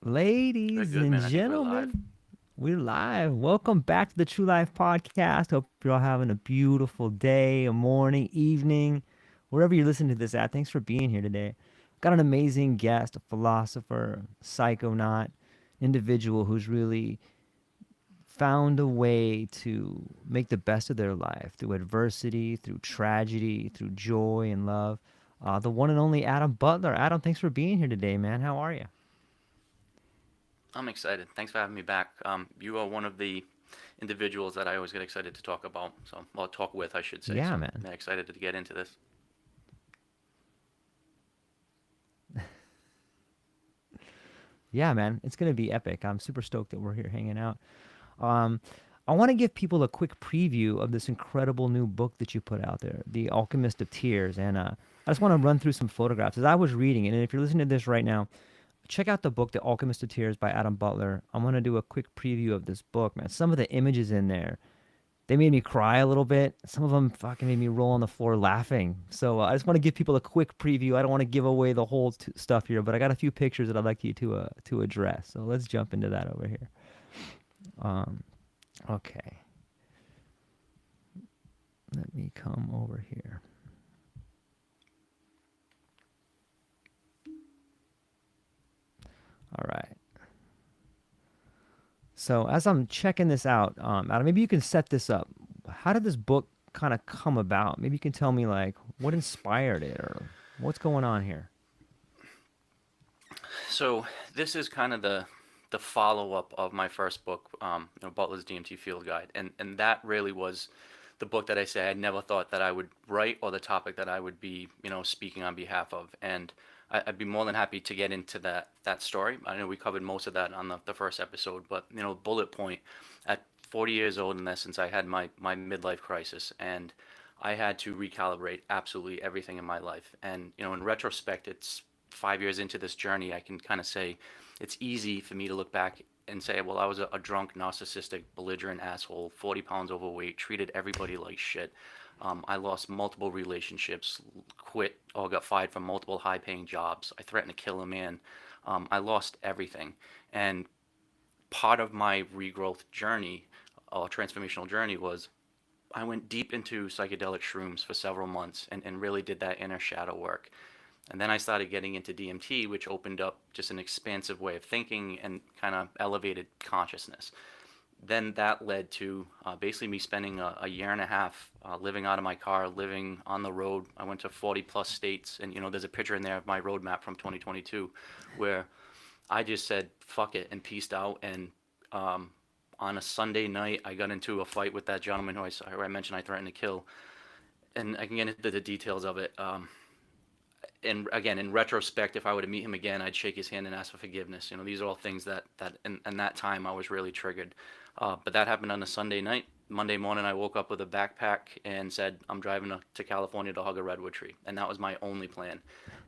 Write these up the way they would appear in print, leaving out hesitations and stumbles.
Very Ladies good, and man. I think we're live. gentlemen, we're live. Welcome back to the True Life podcast. Hope you're all having a beautiful day, a morning, evening, wherever you're listening to this at. Thanks for being here today. Got an amazing guest, a philosopher, psychonaut, individual who's really found a way to make the best of their life through adversity, through tragedy, through joy and love. The one and only Adam Butler. Adam, thanks for being here today, man. How are you? I'm excited. Thanks for having me back. You are one of the individuals that I always get excited to talk about. So, well, talk with, I should say. Yeah, So, man. yeah, excited to get into this. Yeah, man, it's gonna be epic. I'm super stoked that we're here hanging out. Um, I want to give people a quick preview of this incredible new book that you put out there, The Alchemist of Tears, and I just want to run through some photographs as I was reading it. And if you're listening to this right now, check out the book, The Alchemist of Tears by Adam Butler. I'm gonna do a quick preview of this book, man. Some of the images in there, they made me cry a little bit. Some of them fucking made me roll on the floor laughing. So I just want to give people a quick preview. I don't want to give away the whole stuff here, but I got a few pictures that I'd like you to address. So let's jump into that over here. Um, okay, let me come over here. All right. So as I'm checking this out, Adam, maybe you can set this up. How did this book kind of come about? Maybe you can tell me like what inspired it or what's going on here. So, this is kind of the follow up of my first book, Butler's DMT Field Guide, and that really was the book that I say I never thought that I would write, or the topic that I would be, speaking on behalf of. And I'd be more than happy to get into that story. I know we covered most of that on the first episode, but bullet point: at 40 years old, in essence, I had my midlife crisis, and I had to recalibrate absolutely everything in my life. And in retrospect, it's 5 years into this journey. I can kind of say it's easy for me to look back and say, well, I was a drunk, narcissistic, belligerent asshole, 40 pounds overweight, treated everybody like shit. I lost multiple relationships, quit or got fired from multiple high paying jobs. I threatened to kill a man. I lost everything. And part of my regrowth journey or transformational journey was I went deep into psychedelic shrooms for several months and really did that inner shadow work. And then I started getting into DMT, which opened up just an expansive way of thinking and kind of elevated consciousness. Then that led to basically me spending a year and a half living out of my car, living on the road. I went to 40 plus states, and there's a picture in there of my roadmap from 2022 where I just said fuck it and peaced out. And on a Sunday night, I got into a fight with that gentleman who I mentioned I threatened to kill, and I can get into the details of it. And again, in retrospect, if I were to meet him again, I'd shake his hand and ask for forgiveness. These are all things that in that time I was really triggered. But that happened on a Sunday night. Monday morning, I woke up with a backpack and said, I'm driving to California to hug a redwood tree. And that was my only plan.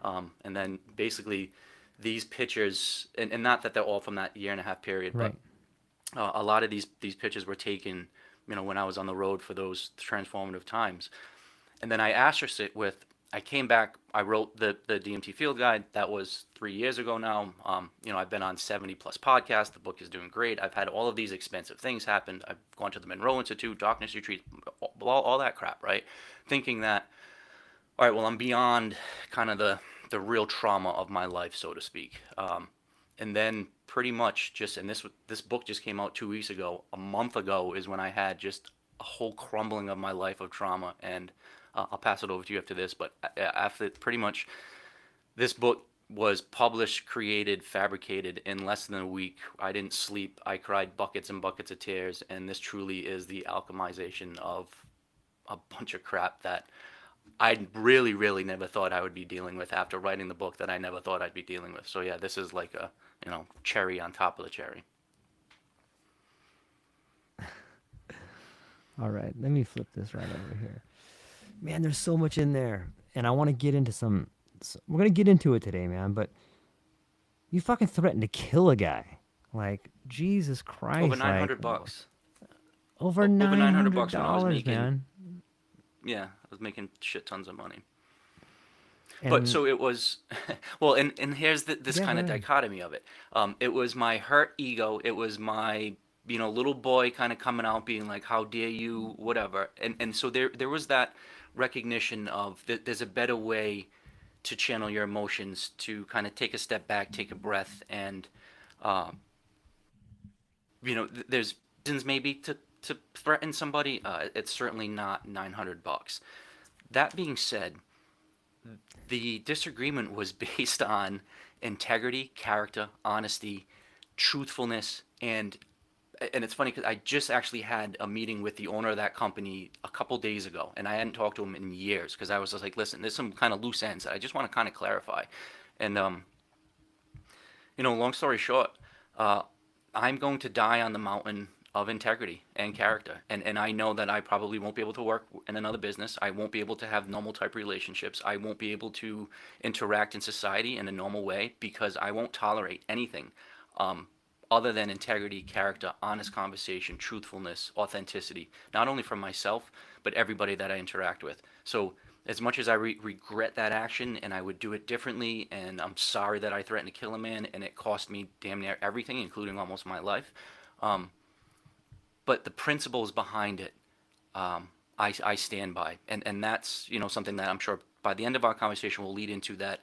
And then basically these pictures, and not that they're all from that year and a half period, but Right. a lot of these pictures were taken, when I was on the road for those transformative times. And then I asterisked it with, I came back, I wrote the DMT Field Guide. That was 3 years ago now. I've been on 70 plus podcasts. The book is doing great. I've had all of these expensive things happen. I've gone to the Monroe Institute, Darkness Retreat, all that crap, right? Thinking that, all right, well, I'm beyond kind of the real trauma of my life, so to speak. And then pretty much just, and this book just came out 2 weeks ago. A month ago is when I had just a whole crumbling of my life of trauma. And I'll pass it over to you after this, but after pretty much this book was published, created, fabricated in less than a week. I didn't sleep. I cried buckets and buckets of tears, and this truly is the alchemization of a bunch of crap that I really, really never thought I would be dealing with after writing the book that I never thought I'd be dealing with. So yeah, this is like a, cherry on top of the cherry. All right. Let me flip this right over here. Man, there's so much in there, and I want to get into some. We're gonna get into it today, man. But you fucking threatened to kill a guy. Like Jesus Over Christ! Like 900 bucks. over Over nine 900 hundred bucks when I was dollars, making, man. yeah, I was making shit tons of money. But And so it was, well, and here's this yeah, go kind of ahead. dichotomy of it. It was my hurt ego. It was my, little boy kind of coming out being like, how dare you, whatever. And so there was that recognition of there's a better way to channel your emotions, to kind of take a step back, take a breath, and, um, there's reasons maybe to threaten somebody. It's certainly not $900. That being said, the disagreement was based on integrity, character, honesty, truthfulness, and it's funny because I just actually had a meeting with the owner of that company a couple days ago, and I hadn't talked to him in years because I was just like, listen, there's some kind of loose ends that I just want to kind of clarify, and long story short, uh, I'm going to die on the mountain of integrity and character. And I know that I probably won't be able to work in another business. I won't be able to have normal type relationships. I won't be able to interact in society in a normal way because I won't tolerate anything um, other than integrity, character, honest conversation, truthfulness, authenticity, not only from myself, but everybody that I interact with. So as much as I regret that action and I would do it differently, and I'm sorry that I threatened to kill a man and it cost me damn near everything, including almost my life. Um, but the principles behind it, I stand by, and that's something that I'm sure by the end of our conversation will lead into that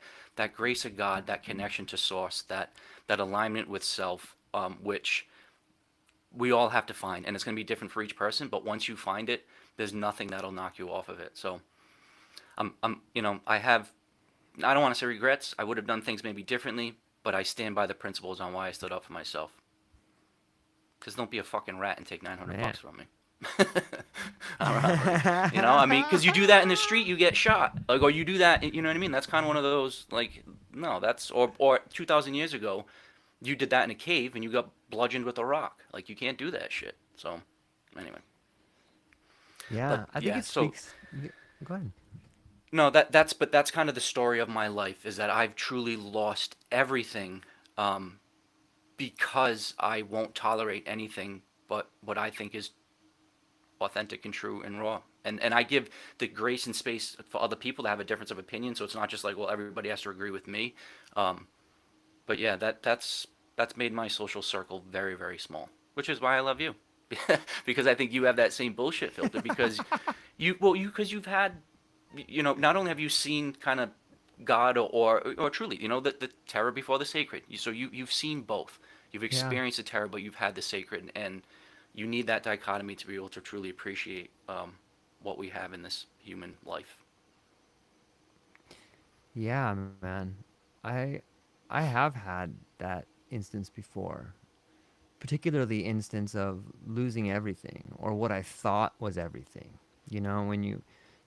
grace of God, that connection to source, that alignment with self, which we all have to find, and it's going to be different for each person. But once you find it, there's nothing that'll knock you off of it. So I don't want to say regrets. I would have done things maybe differently, but I stand by the principles on why I stood up for myself. Because don't be a fucking rat and take 900 Man. bucks from me. I mean, because you do that in the street, you get shot. Like, or you do that, you know what I mean? That's kind of one of those, like, no, that's, or 2,000 years ago, you did that in a cave and you got bludgeoned with a rock. Like, you can't do that shit. So, anyway. But Yeah, I think yeah, it so, speaks. Go ahead. no, but that's kind of the story of my life is that I've truly lost everything um, because I won't tolerate anything but what I think is authentic and true and raw. And I give the grace and space for other people to have a difference of opinion, so it's not just like, well, everybody has to agree with me. Um, but yeah, that's made my social circle very very small, which is why I love you, because I think you have that same bullshit filter because because you've had, not only have you seen kind of God or truly, the terror before the sacred. So you've seen both. You've Yeah. experienced the terror, but you've had the sacred, and you need that dichotomy to be able to truly appreciate what we have in this human life. Yeah, man. I I have had that instance before, particularly the instance of losing everything or what I thought was everything. When you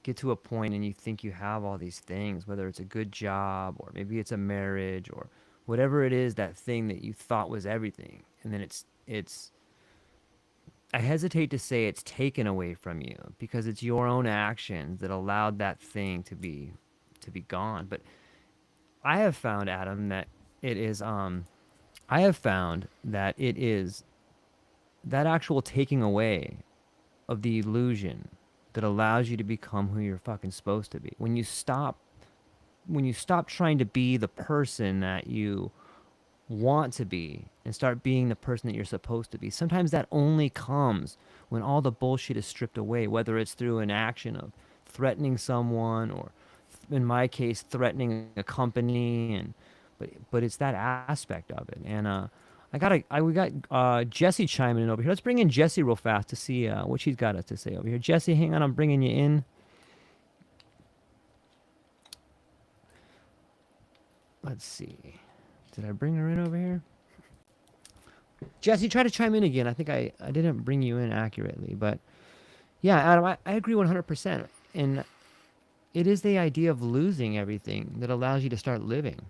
get to a point and you think you have all these things, whether it's a good job or maybe it's a marriage or whatever it is, that thing that you thought was everything, and then it's I hesitate to say it's taken away from you because it's your own actions that allowed that thing to be gone. But I have found, Adam, that it is I have found that it is that actual taking away of the illusion that allows you to become who you're fucking supposed to be. When you stop trying to be the person that you want to be and start being the person that you're supposed to be. Sometimes that only comes when all the bullshit is stripped away, whether it's through an action of threatening someone or in my case threatening a company, but it's that aspect of it. And we got Jesse chiming in over here. Let's bring in Jesse real fast to see what she's got to say over here. Jesse, hang on, I'm bringing you in. Let's see. Did I bring her in over here? Jesse, try to chime in again. I think I didn't bring you in accurately, but yeah, Adam, I agree 100%. And it is the idea of losing everything that allows you to start living.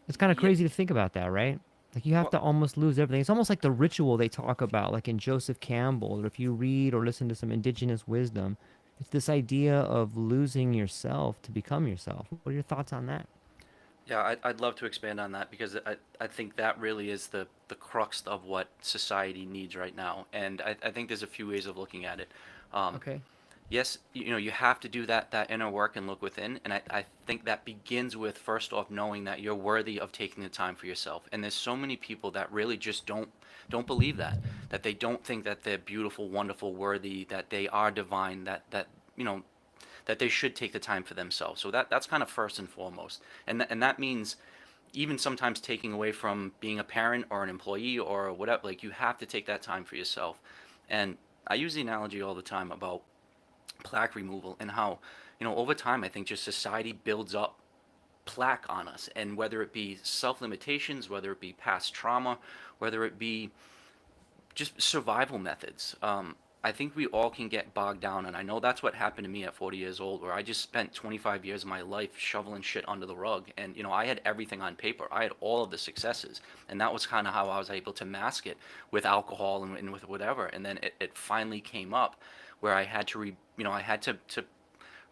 It's kind of Yeah. crazy to think about that, right? Like you have Well, to almost lose everything. It's almost like the ritual they talk about, like in Joseph Campbell, or if you read or listen to some indigenous wisdom, it's this idea of losing yourself to become yourself. What are your thoughts on that? yeah, I'd love to expand on that because I think that really is the crux of what society needs right now. And I think there's a few ways of looking at it. Um, Okay. yes, you have to do that inner work and look within, and I think that begins with first off knowing that you're worthy of taking the time for yourself. And there's so many people that really just don't believe that they don't think that they're beautiful, wonderful, worthy, that they are divine, that you know that they should take the time for themselves. So that's kind of first and foremost, and that means even sometimes taking away from being a parent or an employee or whatever. Like, you have to take that time for yourself. And I use the analogy all the time about plaque removal and how, over time, I think just society builds up plaque on us. And whether it be self limitations, whether it be past trauma, whether it be just survival methods. I think we all can get bogged down, and I know that's what happened to me at 40 years old, where I just spent 25 years of my life shoveling shit under the rug. And I had everything on paper. I had all of the successes, and that was kind of how I was able to mask it with alcohol and with whatever. And then it finally came up, where I had to I had to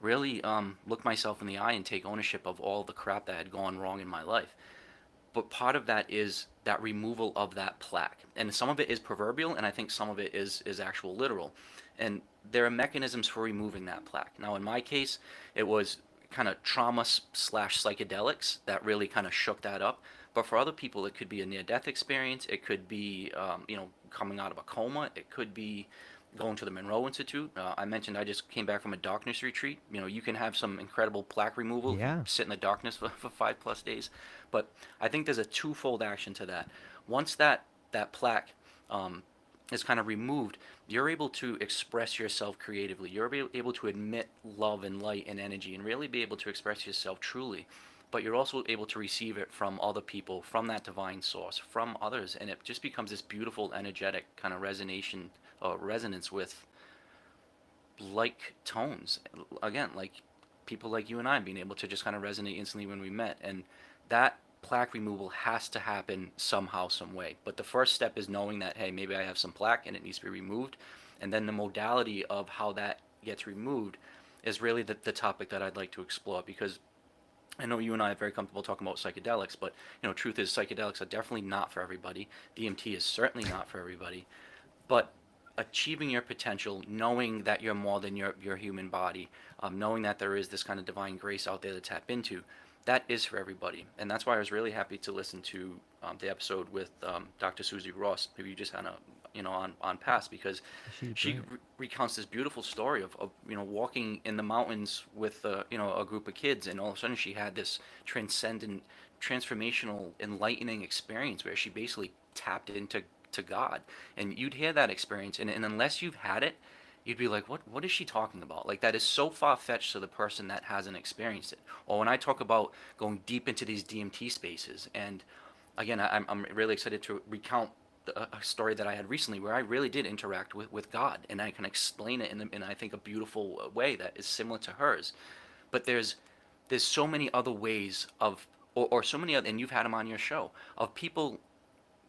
really look myself in the eye and take ownership of all the crap that had gone wrong in my life. But part of that is that removal of that plaque, and some of it is proverbial, and I think some of it is actual literal. And there are mechanisms for removing that plaque. Now, in my case, it was kind of trauma slash psychedelics that really kind of shook that up. But for other people, it could be a near-death experience. It could be, coming out of a coma. It could be going to the Monroe Institute. I mentioned I just came back from a darkness retreat. You can have some incredible plaque removal if you Yeah. sit in the darkness for 5+ days. But I think there's a twofold action to that. Once that plaque um, is kind of removed, you're able to express yourself creatively. You're able to admit love and light and energy, and really be able to express yourself truly. But you're also able to receive it from other people, from that divine source, from others, and it just becomes this beautiful, energetic kind of resonance with like tones. Again, like people like you and I being able to just kind of resonate instantly when we met. And that plaque removal has to happen somehow, some way. But the first step is knowing that, hey, maybe I have some plaque and it needs to be removed. And then the modality of how that gets removed is really the topic that I'd like to explore, because I know you and I are very comfortable talking about psychedelics, but truth is psychedelics are definitely not for everybody. DMT is certainly not for everybody. But achieving your potential, knowing that you're more than your human body, knowing that there is this kind of divine grace out there to tap into, that is for everybody. And that's why I was really happy to listen to the episode with Dr. Susie Ross, who you just kind of, on past, because She's she great. recounts this beautiful story of walking in the mountains with a group of kids, and all of a sudden she had this transcendent, transformational, enlightening experience where she basically tapped into to God. And you'd hear that experience, and unless you've had it, you'd be like, what is she talking about? Like, that is so far fetched to the person that hasn't experienced it. Or when I talk about going deep into these DMT spaces, and again, I'm really excited to recount a story that I had recently where I really did interact with God, and I can explain it in I think a beautiful way that is similar to hers. But there's so many other ways of, or so many other, and you've had them on your show, of people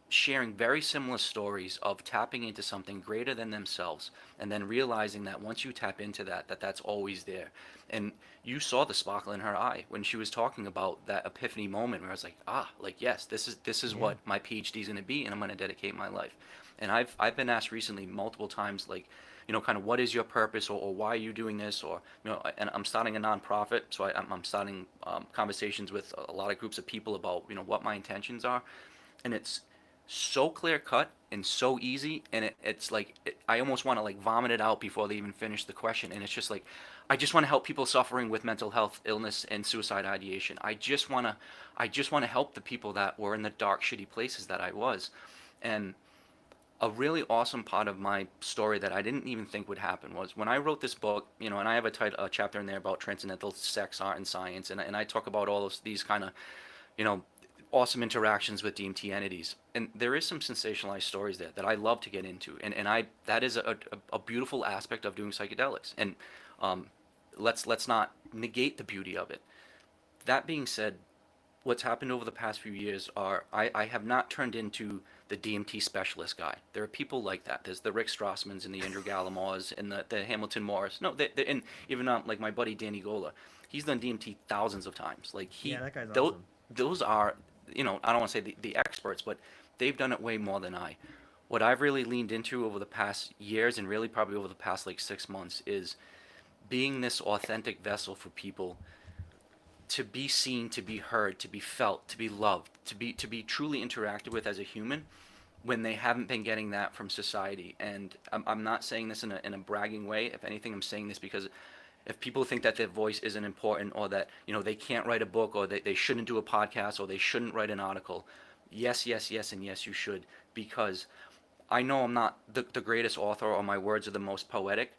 sharing very similar stories of tapping into something greater than themselves, and then realizing that once you tap into that's always there. And you saw the sparkle in her eye when she was talking about that epiphany moment where I was like, like, yes, this is Yeah. what my PhD is going to be, and I'm going to dedicate my life. And I've been asked recently multiple times, like, kind of, what is your purpose, or why are you doing this, or and I'm starting a nonprofit, so I'm starting conversations with a lot of groups of people about what my intentions are. And it's so clear cut and so easy, and it's like I almost want to like vomit it out before they even finish the question. And it's just like, I just want to help people suffering with mental health illness and suicide ideation. I just want to help the people that were in the dark, shitty places that I was. And a really awesome part of my story that I didn't even think would happen was when I wrote this book, and I have a chapter in there about transcendental sex, art, and science, and I talk about all of these kind of, you know, awesome interactions with DMT entities. And there is some sensationalized stories there that I love to get into. And I that is a beautiful aspect of doing psychedelics. And um, let's not negate the beauty of it. That being said, what's happened over the past few years are I have not turned into the DMT specialist guy. There are people like that. There's the Rick Strassmans and the Andrew Gallimores and the Hamilton Morris. No, and even like my buddy Danny Gola, he's done DMT thousands of times. Like, Yeah, that guy's those awesome. those are, I don't want to say the experts, but they've done it way more than I. What I've really leaned into over the past years, and really probably over the past like 6 months, is being this authentic vessel for people to be seen, to be heard, to be felt, to be loved, to be truly interacted with as a human when they haven't been getting that from society. And I'm not saying this in a bragging way. If anything, I'm saying this because if people think that their voice isn't important, or that they can't write a book, or they shouldn't do a podcast, or they shouldn't write an article, yes, yes, yes, and yes, you should. Because I know I'm not the greatest author, or my words are the most poetic,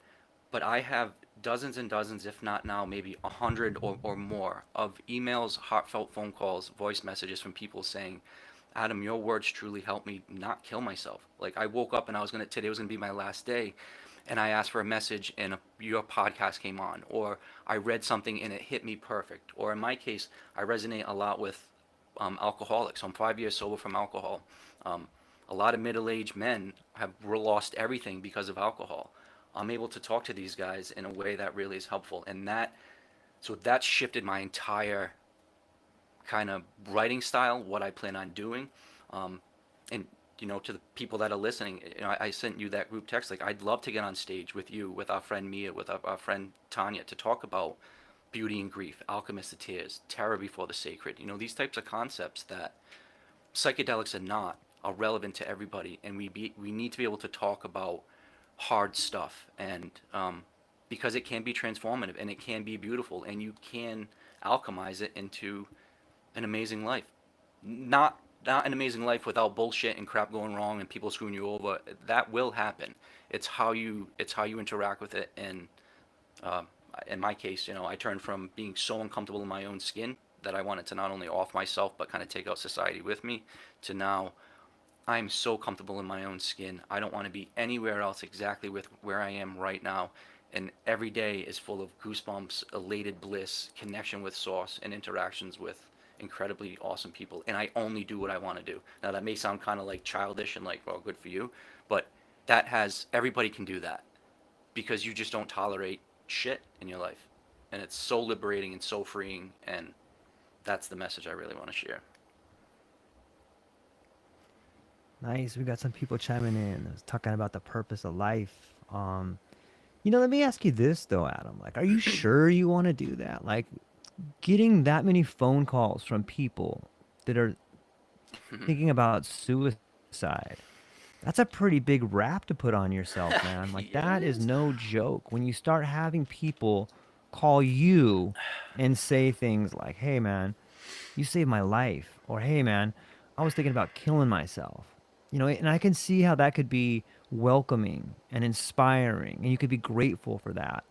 but I have dozens and dozens, if not now maybe 100 or more, of emails, heartfelt phone calls, voice messages from people saying, Adam, your words truly helped me not kill myself. Like, I woke up and today was gonna be my last day, and I asked for a message, and your podcast came on, or I read something and it hit me perfect. Or in my case, I resonate a lot with alcoholics. I'm 5 years sober from alcohol. Um, a lot of middle-aged men have lost everything because of alcohol. I'm able to talk to these guys in a way that really is helpful, and that shifted my entire kind of writing style, what I plan on doing. Um, and to the people that are listening, I sent you that group text. Like, I'd love to get on stage with you, with our friend Mia, with our friend Tanya, to talk about beauty and grief, alchemist of tears, terror before the sacred. These types of concepts that psychedelics are relevant to everybody, and we need to be able to talk about hard stuff, and because it can be transformative, and it can be beautiful, and you can alchemize it into an amazing life. Not an amazing life without bullshit and crap going wrong and people screwing you over. That will happen. It's how you interact with it. And uh, in my case, I turned from being so uncomfortable in my own skin that I wanted to not only off myself but kind of take out society with me, to now I'm so comfortable in my own skin. I don't want to be anywhere else exactly with where I am right now. And every day is full of goosebumps, elated bliss, connection with Source, and interactions with incredibly awesome people. And I only do what I want to do. Now, that may sound kind of like childish and like, well, good for you. But everybody can do that, because you just don't tolerate shit in your life. And it's so liberating and so freeing. And that's the message I really want to share. Nice. We got some people chiming in, talking about the purpose of life. Let me ask you this though, Adam. Like, are you sure you want to do that? Like, getting that many phone calls from people that are thinking about suicide. That's a pretty big rap to put on yourself, man. Like, Yeah, it that is is. no joke. When you start having people call you and say things like, "Hey, man, you saved my life," or "Hey, man, I was thinking about killing myself." And I can see how that could be welcoming and inspiring, and you could be grateful for that.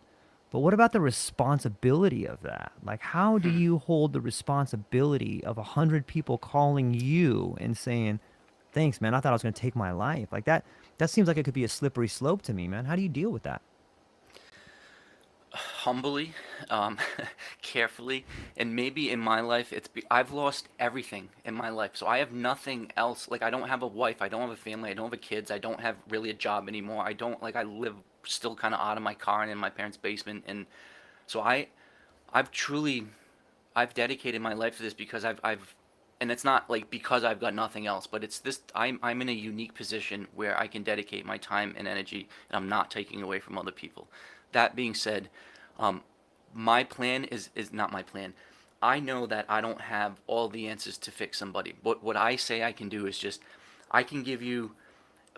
But what about the responsibility of that? Like, how do you hold the responsibility of 100 people calling you and saying, "Thanks, man. I thought I was going to take my life." Like that. That seems like it could be a slippery slope to me, man. How do you deal with that? Humbly, um, carefully, and maybe in my life I've lost everything in my life, so I have nothing else. Like, I don't have a wife, I don't have a family, I don't have a kids, I don't have really a job anymore. I don't like I live still kind of out of my car and in my parents' basement, and so I've truly I've dedicated my life to this because I've and it's not like because I've got nothing else, but it's this I'm in a unique position where I can dedicate my time and energy, and I'm not taking away from other people. That being said, um, my plan is not my plan. I know that I don't have all the answers to fix somebody. What I say I can do is just I can give you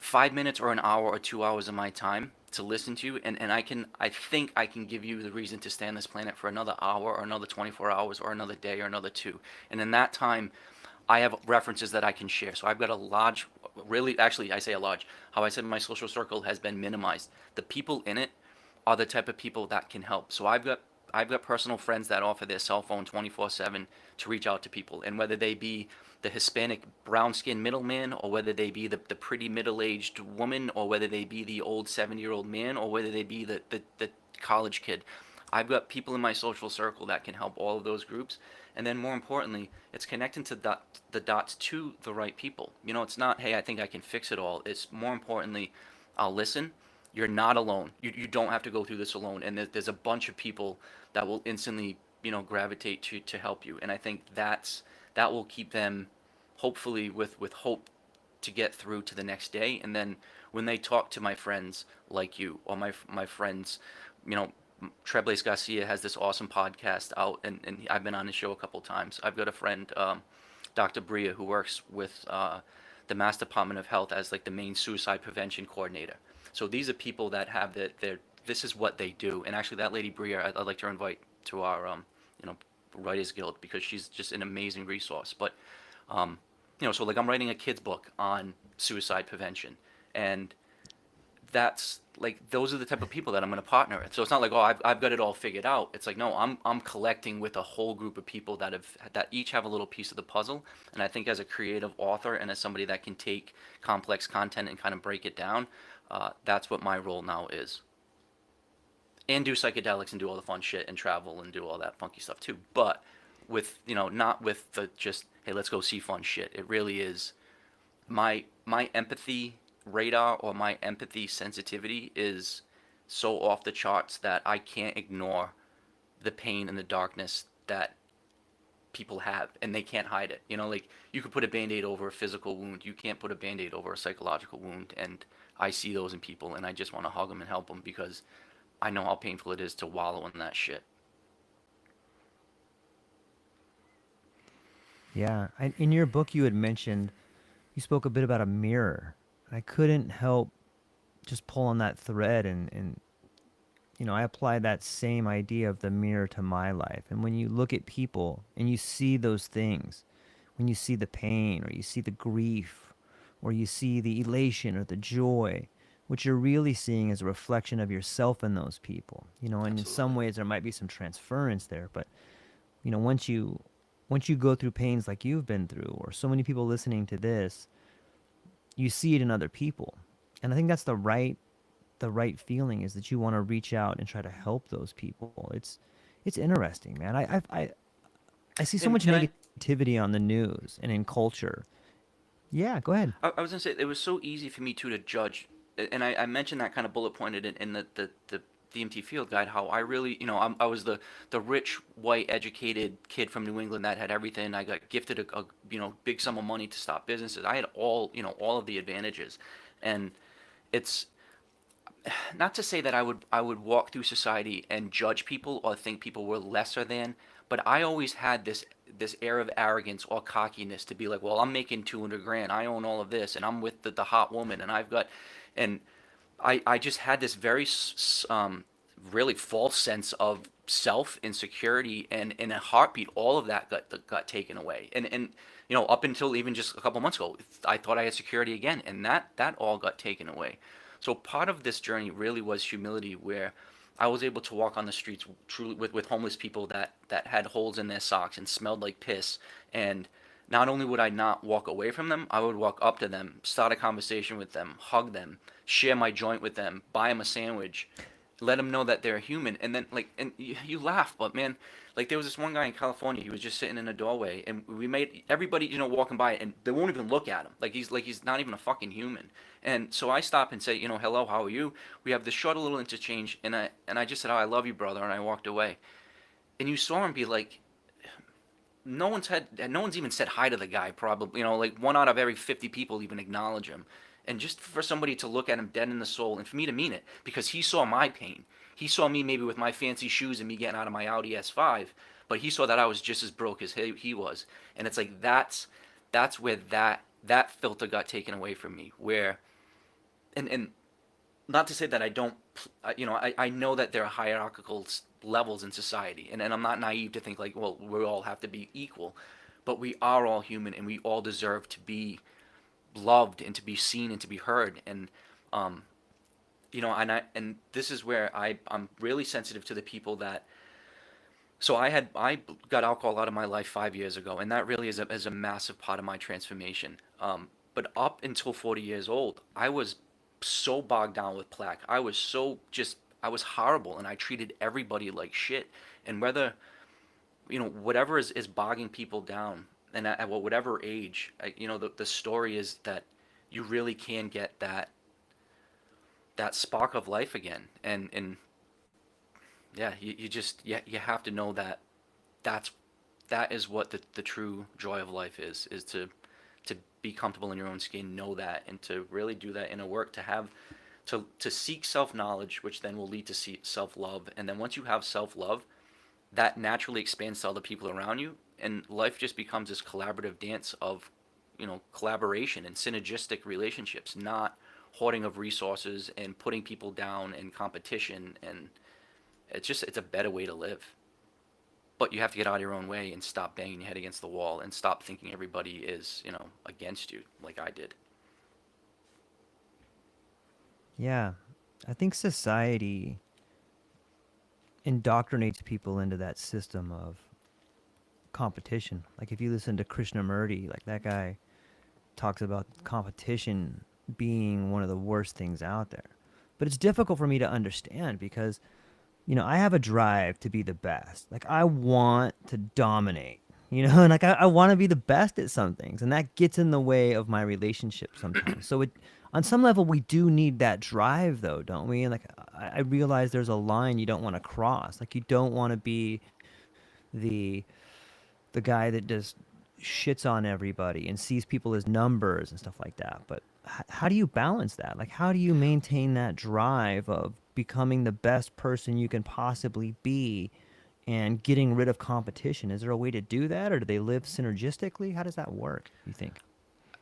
5 minutes or an hour or 2 hours of my time to listen to you, and I think I can give you the reason to stay on this planet for another hour or another 24 hours or another day or another two. And in that time, I have references that I can share. So I've got a large, really, actually, I say a large, how I said my social circle has been minimized. The people in it are the type of people that can help. So I've got personal friends that offer their cell phone 24/7 to reach out to people, and whether they be the Hispanic brown skinned middleman, or whether they be the pretty middle aged woman, or whether they be the old 70-year-old man, or whether they be the college kid. I've got people in my social circle that can help all of those groups. And then more importantly, it's connecting to the dots to the right people. It's not, hey, I think I can fix it all. It's more importantly, I'll listen. You're not alone. You don't have to go through this alone. And there's a bunch of people that will instantly, gravitate to help you. And I think that will keep them, hopefully, with hope to get through to the next day. And then when they talk to my friends like you, or my friends, you know Treblace Garcia has this awesome podcast out, and I've been on his show a couple times. I've got a friend, Dr. Bria, who works with the Mass Department of Health as like the main suicide prevention coordinator. So these are people that have their this is what they do. And actually, that lady Bria, I'd like to invite to our you know Writers Guild because she's just an amazing resource. But so like I'm writing a kids book on suicide prevention, and that's like those are the type of people that I'm going to partner with. So it's not like, oh, I've got it all figured out. It's like, no, I'm collecting with a whole group of people that each have a little piece of the puzzle. And I think as a creative author and as somebody that can take complex content and kind of break it down, that's what my role now is. And do psychedelics and do all the fun shit and travel and do all that funky stuff too. But with not with the just, hey, let's go see fun shit. It really is my empathy radar or my empathy sensitivity is so off the charts that I can't ignore the pain and the darkness that people have, and they can't hide it. Like you could put a band-aid over a physical wound, you can't put a band-aid over a psychological wound, and I see those in people and I just want to hug them and help them because I know how painful it is to wallow in that shit. Yeah. In your book, you had mentioned, you spoke a bit about a mirror. I couldn't help just pull on that thread and I apply that same idea of the mirror to my life. And when you look at people and you see those things, when you see the pain or you see the grief or you see the elation or the joy, what you're really seeing is a reflection of yourself in those people. And in some Absolutely. ways there might be some transference there, but once you go through pains like you've been through, or so many people listening to this, you see it in other people. And I think that's the right feeling, is that you want to reach out and try to help those people. It's interesting, man. I see so And much can I negativity on the news and in culture. Yeah, go ahead. I was gonna say it was so easy for me too to judge, and I mentioned that kind of bullet pointed in the DMT field guide how I really I was the rich white educated kid from New England that had everything. I got gifted a big sum of money to start businesses. I had all of the advantages, and it's not to say that I would walk through society and judge people or think people were lesser than, but I always had this air of arrogance or cockiness to be like, well, I'm making 200 grand, I own all of this, and I'm with the hot woman, and and I just had this very really false sense of self insecurity, and in a heartbeat, all of that got taken away, and up until even just a couple months ago, I thought I had security again, and that all got taken away. So part of this journey really was humility, where I was able to walk on the streets truly with homeless people that had holes in their socks and smelled like piss. And not only would I not walk away from them, I would walk up to them, start a conversation with them, hug them, share my joint with them, buy them a sandwich, let them know that they're human. And then like, and you laugh, but man, like there was this one guy in California. He was just sitting in a doorway, and we made everybody, walking by, and they won't even look at him. Like he's not even a fucking human. And so I stop and say, hello, how are you? We have this short little interchange, and I just said, oh, I love you, brother, and I walked away. And you saw him be like, no one's even said hi to the guy, probably, like one out of every 50 people even acknowledge him. And just for somebody to look at him dead in the soul, and for me to mean it, because he saw my pain. He saw me maybe with my fancy shoes and me getting out of my Audi S5, but he saw that I was just as broke as he was. And it's like that's where that filter got taken away from me, where and not to say that I don't, I know that there are hierarchical levels in society, and I'm not naive to think like, well, we all have to be equal, but we are all human, and we all deserve to be loved and to be seen and to be heard. And um, and this is where I'm really sensitive to the people that. So I got alcohol out of my life 5 years ago, and that really is a massive part of my transformation. But up until 40 years old, I was so bogged down with plaque. I was horrible, and I treated everybody like shit. And whatever is bogging people down, and at whatever age, the story is that you really can get that spark of life again. And yeah, you just you have to know that that's that is what the true joy of life is to be comfortable in your own skin, know that, and to really do that inner work, to have to seek self-knowledge, which then will lead to self-love. And then once you have self-love, that naturally expands to other people around you, and life just becomes this collaborative dance of, collaboration and synergistic relationships, not hoarding of resources and putting people down in competition. And it's a better way to live. But you have to get out of your own way and stop banging your head against the wall and stop thinking everybody is, against you like I did. Yeah. I think society indoctrinates people into that system of competition. Like if you listen to Krishnamurti, like that guy talks about competition being one of the worst things out there. But it's difficult for me to understand because, I have a drive to be the best. Like I want to dominate, and like I want to be the best at some things. And that gets in the way of my relationship sometimes. So on some level, we do need that drive though, don't we? And like I realize there's a line you don't want to cross. Like you don't want to be the the guy that just shits on everybody and sees people as numbers and stuff like that. But how do you balance that? Like, how do you maintain that drive of becoming the best person you can possibly be and getting rid of competition? Is there a way to do that, or do they live synergistically? How does that work, you think?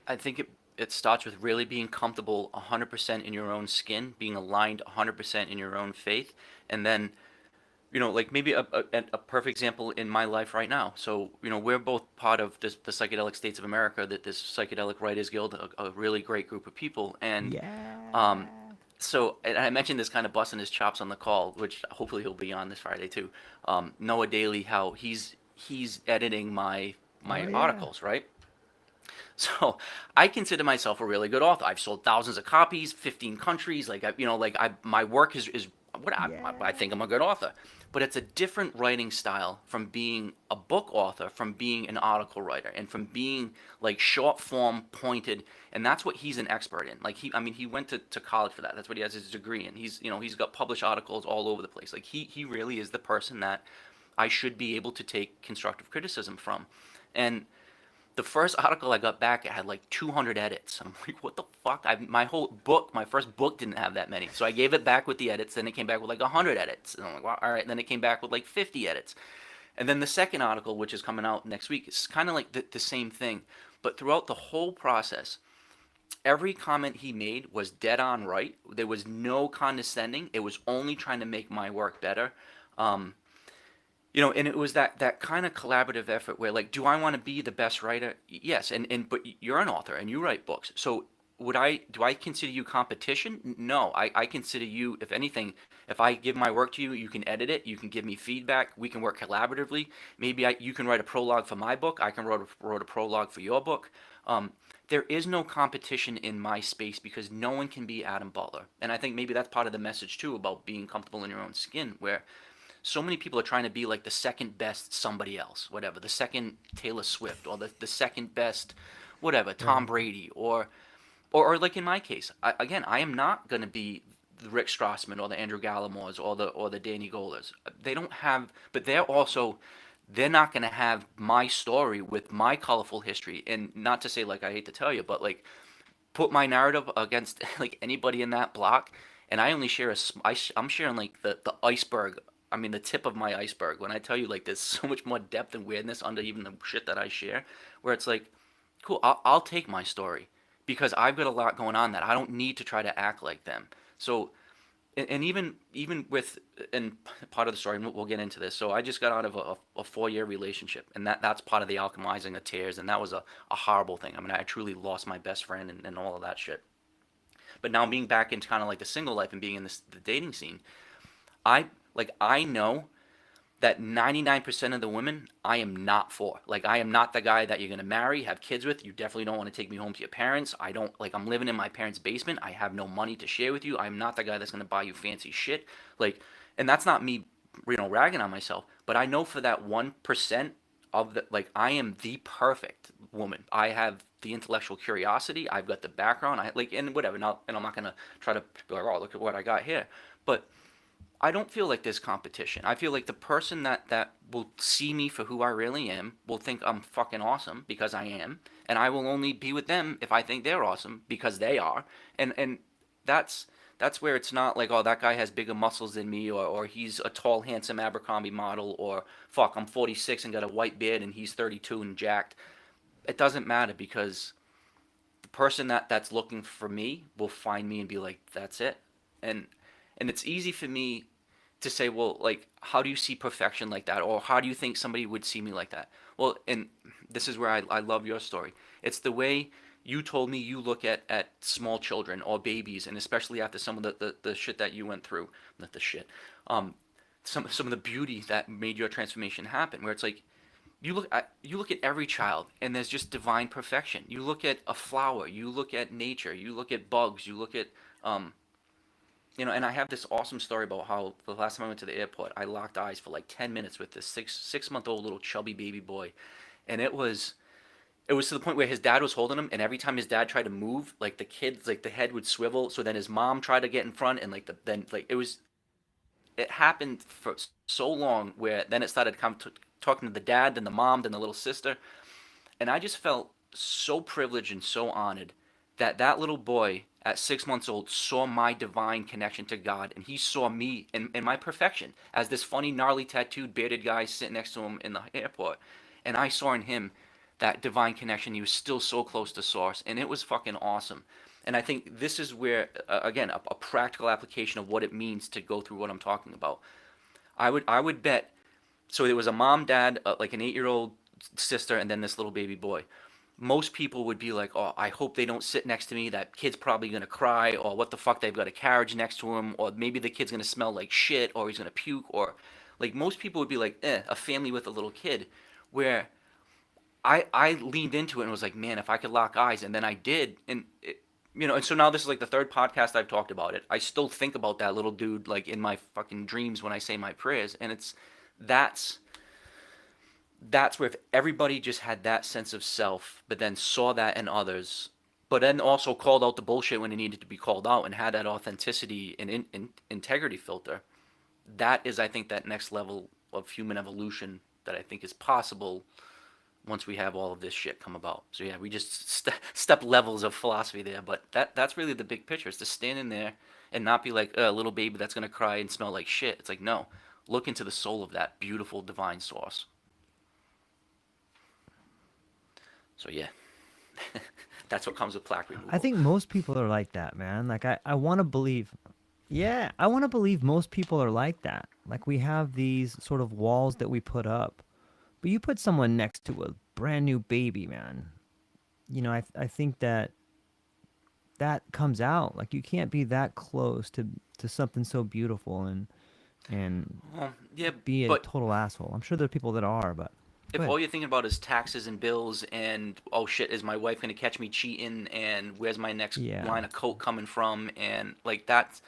I think it starts with really being comfortable 100% in your own skin, being aligned 100% in your own faith, and then, like maybe a perfect example in my life right now. So, we're both part of the Psychedelic States of America, that this Psychedelic Writers Guild, a really great group of people. And um, Yeah. so, and I mentioned this kind of busting his chops on the call, which hopefully he'll be on this Friday too. Noah Daly, how he's editing Oh my yeah. articles, right? So I consider myself a really good author. I've sold thousands of copies, 15 countries. Like my work is what I think Yeah. I'm a good author. But it's a different writing style from being a book author, from being an article writer, and from being like short form, pointed. And that's what he's an expert in. Like he went to college for that. That's what he has his degree in. He's got published articles all over the place. Like he really is the person that I should be able to take constructive criticism from. And the first article I got back, it had like 200 edits. I'm like, what the fuck? My first book didn't have that many. So I gave it back with the edits. Then it came back with like 100 edits. And I'm like, well, all right. And then it came back with like 50 edits. And then the second article, which is coming out next week, is kind of like the same thing. But throughout the whole process, every comment he made was dead on right. There was no condescending. It was only trying to make my work better. Um, and it was that kind of collaborative effort where, like, do I want to be the best writer? Yes, and but you're an author and you write books. So do I consider you competition? No, I consider you, if anything, if I give my work to you, you can edit it, you can give me feedback, we can work collaboratively. Maybe you can write a prologue for my book, I can write a prologue for your book. Um, there is no competition in my space because no one can be Adam Butler. And I think maybe that's part of the message too about being comfortable in your own skin, where so many people are trying to be like the second best somebody else, whatever, the second Taylor Swift, or the second best, whatever, Tom Right. Brady, or like in my case, again, I am not going to be the Rick Strassman or the Andrew Gallimores or the Danny Golders. They don't have, but they're not going to have my story with my colorful history. And not to say, like, I hate to tell you, but like, put my narrative against like anybody in that block, and I only share I'm sharing like the iceberg. I mean, the tip of my iceberg. When I tell you, like, there's so much more depth and weirdness under even the shit that I share, where it's like, cool, I'll take my story because I've got a lot going on that I don't need to try to act like them. So, and even with, and part of the story, and we'll get into this. So I just got out of a 4 year relationship, and that's part of the alchemizing of tears, and that was a horrible thing. I mean, I truly lost my best friend and all of that shit. But now being back into kind of like the single life and being in the dating scene, I know that 99% of the women I am not for. Like, I am not the guy that you're going to marry, have kids with. You definitely don't want to take me home to your parents. I don't, like, I'm living in my parents' basement. I have no money to share with you. I'm not the guy that's going to buy you fancy shit. Like, and that's not me, ragging on myself, but I know for that 1% of the, like, I am the perfect woman. I have the intellectual curiosity. I've got the background. I like, and whatever. Not, and I'm not going to try to be like, oh, look at what I got here. But I don't feel like there's competition. I feel like the person that will see me for who I really am will think I'm fucking awesome because I am, and I will only be with them if I think they're awesome because they are. And that's That's where it's not like, oh, that guy has bigger muscles than me, or he's a tall, handsome Abercrombie model, or fuck, I'm 46 and got a white beard and he's 32 and jacked. It doesn't matter because the person that's looking for me will find me and be like, that's it. And and it's easy for me to say, well, like, how do you see perfection like that, or how do you think somebody would see me like that? Well, and this is where I love your story. It's the way you told me you look at small children or babies, and especially after some of the shit that you went through, not the shit, um, some of the beauty that made your transformation happen. Where it's like you look at every child and there's just divine perfection. You look at a flower, you look at nature, you look at bugs, you look at um, and I have this awesome story about how the last time I went to the airport, I locked eyes for like 10 minutes with this six month old little chubby baby boy, and it was to the point where his dad was holding him, and every time his dad tried to move, like the kids, like the head would swivel. So then his mom tried to get in front, and like then like it happened for so long where then it started talking to the dad, then the mom, then the little sister, and I just felt so privileged and so honored that that little boy at 6 months old saw my divine connection to God, and he saw me in my perfection as this funny, gnarly, tattooed, bearded guy sitting next to him in the airport, and I saw in him that divine connection. He was still so close to source, and it was fucking awesome. And I think this is where, again, a practical application of what it means to go through what I'm talking about. I would bet. So there was a mom, dad, like an 8-year old sister, and then this little baby boy. Most people would be like, "Oh, I hope they don't sit next to me. That kid's probably gonna cry, or what the fuck? They've got a carriage next to him, or maybe the kid's gonna smell like shit, or he's gonna puke, or like most people would be like, a family with a little kid." Where I leaned into it and was like, man, if I could lock eyes, and then I did, and so now this is like the third podcast I've talked about it. I still think about that little dude like in my fucking dreams when I say my prayers, and that's that's where if everybody just had that sense of self, but then saw that in others, but then also called out the bullshit when it needed to be called out, and had that authenticity and integrity filter, that is, I think, that next level of human evolution that I think is possible once we have all of this shit come about. So yeah, we just step levels of philosophy there, but that's really the big picture: is to stand in there and not be like a little baby that's gonna cry and smell like shit. It's like, no, look into the soul of that beautiful divine source. So yeah, that's what comes with plaque I removal. think most people are like that, man. Like I want to believe, yeah, I want to believe most people are like that. Like we have these sort of walls that we put up, but you put someone next to a brand new baby, man. I think that that comes out. Like you can't be that close to something so beautiful and Yeah, be a but total asshole. I'm sure there are people that are, but go if ahead. all you're thinking about is taxes and bills and, oh shit, is my wife gonna catch me cheating, and where's my next Yeah. line of coke coming from, and like that's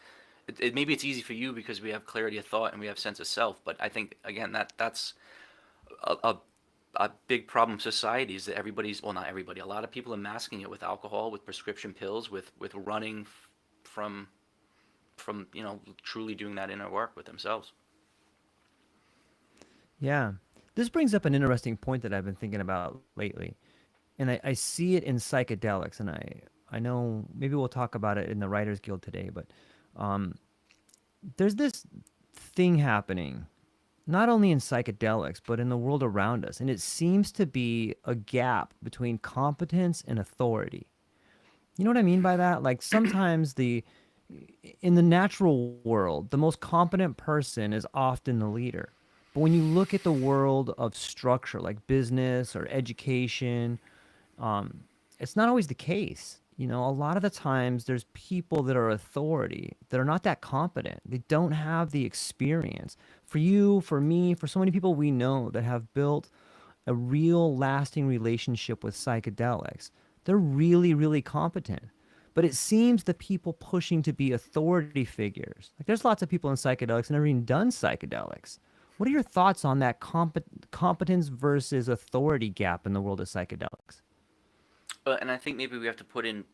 maybe it's easy for you because we have clarity of thought and we have sense of self, but I think again that's a, a, a big problem in society is that everybody's, well, not everybody, a lot of people are masking it with alcohol, with prescription pills, with running from truly doing that inner work with themselves. Yeah. This brings up an interesting point that I've been thinking about lately. And I see it in psychedelics, and I know maybe we'll talk about it in the Writers Guild today, but um, there's this thing happening not only in psychedelics but in the world around us, and it seems to be a gap between competence and authority. You know what I mean by that? Like sometimes the in the natural world, the most competent person is often the leader. But when you look at the world of structure, like business or education, it's not always the case. A lot of the times there's people that are authority that are not that competent. They don't have the experience. For you, for me, for so many people we know that have built a real lasting relationship with psychedelics, they're really, really competent. But it seems the people pushing to be authority figures, like there's lots of people in psychedelics that never even done psychedelics. What are your thoughts on that competence versus authority gap in the world of psychedelics? And I think maybe we have to put in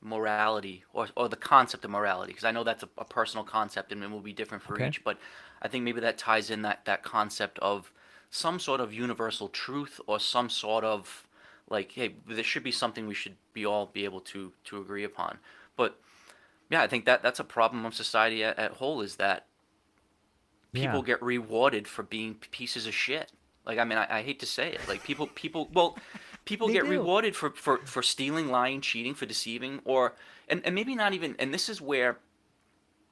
morality, or the concept of morality, because I know that's a personal concept and it will be different for Okay. each, but I think maybe that ties in that concept of some sort of universal truth, or some sort of like, hey, there should be something we should be all be able to agree upon. But Yeah, I think that that's a problem of society at whole, is that Yeah, people get rewarded for being pieces of shit. Like, I mean, I hate to say it. Like, well, people they get do. rewarded for stealing, lying, cheating, for deceiving, or, and maybe not even, and this is where,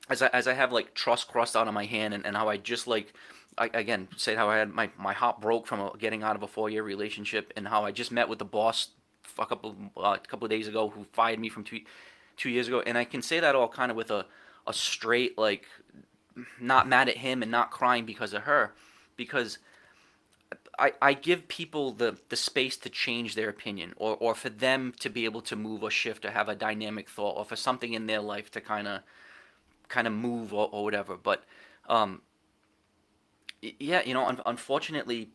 as I have like trust crossed out of my hand, and how I just like, I again said how I had my heart broke from getting out of a 4 year relationship, and how I just met with the boss a couple of days ago, who fired me from 2 years ago, and I can say that all kind of with a straight, like, not mad at him and not crying because of her, because I give people the space to change their opinion, or for them to be able to move or shift or have a dynamic thought, or for something in their life to kind of move, or whatever. But um, yeah, unfortunately,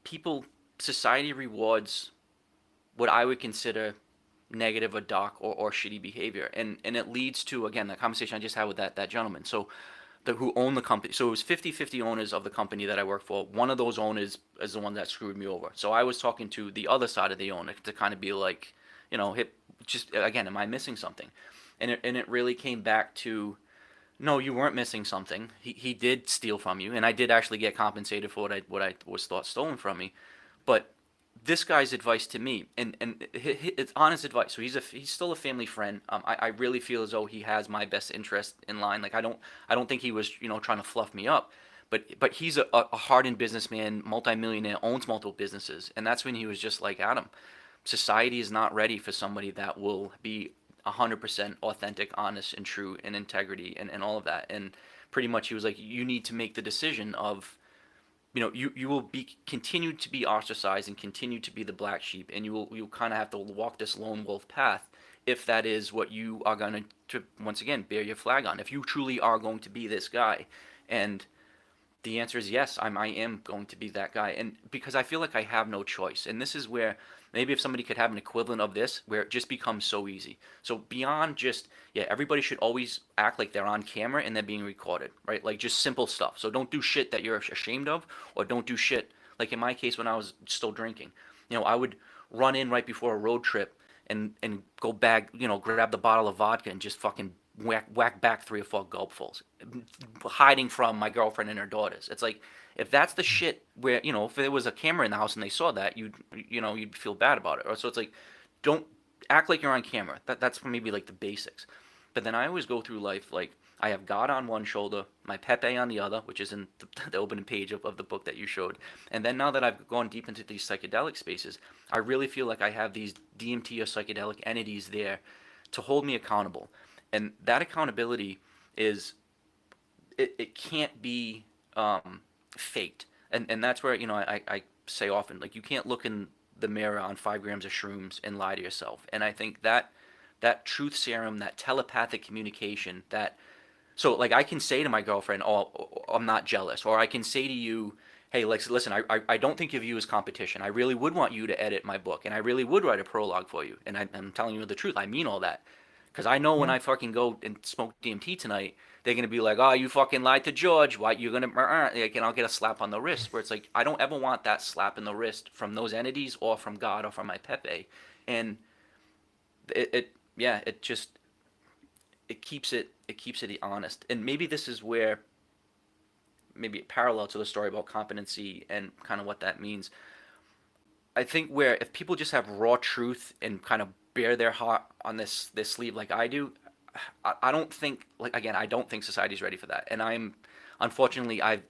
people society rewards what I would consider negative or dark, or shitty behavior, and it leads to, again, the conversation I just had with that gentleman. So who owned the company. So it was 50-50 owners of the company that I work for. One of those owners is the one that screwed me over. So I was talking to the other side of the owner to kind of be like, hit, just again, am I missing something? And it really came back to, no, you weren't missing something. He did steal from you, and I did actually get compensated for what I was thought stolen from me. But this guy's advice to me, and it's honest advice. So he's still a family friend. I really feel as though he has my best interest in line. Like, I don't think he was, trying to fluff me up. But he's a hardened businessman, multimillionaire, owns multiple businesses, and that's when he was just like, Adam, society is not ready for somebody that will be 100% authentic, honest, and true, and integrity, and all of that. And pretty much he was like, you need to make the decision of, you will be continue to be ostracized and continue to be the black sheep, and you'll kind of have to walk this lone wolf path, if that is what you are going to once again bear your flag on, if you truly are going to be this guy. And the answer is yes, I am going to be that guy, and because I feel like I have no choice. And this is where, maybe if somebody could have an equivalent of this, where it just becomes so easy. So beyond just, yeah, everybody should always act like they're on camera and they're being recorded, right? Like, just simple stuff. So don't do shit that you're ashamed of, or don't do shit like in my case when I was still drinking. I would run in right before a road trip, and go bag, grab the bottle of vodka and just fucking whack back 3 or 4 gulpfuls, hiding from my girlfriend and her daughters. It's like, if that's the shit where, if there was a camera in the house and they saw that, you'd feel bad about it. Or so it's like, don't act like you're on camera. That's maybe like the basics. But then I always go through life like, I have God on one shoulder, my Pepe on the other, which is in the opening page of the book that you showed. And then now that I've gone deep into these psychedelic spaces, I really feel like I have these DMT or psychedelic entities there to hold me accountable. And that accountability is, it can't be faked. And that's where, I say often, like, you can't look in the mirror on 5 grams of shrooms and lie to yourself. And I think that truth serum, that telepathic communication, that, so, like, I can say to my girlfriend, "Oh, I'm not jealous," or I can say to you, "Hey, like, listen, I don't think of you as competition. I really would want you to edit my book, and I really would write a prologue for you. And I'm telling you the truth. I mean all that, because I know when Yeah. I fucking go and smoke DMT tonight, they're gonna be like, "Oh, you fucking lied to George. Why you're gonna?" Like, and I'll get a slap on the wrist. Where it's like, I don't ever want that slap in the wrist from those entities, or from God, or from my Pepe. And yeah, it keeps it honest. And maybe this is where, maybe parallel to the story about competency and kind of what that means. I think where, if people just have raw truth and kind of bear their heart on this sleeve like I do, I don't think, like, again, I don't think society's ready for that. And unfortunately, I've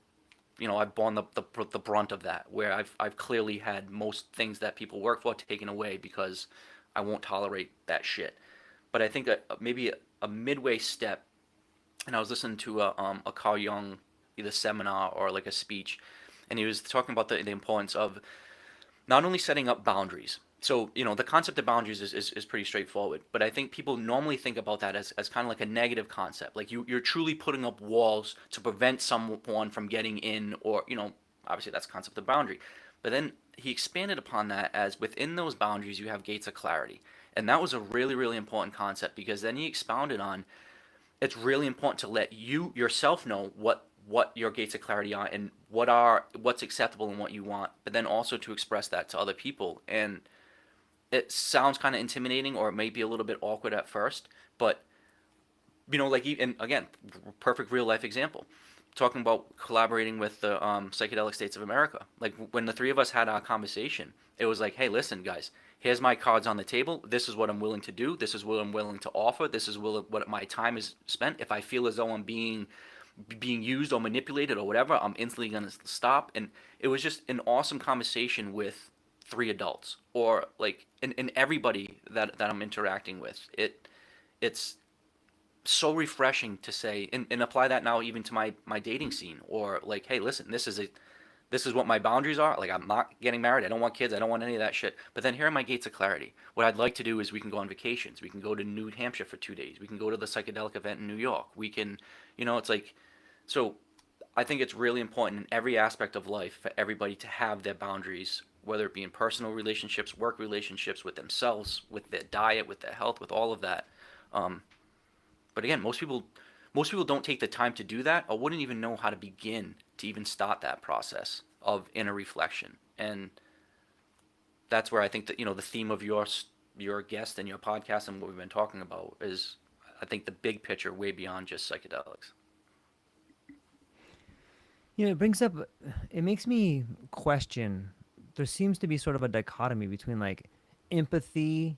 borne the brunt of that, where I've clearly had most things that people work for taken away, because I won't tolerate that shit. But I think maybe a midway step, and I was listening to a Carl Jung, either seminar or like a speech, and he was talking about the importance of not only setting up boundaries. So, the concept of boundaries is pretty straightforward, but I think people normally think about that as kind of like a negative concept. Like, you're truly putting up walls to prevent someone from getting in, or, obviously that's the concept of boundary. But then he expanded upon that as, within those boundaries, you have gates of clarity. And that was a really, really important concept, because then he expounded on, it's really important to let you yourself know what your gates of clarity are, and what's acceptable and what you want, but then also to express that to other people. And it sounds kind of intimidating, or it may be a little bit awkward at first, but Like, and again, perfect real life example. Talking about collaborating with the psychedelic states of America. Like when the three of us had our conversation, it was like, hey, listen, guys, here's my cards on the table. This is what I'm willing to do. This is what I'm willing to offer. This is what my time is spent. If I feel as though I'm being used or manipulated or whatever, I'm instantly gonna stop. And it was just an awesome conversation with three adults, or like, and everybody that I'm interacting with. It's so refreshing to say, and apply that now even to my dating scene, or like, hey, listen, this is what my boundaries are. Like, I'm not getting married. I don't want kids. I don't want any of that shit. But then here are my gates of clarity. What I'd like to do is we can go on vacations. We can go to New Hampshire for 2 days. We can go to the psychedelic event in New York. We can, it's like, so I think it's really important in every aspect of life for everybody to have their boundaries, whether it be in personal relationships, work relationships, with themselves, with their diet, with their health, with all of that. Um, but again, most people don't take the time to do that, or wouldn't even know how to begin to even start that process of inner reflection. And that's where I think that the theme of your guest and your podcast and what we've been talking about is, I think, the big picture way beyond just psychedelics. It brings up, it makes me question. There seems to be sort of a dichotomy between like empathy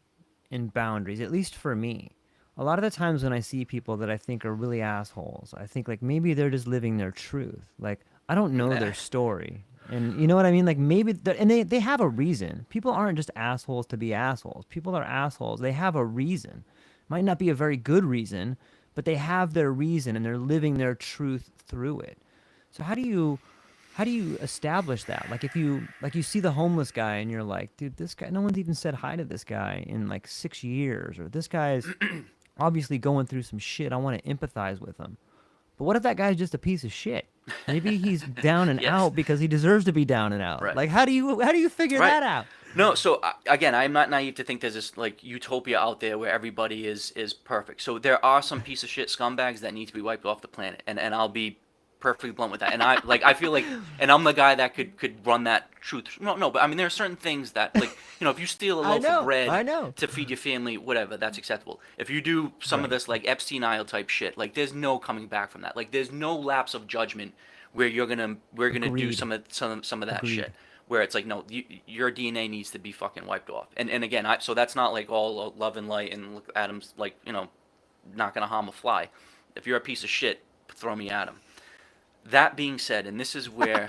and boundaries, at least for me. A lot of the times when I see people that I think are really assholes, I think like maybe they're just living their truth. Like, I don't know their story. And you know what I mean? Like maybe, and they have a reason. People aren't just assholes to be assholes. People are assholes. They have a reason. Might not be a very good reason, but they have their reason and they're living their truth through it. So how do you establish that? Like if you see the homeless guy and you're like, dude, this guy, no one's even said hi to this guy in like 6 years, or this guy's obviously going through some shit. I want to empathize with him. But what if that guy's just a piece of shit? Maybe he's down and Yes. out because he deserves to be down and out. Right. Like how do you figure Right. that out? No, so again, I'm not naive to think there's this like utopia out there where everybody is perfect. So there are some piece of shit scumbags that need to be wiped off the planet, and I'll be perfectly blunt with that. And I feel like, and I'm the guy that could run that truth. No, but I mean there are certain things that, like, if you steal a I loaf of know. bread I know. to feed your family, whatever, that's acceptable. If you do some of Right. this like Epstein Isle type shit, like there's no coming back from that. Like there's no lapse of judgment where we're gonna do Agreed. some of that Agreed. shit, where it's like, no, your DNA needs to be fucking wiped off. And again, so that's not like all love and light and look, Adam's like, not gonna harm a fly. If you're a piece of shit, throw me at him. That being said, and this is where,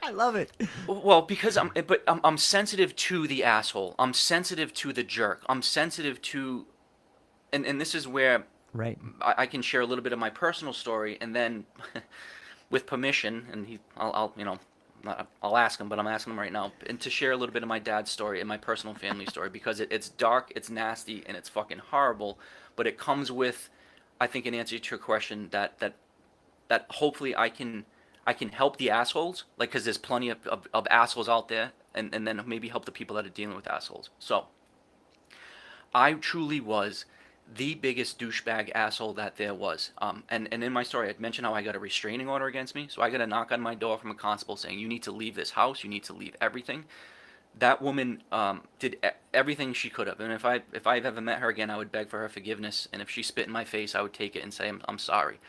I love it. well, because I'm sensitive to the asshole. I'm sensitive to the jerk. I'm sensitive to, and this is where Right. I can share a little bit of my personal story, and then, with permission, and I'll ask him, but I'm asking him right now, and to share a little bit of my dad's story and my personal family story, because it's dark, it's nasty, and it's fucking horrible, but it comes with, I think, an answer to your question that hopefully I can help the assholes, like, because there's plenty of assholes out there, and then maybe help the people that are dealing with assholes. So I truly was the biggest douchebag asshole that there was. And in my story, I'd mentioned how I got a restraining order against me. So I got a knock on my door from a constable saying, you need to leave this house. You need to leave everything. That woman did everything she could have. And if I've ever met her again, I would beg for her forgiveness. And if she spit in my face, I would take it and say, I'm sorry.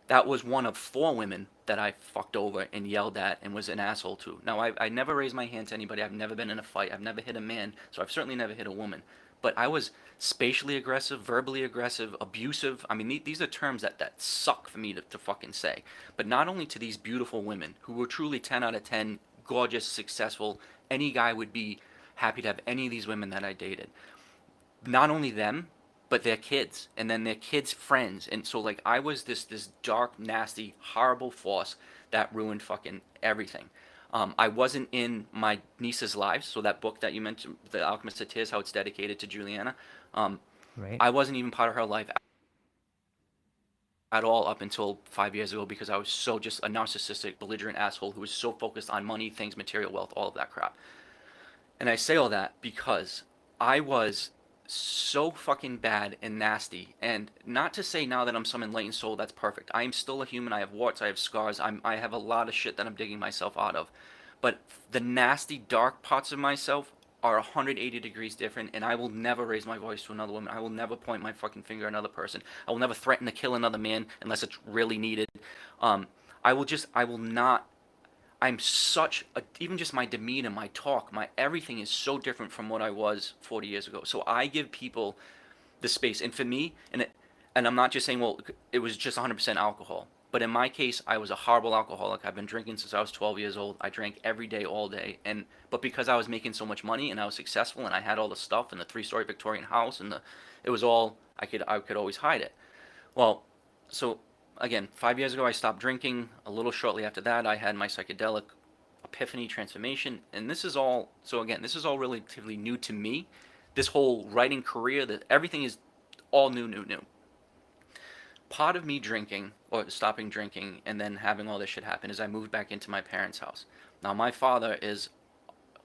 That was one of four women that I fucked over and yelled at and was an asshole to. Now, I never raised my hand to anybody. I've never been in a fight. I've never hit a man. So I've certainly never hit a woman. But I was spatially aggressive, verbally aggressive, abusive. I mean, these are terms that suck for me to fucking say. But not only to these beautiful women who were truly 10 out of 10, gorgeous, successful. Any guy would be happy to have any of these women that I dated. Not only them, but their kids, and then their kids' friends. And so, like, I was this dark, nasty, horrible force that ruined fucking everything. I wasn't in my niece's lives, so that book that you mentioned, The Alchemist of Tears, how it's dedicated to Juliana. Um, Right. I wasn't even part of her life at all up until 5 years ago, because I was so just a narcissistic, belligerent asshole who was so focused on money, things, material wealth, all of that crap. And I say all that because I was so fucking bad and nasty. And not to say now that I'm some enlightened soul that's perfect. I am still a human. I have warts. I have scars. I have a lot of shit that I'm digging myself out of. But the nasty, dark parts of myself are 180 degrees different, and I will never raise my voice to another woman. I will never point my fucking finger at another person. I will never threaten to kill another man unless it's really needed. Um, I will not. I'm such a, even just my demeanor, my talk, my everything is so different from what I was 40 years ago. So I give people the space. And for me, and I'm not just saying, well, it was just 100% alcohol. But in my case, I was a horrible alcoholic. I've been drinking since I was 12 years old. I drank every day, all day. But because I was making so much money and I was successful and I had all the stuff and the three-story Victorian house and it was all I could always hide it. Well, so again, 5 years ago I stopped drinking. A little shortly after that, I had my psychedelic epiphany transformation, and this is all. So again, this is all relatively new to me. This whole writing career, that everything is all new, new, new. Part of me drinking or stopping drinking and then having all this shit happen is I moved back into my parents' house. Now my father is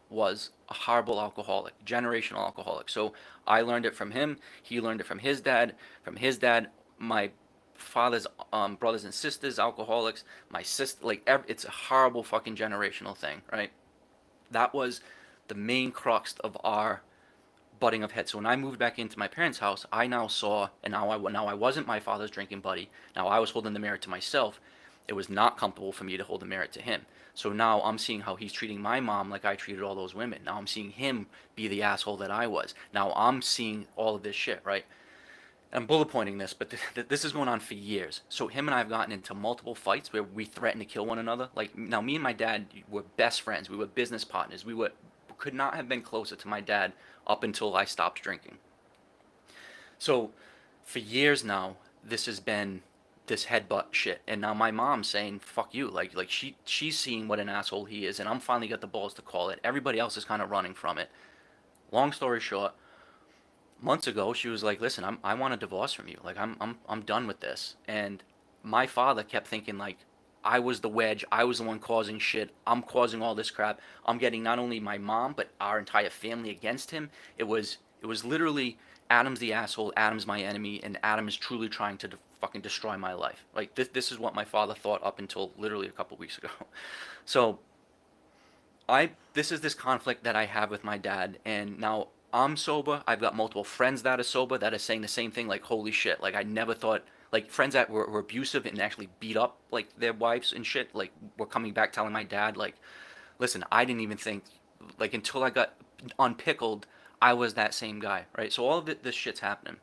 was a horrible alcoholic, generational alcoholic. So I learned it from him. He learned it from his dad. From his dad, my father's brothers and sisters, alcoholics. My sister, it's a horrible fucking generational thing, right? That was the main crux of our butting of heads. So when I moved back into my parents' house, I now saw, and now I wasn't my father's drinking buddy. Now I was holding the mirror to myself. It was not comfortable for me to hold the mirror to him. So now I'm seeing how he's treating my mom like I treated all those women. Now I'm seeing him be the asshole that I was. Now I'm seeing all of this shit, right? And I'm bullet pointing this, but this is going on for years. So him and I have gotten into multiple fights where we threaten to kill one another. Like now, me and my dad were best friends. We were business partners. We could not have been closer to my dad up until I stopped drinking. So for years now, this has been this headbutt shit, and now my mom's saying fuck you. She's seeing what an asshole he is, and I'm finally got the balls to call it. Everybody else is kind of running from it. Long story short, months ago she was like, listen, I want a divorce from you. Like I'm done with this. And my father kept thinking like I was the wedge, I was the one causing shit, I'm causing all this crap, I'm getting not only my mom but our entire family against him. It was literally Adam's the asshole, Adam's my enemy, and Adam is truly trying to fucking destroy my life. Like this is what my father thought up until literally a couple weeks ago. So I this is this conflict that I have with my dad, and now I'm sober. I've got multiple friends that are sober that are saying the same thing. Like, holy shit! Like, I never thought. Like, friends that were abusive and actually beat up like their wives and shit. Like, were coming back telling my dad, like, listen, I didn't even think, like, until I got unpickled, I was that same guy, right? So all of this shit's happening.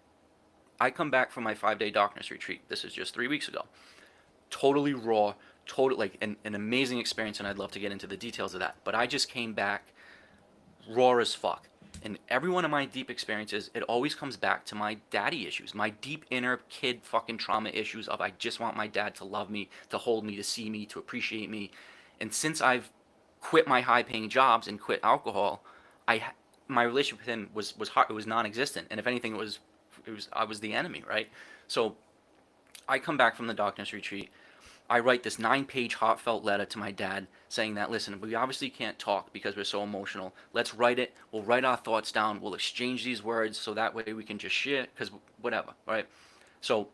I come back from my 5 day darkness retreat. This is just 3 weeks ago. Totally raw, total like an amazing experience, and I'd love to get into the details of that. But I just came back raw as fuck. And every one of my deep experiences, it always comes back to my daddy issues, my deep inner kid fucking trauma issues of I just want my dad to love me, to hold me, to see me, to appreciate me. And since I've quit my high paying jobs and quit alcohol, I my relationship with him was hard, it was non-existent. And if anything, it was I was the enemy, right? So I come back from the darkness retreat. I write this 9 page heartfelt letter to my dad saying that, listen, we obviously can't talk because we're so emotional. Let's write it. We'll write our thoughts down. We'll exchange these words so that way we can just share, because whatever, right? So,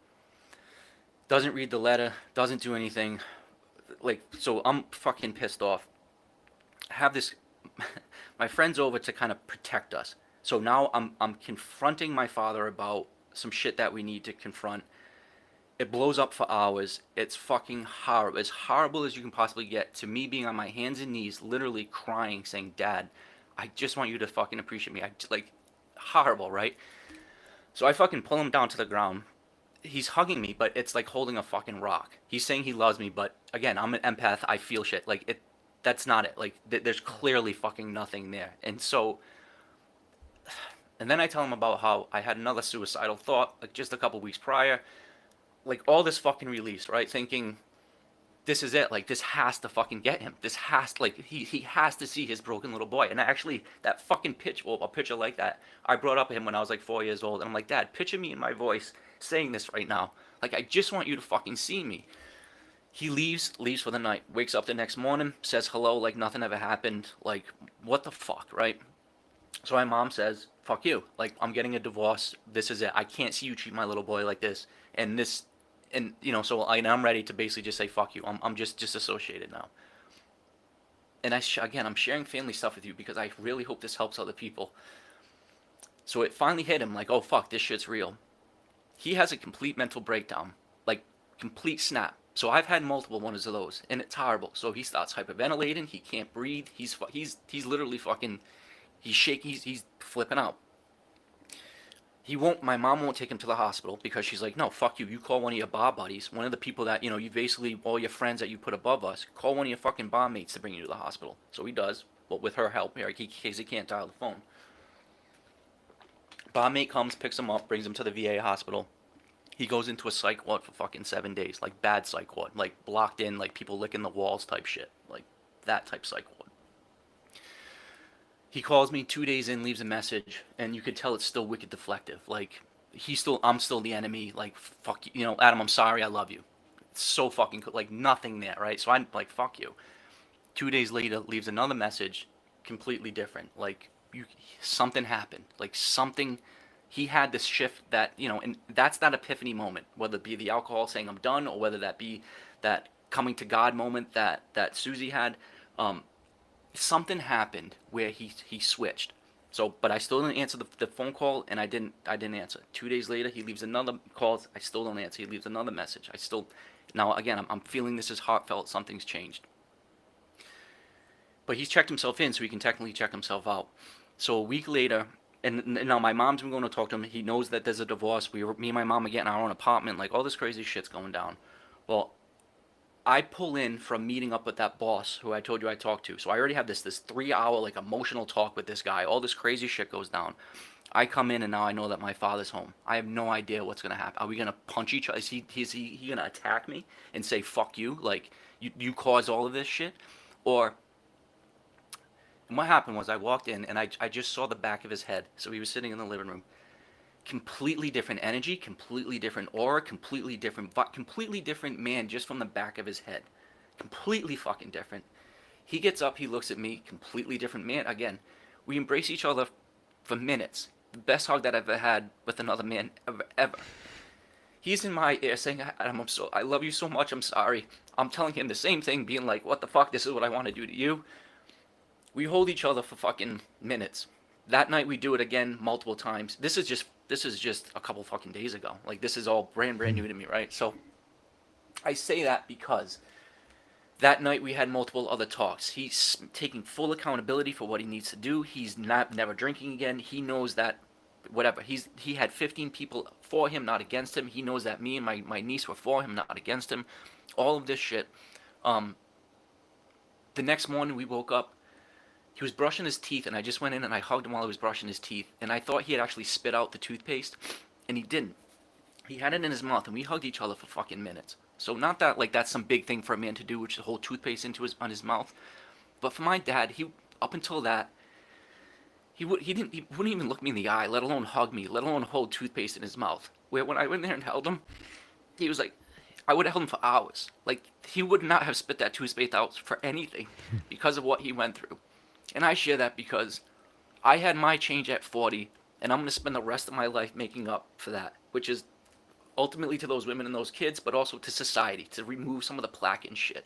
doesn't read the letter, doesn't do anything. So I'm fucking pissed off. Have this, my friend's over to kind of protect us. So now I'm confronting my father about some shit that we need to confront. It blows up for hours. It's fucking horrible. As horrible as you can possibly get, to me being on my hands and knees, literally crying, saying, Dad, I just want you to fucking appreciate me. Horrible, right? So I fucking pull him down to the ground. He's hugging me, but it's like holding a fucking rock. He's saying he loves me, but again, I'm an empath. I feel shit. That's not it. There's clearly fucking nothing there. And then I tell him about how I had another suicidal thought, like just a couple weeks prior. Like all this fucking released, right? Thinking this is it. Like this has to fucking get him. This has to, like he has to see his broken little boy. And actually, that fucking a picture like that, I brought up to him when I was like 4 years old, and I'm like, Dad, picture me in my voice saying this right now. Like I just want you to fucking see me. He leaves for the night, wakes up the next morning, says hello like nothing ever happened. Like what the fuck, right? So my mom says, fuck you. Like I'm getting a divorce. This is it. I can't see you treat my little boy like this. And this and so I'm ready to basically just say fuck you. I'm just disassociated now. And again, I'm sharing family stuff with you because I really hope this helps other people. So it finally hit him like, oh fuck, this shit's real. He has a complete mental breakdown, like complete snap. So I've had multiple ones of those, and it's horrible. So he starts hyperventilating. He can't breathe. He's literally fucking. He's shaking. He's flipping out. He won't. My mom won't take him to the hospital because she's like, no, fuck you. You call one of your bar buddies, one of the people that you basically all your friends that you put above us. Call one of your fucking bar mates to bring you to the hospital. So he does, but with her help, in case he can't dial the phone. Bar mate comes, picks him up, brings him to the VA hospital. He goes into a psych ward for fucking 7 days, like bad psych ward, like blocked in, like people licking the walls type shit, like that type psych ward. He calls me 2 days in, leaves a message, and you could tell it's still wicked deflective. Like I'm still the enemy. Like fuck you, Adam. I'm sorry. I love you. It's so fucking cool. Like nothing there, right? So I'm like, fuck you. 2 days later, leaves another message, completely different. Like something happened. Like something. He had this shift that and that's that epiphany moment. Whether it be the alcohol saying I'm done, or whether that be that coming to God moment that Susie had. Something happened where he switched. So, but I still didn't answer the phone call, and I didn't answer. 2 days later, he leaves another call. I still don't answer. He leaves another message. I still now again I'm feeling this is heartfelt. Something's changed. But he's checked himself in, so he can technically check himself out. So a week later, and now my mom's been going to talk to him. He knows that there's a divorce. Me and my mom are getting our own apartment. Like all this crazy shit's going down. Well, I pull in from meeting up with that boss who I told you I talked to. So I already have this 3 hour like emotional talk with this guy. All this crazy shit goes down. I come in and now I know that my father's home. I have no idea what's gonna happen. Are we gonna punch each other? Is he gonna attack me and say fuck you? Like you caused all of this shit? Or and what happened was I walked in and I just saw the back of his head. So he was sitting in the living room. Completely different energy, completely different aura, completely different man just from the back of his head. Completely fucking different. He gets up, he looks at me, completely different man. Again, we embrace each other for minutes. The best hug that I've ever had with another man ever. He's in my ear saying, Adam, I love you so much, I'm sorry. I'm telling him the same thing, being like, what the fuck, this is what I want to do to you. We hold each other for fucking minutes. That night we do it again multiple times. This is just a couple fucking days ago. Like this is all brand new to me, right? So I say that because that night we had multiple other talks. He's taking full accountability for what he needs to do. He's never drinking again. He knows that whatever. He had 15 people for him, not against him. He knows that me and my niece were for him, not against him. All of this shit. The next morning we woke up. He was brushing his teeth, and I just went in and I hugged him while he was brushing his teeth. And I thought he had actually spit out the toothpaste, and he didn't. He had it in his mouth, and we hugged each other for fucking minutes. So not that like that's some big thing for a man to do, which is hold toothpaste on his mouth. But for my dad, he up until that, he wouldn't even look me in the eye, let alone hug me, let alone hold toothpaste in his mouth. Where when I went there and held him, he was like, I would have held him for hours. Like he would not have spit that toothpaste out for anything because of what he went through. And I share that because I had my change at 40, and I'm going to spend the rest of my life making up for that, which is ultimately to those women and those kids, but also to society, to remove some of the plaque and shit.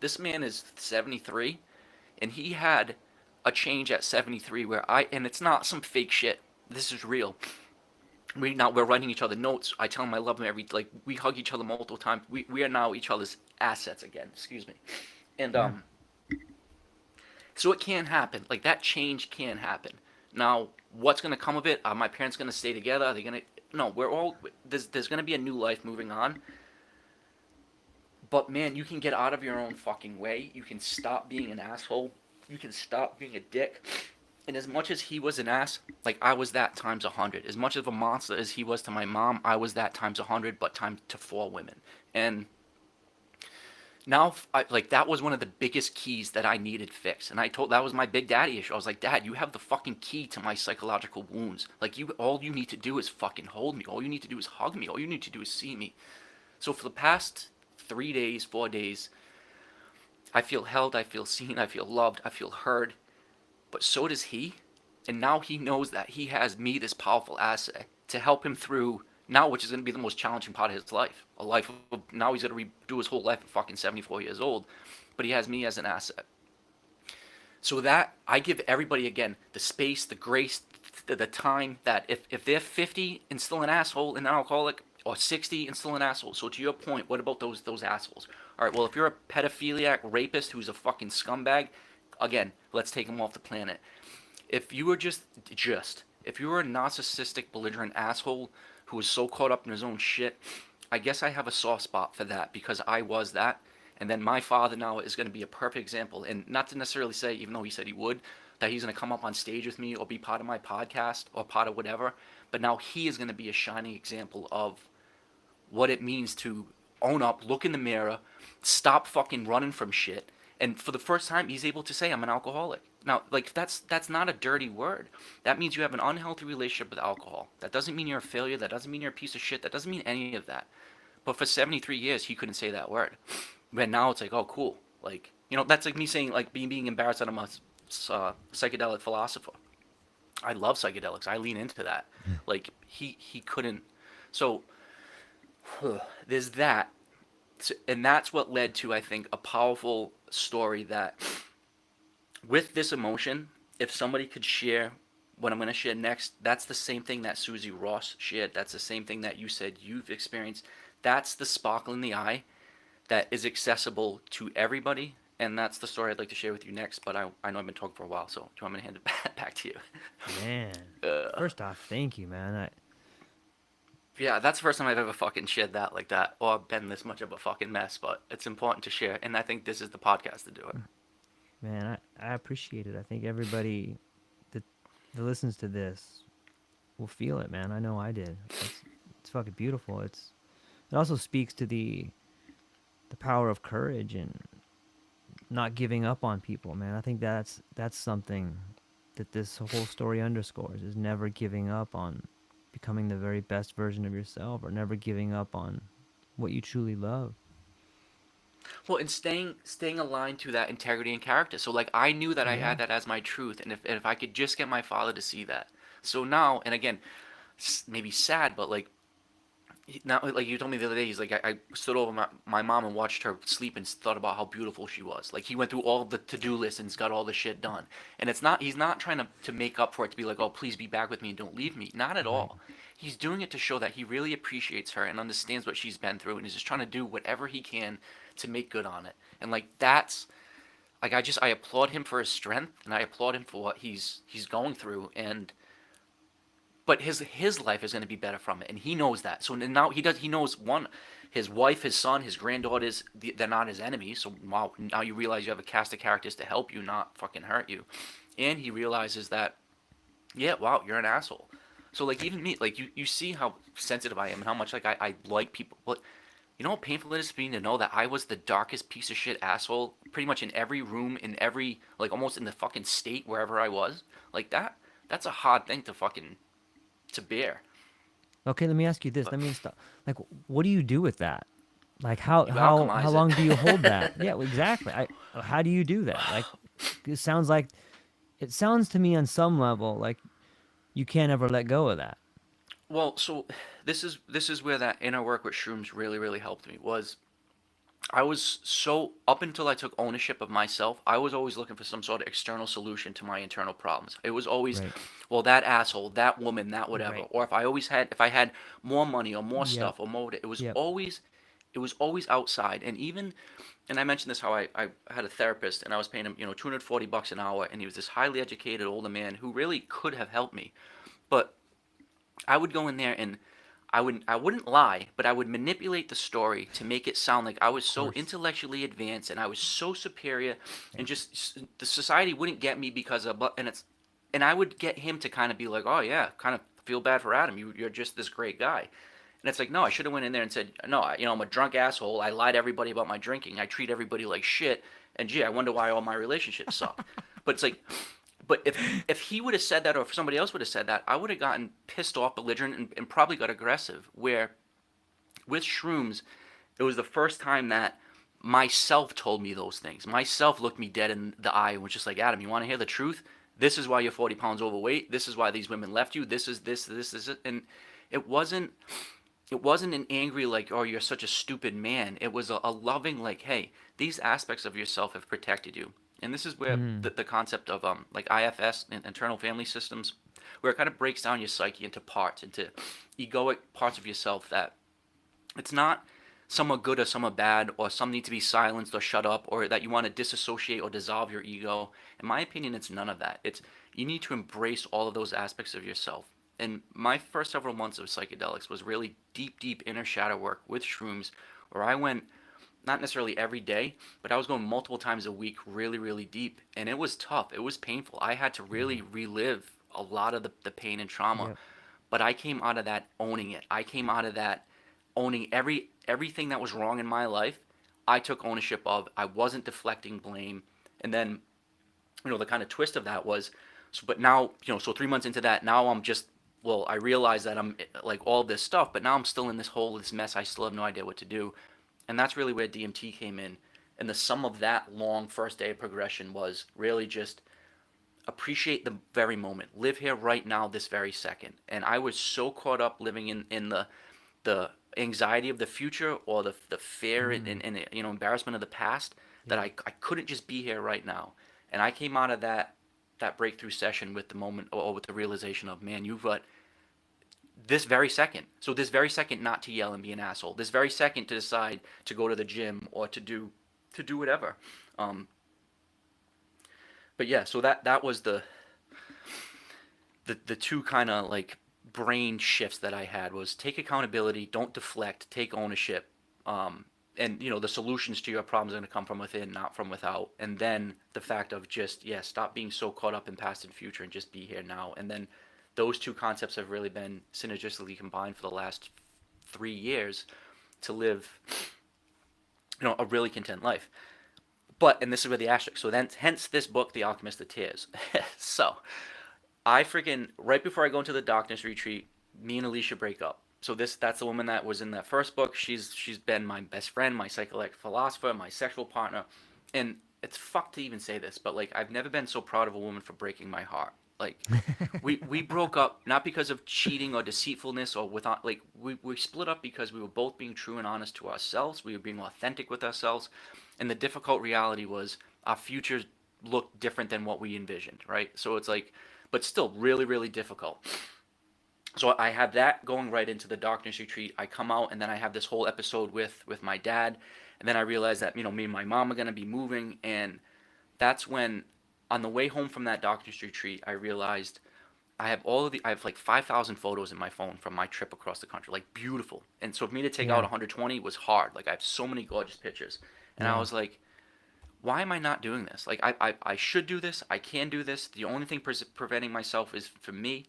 This man is 73, and he had a change at 73 and it's not some fake shit. This is real. We're writing each other notes. I tell him I love him we hug each other multiple times. We are now each other's assets again. Excuse me. And, Yeah. So it can happen. Like that change can happen. Now, what's going to come of it? Are my parents going to stay together? Are they going to? No, there's going to be a new life moving on. But man, you can get out of your own fucking way. You can stop being an asshole. You can stop being a dick. And as much as he was an ass, like I was that times 100. As much of a monster as he was to my mom, I was that times 100, but times to 4 women. And now, that was one of the biggest keys that I needed fixed. And that was my big daddy issue. I was like, Dad, you have the fucking key to my psychological wounds. Like all you need to do is fucking hold me. All you need to do is hug me. All you need to do is see me. So for the past 3 days, 4 days, I feel held, I feel seen, I feel loved, I feel heard. But so does he. And now he knows that he has me, this powerful asset, to help him through now, which is going to be the most challenging part of his life. Now he's going to redo his whole life at fucking 74 years old. But he has me as an asset. So that I give everybody again the space, the grace, the time that if they're 50 and still an asshole and an alcoholic, or 60 and still an asshole. So to your point, what about those assholes? All right, well if you're a pedophiliac rapist who's a fucking scumbag, again, let's take him off the planet. If you were just if you were a narcissistic, belligerent asshole who was so caught up in his own shit, I guess I have a soft spot for that because I was that. And then my father now is going to be a perfect example. And not to necessarily say, even though he said he would, that he's going to come up on stage with me or be part of my podcast or part of whatever. But now he is going to be a shining example of what it means to own up, look in the mirror, stop fucking running from shit. And for the first time, he's able to say, "I'm an alcoholic." Now, like that's not a dirty word. That means you have an unhealthy relationship with alcohol. That doesn't mean you're a failure. That doesn't mean you're a piece of shit. That doesn't mean any of that. But for 73 years, he couldn't say that word. But now it's like, oh, cool. Like, that's like me saying, like, being embarrassed that I'm a psychedelic philosopher. I love psychedelics. I lean into that. Like, he couldn't. So, there's that. And that's what led to, I think, a powerful story that with this emotion, if somebody could share what I'm going to share next, that's the same thing that Susie Ross shared. That's the same thing that you said you've experienced. That's the sparkle in the eye that is accessible to everybody. And that's the story I'd like to share with you next. But I know I've been talking for a while, so do you want me to hand it back to you? Man, first off, thank you, man. Yeah, that's the first time I've ever fucking shared that like that, or been this much of a fucking mess. But it's important to share, and I think this is the podcast to do it. Man, I appreciate it. I think everybody that listens to this will feel it, man. I know I did. It's fucking beautiful. It also speaks to the power of courage and not giving up on people, man. I think that's something that this whole story underscores, is never giving up on becoming the very best version of yourself, or never giving up on what you truly love. Well, and staying aligned to that integrity and character. So like I knew that I Yeah. had that as my truth, and if I could just get my father to see that. So now, and again, maybe sad, but like now, like you told me the other day, he's like, I stood over my mom and watched her sleep and thought about how beautiful she was. Like he went through all the to-do lists and got all the shit done. And he's not trying to make up for it, to be like, oh, please be back with me and don't leave me. Not at Right. all. He's doing it to show that he really appreciates her and understands what she's been through and is just trying to do whatever he can to make good on it. And like that's like I applaud him for his strength and I applaud him for what he's going through. And but his life is going to be better from it, and he knows that. So now he knows, one, his wife, his son, his granddaughters, they're not his enemies. So wow, now you realize you have a cast of characters to help you, not fucking hurt you. And he realizes that, yeah, wow, you're an asshole. So like even me, like you see how sensitive I am and how much like I like people. But you know how painful it is for me to know that I was the darkest piece of shit asshole pretty much in every room, in every, like almost in the fucking state wherever I was. Like that's a hard thing to fucking to bear. Okay, let me ask you this. But Let me stop. Like, what do you do with that? Like, you how alchemize it. long do you hold that? Yeah, well, exactly. How do you do that? Like, it sounds to me on some level like you can't ever let go of that. Well, so this is where that inner work with shrooms really helped me. Was I was so up until I took ownership of myself, I was always looking for some sort of external solution to my internal problems. It was always, Right. well, that asshole, that woman, that whatever. Right. Or if I had more money or more Yep. stuff or more, Yep. it was always outside. And even, and I mentioned this how I had a therapist and I was paying him, $240 an hour, and he was this highly educated older man who really could have helped me. But I would go in there and I wouldn't lie, but I would manipulate the story to make it sound like I was Of so course. intellectually advanced and I was so superior, and Right. just the society wouldn't get me because of, and I would get him to kind of be like, oh yeah, kind of feel bad for Adam, you're just this great guy. And it's like, no, I should have went in there and said, no, I'm a drunk asshole. I lied to everybody about my drinking. I treat everybody like shit. And gee, I wonder why all my relationships suck. But it's like, but if he would have said that, or if somebody else would have said that, I would have gotten pissed off, belligerent, and probably got aggressive. Where with shrooms, it was the first time that myself told me those things. Myself looked me dead in the eye and was just like, Adam, you want to hear the truth? This is why you're 40 pounds overweight. This is why these women left you. This is this is it. And it wasn't it wasn't an angry like, oh, you're such a stupid man. It was a loving like, hey, these aspects of yourself have protected you. And this is where Mm. the concept of like IFS, internal family systems, where it kind of breaks down your psyche into parts, into egoic parts of yourself that it's not some are good or some are bad, or some need to be silenced or shut up, or that you want to disassociate or dissolve your ego. In my opinion, it's none of that. It's you need to embrace all of those aspects of yourself. And my first several months of psychedelics was really deep, deep inner shadow work with shrooms, where I went not necessarily every day, but I was going multiple times a week, really, really deep. And it was tough. It was painful. I had to really Yeah. relive a lot of the pain and trauma. Yep. But I came out of that owning it. I came out of that owning everything that was wrong in my life. I took ownership of. I wasn't deflecting blame. And then, the kind of twist of that was, so, but now, so 3 months into that, now I'm just, well, I realize that I'm like all this stuff, but now I'm still in this hole, this mess. I still have no idea what to do. And that's really where DMT came in. And the sum of that long first day of progression was really just appreciate the very moment. Live here right now, this very second. And I was so caught up living in the anxiety of the future, or the fear Mm. and embarrassment of the past, that Yeah. I couldn't just be here right now. And I came out of that breakthrough session with the moment, or with the realization of, man, you've got this very second. So this very second not to yell and be an asshole. This very second to decide to go to the gym, or to do whatever. Um, but yeah, so that was the two kind of like brain shifts that I had, was take accountability, don't deflect, take ownership. And the solutions to your problems are going to come from within, not from without. And then the fact of just, yeah, stop being so caught up in past and future, and just be here now. And then those two concepts have really been synergistically combined for the last 3 years to live, a really content life. But, and this is where the asterisk, so then hence this book, The Alchemist of Tears. So I freaking, right before I go into the darkness retreat, me and Alicia break up. So that's the woman that was in that first book. She's been my best friend, my psychedelic philosopher, my sexual partner. And it's fucked to even say this, but like, I've never been so proud of a woman for breaking my heart. Like, we broke up not because of cheating or deceitfulness, or without, like, we split up because we were both being true and honest to ourselves. We were being authentic with ourselves. And the difficult reality was our futures looked different than what we envisioned, right? So it's like, but still really, really difficult. So I have that going right into the darkness retreat. I come out, and then I have this whole episode with my dad. And then I realize that, me and my mom are going to be moving. And that's when, on the way home from that darkness retreat, I realized I have like 5,000 photos in my phone from my trip across the country, like beautiful. And so for me to take out Yeah. 120 was hard. Like, I have so many gorgeous pictures. And I Yeah. was like, why am I not doing this? Like, I should do this. I can do this. The only thing preventing myself is for me.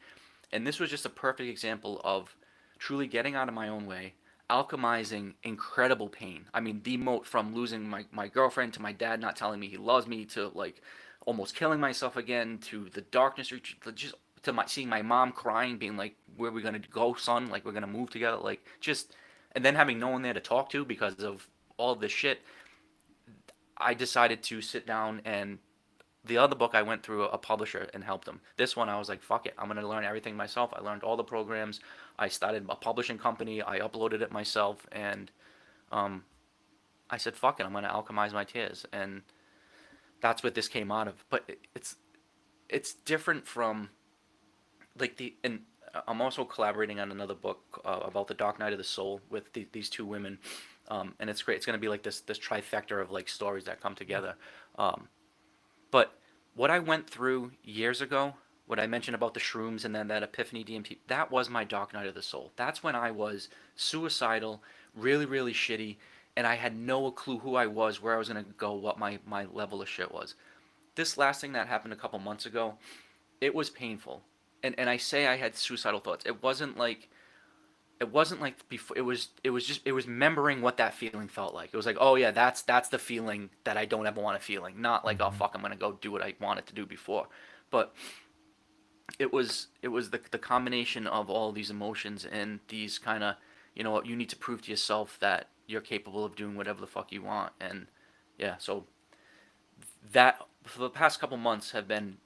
And this was just a perfect example of truly getting out of my own way, alchemizing incredible pain. I mean, from losing my girlfriend, to my dad not telling me he loves me, to like almost killing myself again, to the darkness, just to seeing my mom crying, being like, "Where are we gonna go, son? Like, we're gonna move together." Like, just, and then having no one there to talk to because of all of this shit. I decided to sit down, and the other book I went through a publisher and helped them. This one I was like, fuck it, I'm gonna learn everything myself. I learned all the programs. I started a publishing company. I uploaded it myself, and um, I said, fuck it, I'm gonna alchemize my tears, and that's what this came out of. But it's different from like and I'm also collaborating on another book about the Dark Night of the Soul with these two women, and it's great. It's gonna be like this trifecta of like stories that come together. Um, But what I went through years ago, what I mentioned about the shrooms and then that epiphany DMT, that was my dark night of the soul. That's when I was suicidal, really, really shitty, and I had no clue who I was, where I was going to go, what my level of shit was. This last thing that happened a couple months ago, it was painful. And I say I had suicidal thoughts. It wasn't like before. It was remembering what that feeling felt like. It was like, oh yeah, that's the feeling that I don't ever want to feeling, not like, oh Mm-hmm. fuck, I'm gonna go do what I wanted to do before. But it was the combination of all these emotions, and these kind of, you need to prove to yourself that you're capable of doing whatever the fuck you want. And yeah, so that for the past couple months have been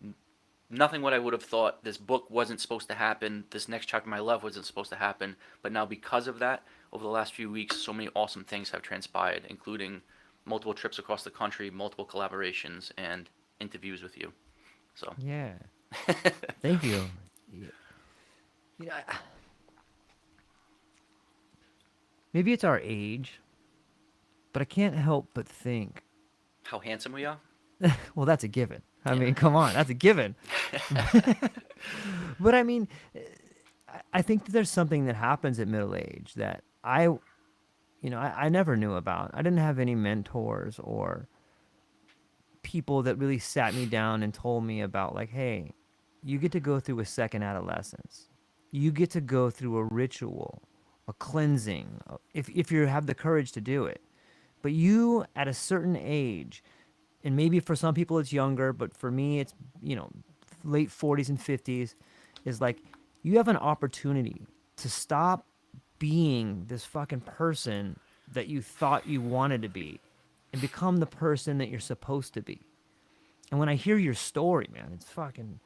nothing what I would have thought. This book wasn't supposed to happen. This next chapter of my life wasn't supposed to happen. But now, because of that, over the last few weeks, so many awesome things have transpired, including multiple trips across the country, multiple collaborations, and interviews with you. So, Yeah. Thank you. Y- You know, maybe it's our age, but I can't help but think, how handsome we are. well, that's a given. I Yeah. mean, come on, that's a given. But I mean, I think that there's something that happens at middle age that I never knew about. I didn't have any mentors or people that really sat me down and told me about, like, hey, you get to go through a second adolescence. You get to go through a ritual, a cleansing, if you have the courage to do it. But you, at a certain age, and maybe for some people it's younger, but for me it's, you know, late 40s and 50s, is like you have an opportunity to stop being this fucking person that you thought you wanted to be and become the person that you're supposed to be. And when I hear your story, man, it's fucking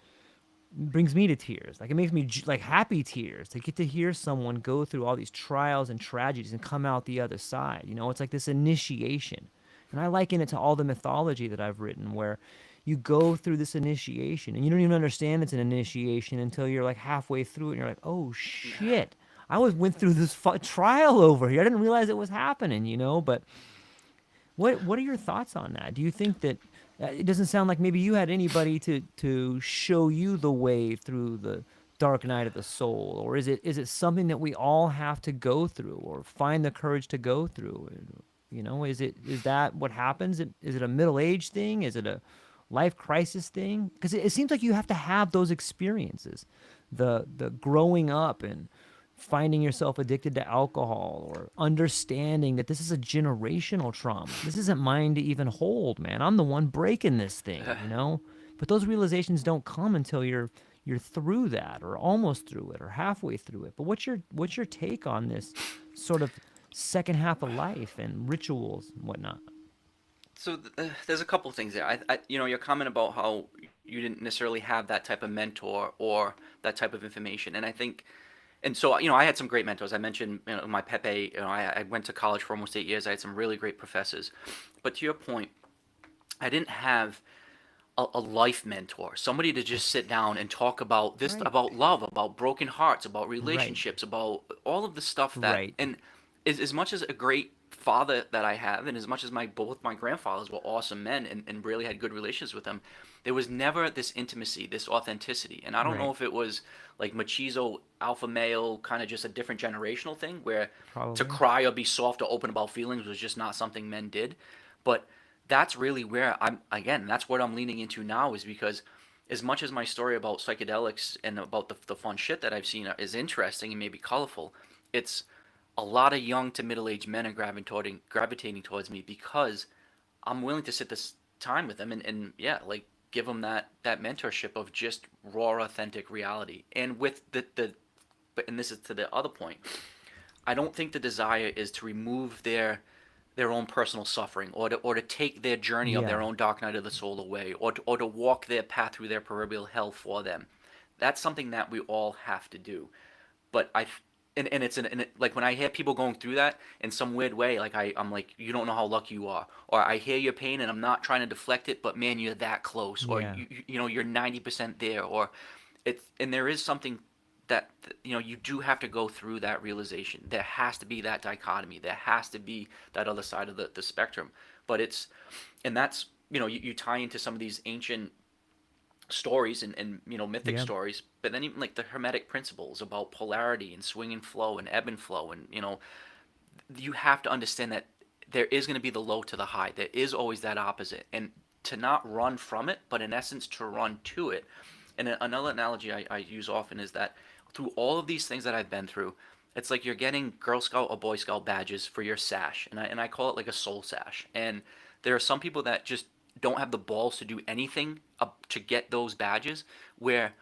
brings me to tears. Like, it makes me like happy tears to get to hear someone go through all these trials and tragedies and come out the other side. You know, it's like this initiation. And I liken it to all the mythology that I've written, where you go through this initiation and you don't even understand it's an initiation until you're like halfway through it and you're like, oh shit, I went through this trial over here. I didn't realize it was happening, you know? But what are your thoughts on that? Do you think that it doesn't sound like maybe you had anybody to show you the way through the dark night of the soul, or is it something that we all have to go through or find the courage to go through? You know, is that what happens? Is it a middle age thing? Is it a life crisis thing? Because it seems like you have to have those experiences, the growing up and finding yourself addicted to alcohol, or understanding that this is a generational trauma. This isn't mine to even hold, man. I'm the one breaking this thing, you know? But those realizations don't come until you're through that, or almost through it, or halfway through it. But what's your take on this sort of second half of life and rituals and whatnot? So there's a couple of things there. Your comment about how you didn't necessarily have that type of mentor or that type of information, and I think, and so I had some great mentors. I mentioned, my Pepe. I went to college for almost 8 years. I had some really great professors, but to your point, I didn't have a life mentor, somebody to just sit down and talk about this, Right. about love, about broken hearts, about Right. relationships, about all of the stuff that, Right. and as much as a great father that I have, and as much as both my grandfathers were awesome men and really had good relations with them, there was never this intimacy, this authenticity. And I don't know Right. if it was like machizo alpha male, kind of just a different generational thing, where to Probably. cry or be soft or open about feelings was just not something men did. But that's really where I'm, again, that's what I'm leaning into now, is because as much as my story about psychedelics and about the fun shit that I've seen is interesting and maybe colorful, it's a lot of young to middle-aged men are gravitating towards me because I'm willing to sit this time with them and yeah, like give them that mentorship of just raw, authentic reality. And with the but and this is to the other point, I don't think the desire is to remove their own personal suffering, or to take their journey of their Yeah. own dark night of the soul away, or to walk their path through their proverbial hell for them. That's something that we all have to do. But and it's like when I hear people going through that in some weird way, like I'm like, you don't know how lucky you are, or I hear your pain and I'm not trying to deflect it, but man, you're that close, or Yeah. you're 90% there, or it's, and there is something that you do have to go through that realization. There has to be that dichotomy. There has to be that other side of the spectrum. But it's, and that's, you tie into some of these ancient stories and mythic Yeah. stories, but then even like the hermetic principles about polarity and swing and flow and ebb and flow, and you have to understand that there is going to be the low to the high. There is always that opposite, and to not run from it, but in essence to run to it. And another analogy I use often is that through all of these things that I've been through, it's like you're getting Girl Scout or Boy Scout badges for your sash, and I call it like a soul sash. And there are some people that just don't have the balls to do anything to get those badges. Where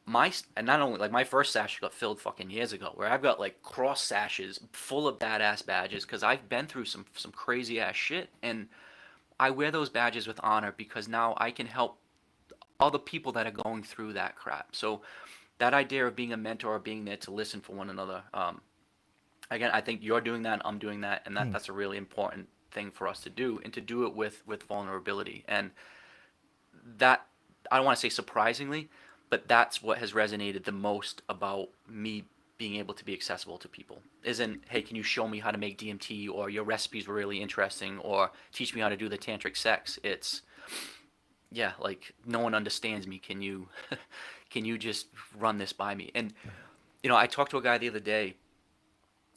and not only, like, my first sash got filled fucking years ago, where I've got like cross sashes full of badass badges because I've been through some crazy ass shit, and I wear those badges with honor because now I can help other people that are going through that crap. So that idea of being a mentor or being there to listen for one another, again, I think you're doing that, I'm doing that, and that's Thanks. a really important thing for us to do, and to do it with vulnerability. And that, I don't want to say surprisingly, but that's what has resonated the most about me being able to be accessible to people. Isn't, hey, can you show me how to make DMT, or your recipes were really interesting, or teach me how to do the tantric sex. It's, yeah, like, no one understands me. Can you can you just run this by me? And I talked to a guy the other day,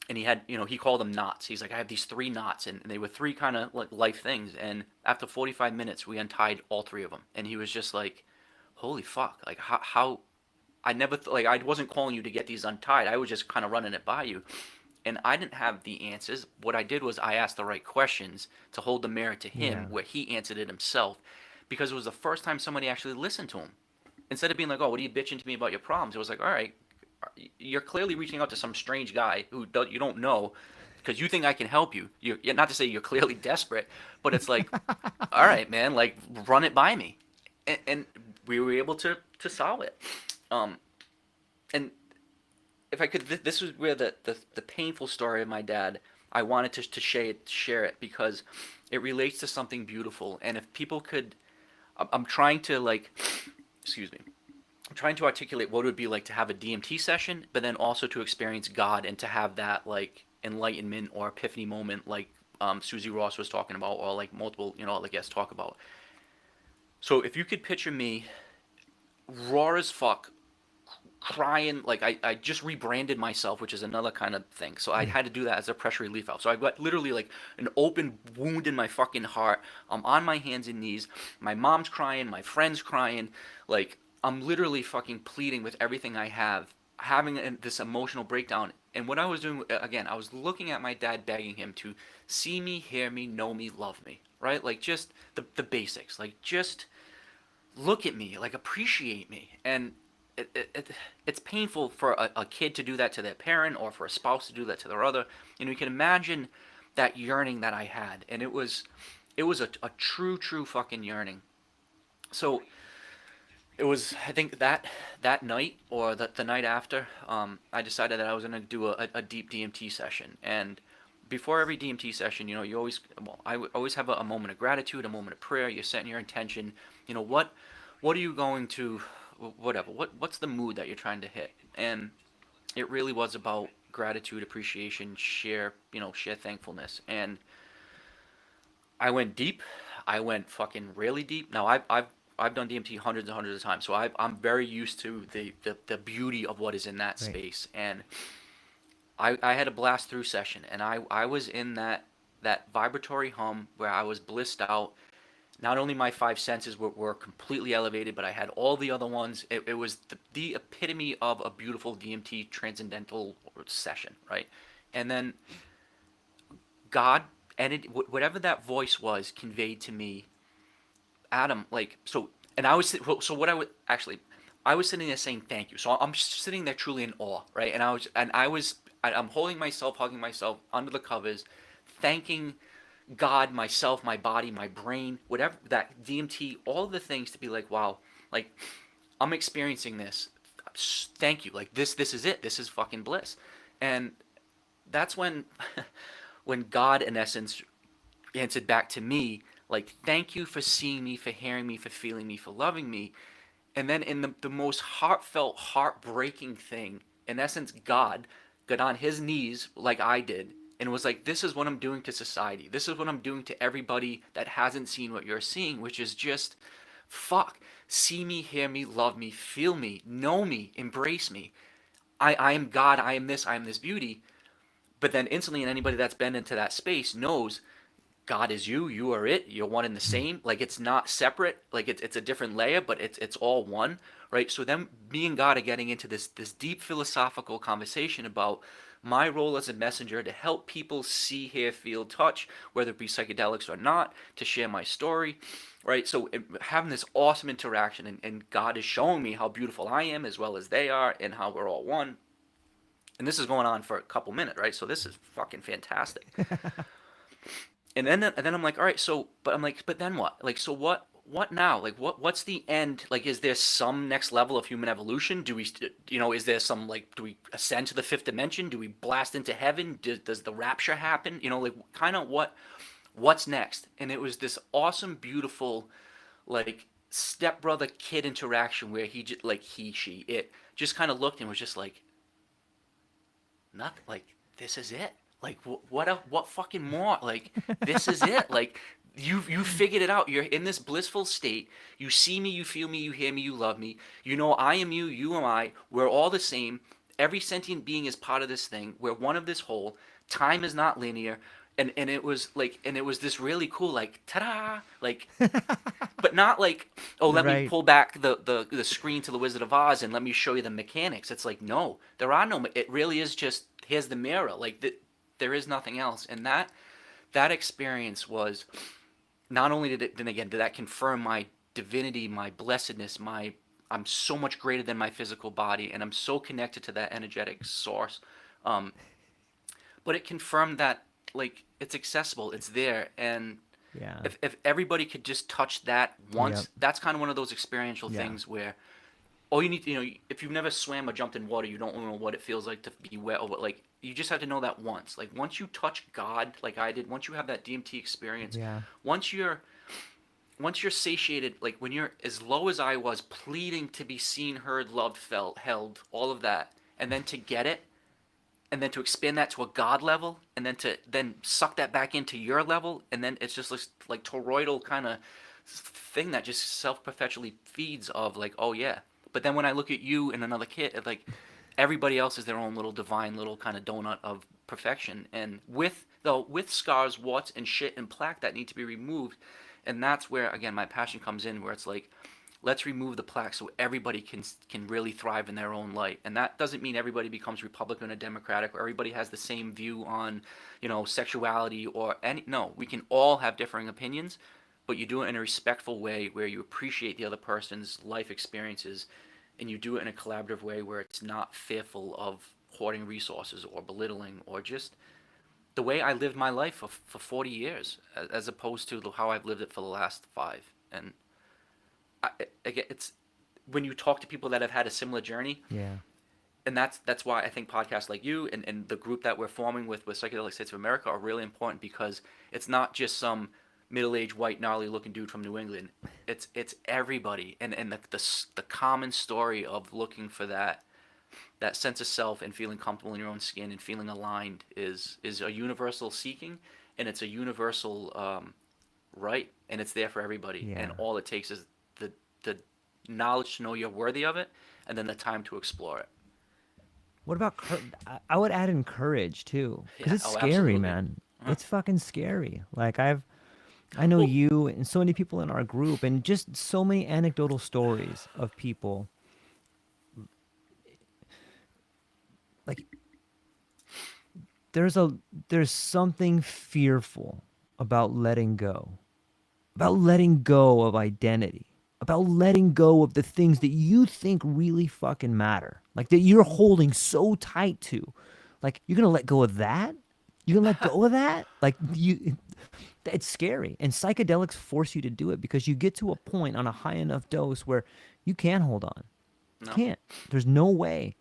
and he had, he called them knots. He's like, I have these three knots, and they were three kind of like life things. And after 45 minutes, we untied all three of them. And he was just like, holy fuck, like, how I never like, I wasn't calling you to get these untied. I was just kind of running it by you. And I didn't have the answers. What I did was I asked the right questions to hold the mirror to him, Yeah. where he answered it himself, because it was the first time somebody actually listened to him. Instead of being like, oh, what are you bitching to me about your problems? It was like, all right, you're clearly reaching out to some strange guy you don't know, because you think I can help you. You're not to say you're clearly desperate, but it's like, all right, man, like, run it by me. And we were able to solve it. Um, and if I could, this was where the painful story of my dad, I wanted to share it, because it relates to something beautiful. And if people could, I'm trying to, like, excuse me, I'm trying to articulate what it would be like to have a DMT session, but then also to experience God, and to have that, like, enlightenment or epiphany moment, like, Susie Ross was talking about, or like multiple, other guests talk about. So if you could picture me raw as fuck, crying, like, I just rebranded myself, which is another kind of thing. So I had to do that as a pressure relief valve. So I've got literally like an open wound in my fucking heart. I'm on my hands and knees. My mom's crying, my friend's crying. Like, I'm literally fucking pleading with everything I have, having this emotional breakdown. And what I was doing, again, I was looking at my dad, begging him to see me, hear me, know me, love me, right? Like, just the basics. Like, just look at me, like, appreciate me. And it's painful for a kid to do that to their parent, or for a spouse to do that to their other. And you can imagine that yearning that I had. And it was a true fucking yearning. So it was, I think, that night, or the night after, I decided that I was going to do a deep DMT session. And before every DMT session, you always, well, I always have a moment of gratitude, a moment of prayer. You're setting your intention. What are you going to, whatever, what's the mood that you're trying to hit? And it really was about gratitude, appreciation, share thankfulness. And I went deep. I went fucking really deep. Now, I've done DMT hundreds and hundreds of times, so I'm very used to the beauty of what is in that Right. space. And I had a blast through session, and I was in that vibratory hum where I was blissed out. Not only my five senses were completely elevated, but I had all the other ones. It was the epitome of a beautiful DMT transcendental session, right? And then God, and whatever that voice was, conveyed to me, Adam, like, so. And I was, so what I would actually, I was sitting there saying thank you. So I'm sitting there truly in awe, right? I'm holding myself, hugging myself under the covers, thanking God, myself, my body, my brain, whatever, that DMT, all of the things, to be like, wow, like, I'm experiencing this. Thank you. Like, this is it. This is fucking bliss. And that's when, when God, in essence, answered back to me, like, thank you for seeing me, for hearing me, for feeling me, for loving me. And then, in the most heartfelt, heartbreaking thing, in essence, God got on his knees like I did, and was like, this is what I'm doing to society. This is what I'm doing to everybody that hasn't seen what you're seeing, which is just, fuck. See me, hear me, love me, feel me, know me, embrace me. I am God, I am this beauty. But then instantly, and anybody that's been into that space knows, God is you, you are it, you're one and the same. Like, it's not separate, like, it's a different layer, but it's all one, right? So then me and God are getting into this deep philosophical conversation about my role as a messenger to help people see, hear, feel, touch, whether it be psychedelics or not, to share my story, right? So having this awesome interaction, and God is showing me how beautiful I am as well as they are, and how we're all one. And this is going on for a couple minutes, right? So this is fucking fantastic. And then I'm like, all right, so, but I'm like, but then what? Like, so what now? Like, what's the end? Like, is there some next level of human evolution? Do we, is there some, like, do we ascend to the fifth dimension? Do we blast into heaven? Does the rapture happen? Like, kind of What's next? And it was this awesome, beautiful, like stepbrother kid interaction where he just like he she it just kind of looked and was just like nothing. Like this is it. Like what fucking more? Like this is it. Like you figured it out. You're in this blissful state. You see me, you feel me, you hear me, you love me. You know I am you, you am I. We're all the same. Every sentient being is part of this thing. We're one of this whole. Time is not linear. And it was like and it was this really cool like ta-da like but not like oh let me Right. pull back the screen to the Wizard of Oz and let me show you the mechanics. It's like no, there are no. It really is just here's the mirror. Like there is nothing else. And that experience was not only did it then again did that confirm my divinity, my blessedness, my I'm so much greater than my physical body, and I'm so connected to that energetic source. Um, but it confirmed that like it's accessible, it's there, and Yeah. if everybody could just touch that Yep. once, that's kind of one of those experiential Yeah. things where all you need to, if you've never swam or jumped in water, you don't know what it feels like to be wet or what, like, you just have to know that once. Like, once you touch God, like I did, once you have that DMT experience, Yeah. once you're, once you're satiated, like when you're as low as I was, pleading to be seen, heard, loved, felt, held, all of that, and then to get it, and then to expand that to a God level, and then to then suck that back into your level, and then it's just like toroidal kind of thing that just self perpetually feeds of like, oh yeah. But then when I look at you and another kid, it's like everybody else is their own little divine little kind of donut of perfection, and with scars, warts, and shit and plaque that need to be removed, and that's where again my passion comes in, where it's like let's remove the plaque so everybody can really thrive in their own light. And that doesn't mean everybody becomes Republican or Democratic or everybody has the same view on sexuality or any. No, we can all have differing opinions, but you do it in a respectful way where you appreciate the other person's life experiences, and you do it in a collaborative way where it's not fearful of hoarding resources or belittling or just the way I lived my life for 40 years as opposed to how I've lived it for the last 5. And again, it's when you talk to people that have had a similar journey, Yeah. and that's why I think podcasts like you and the group that we're forming with Psychedelic States of America are really important, because it's not just some middle-aged white gnarly looking dude from New England. It's everybody, and the common story of looking for that sense of self and feeling comfortable in your own skin and feeling aligned is a universal seeking, and it's a universal right, and it's there for everybody, Yeah. and all it takes is the knowledge to know you're worthy of it, and then the time to explore it. What about I would add in courage too, because Yeah. it's Oh, scary, absolutely. man. Uh-huh. It's fucking scary. I know Well, you and so many people in our group, and just so many anecdotal stories of people. Like there's a there's something fearful about letting go, about letting go of identity, about letting go of the things that you think really fucking matter, like that you're holding so tight to. Like you're gonna let go of that? You gonna let go of that? Like it's scary. And psychedelics force you to do it because you get to a point on a high enough dose where you can't hold on. You no. can't. There's no way.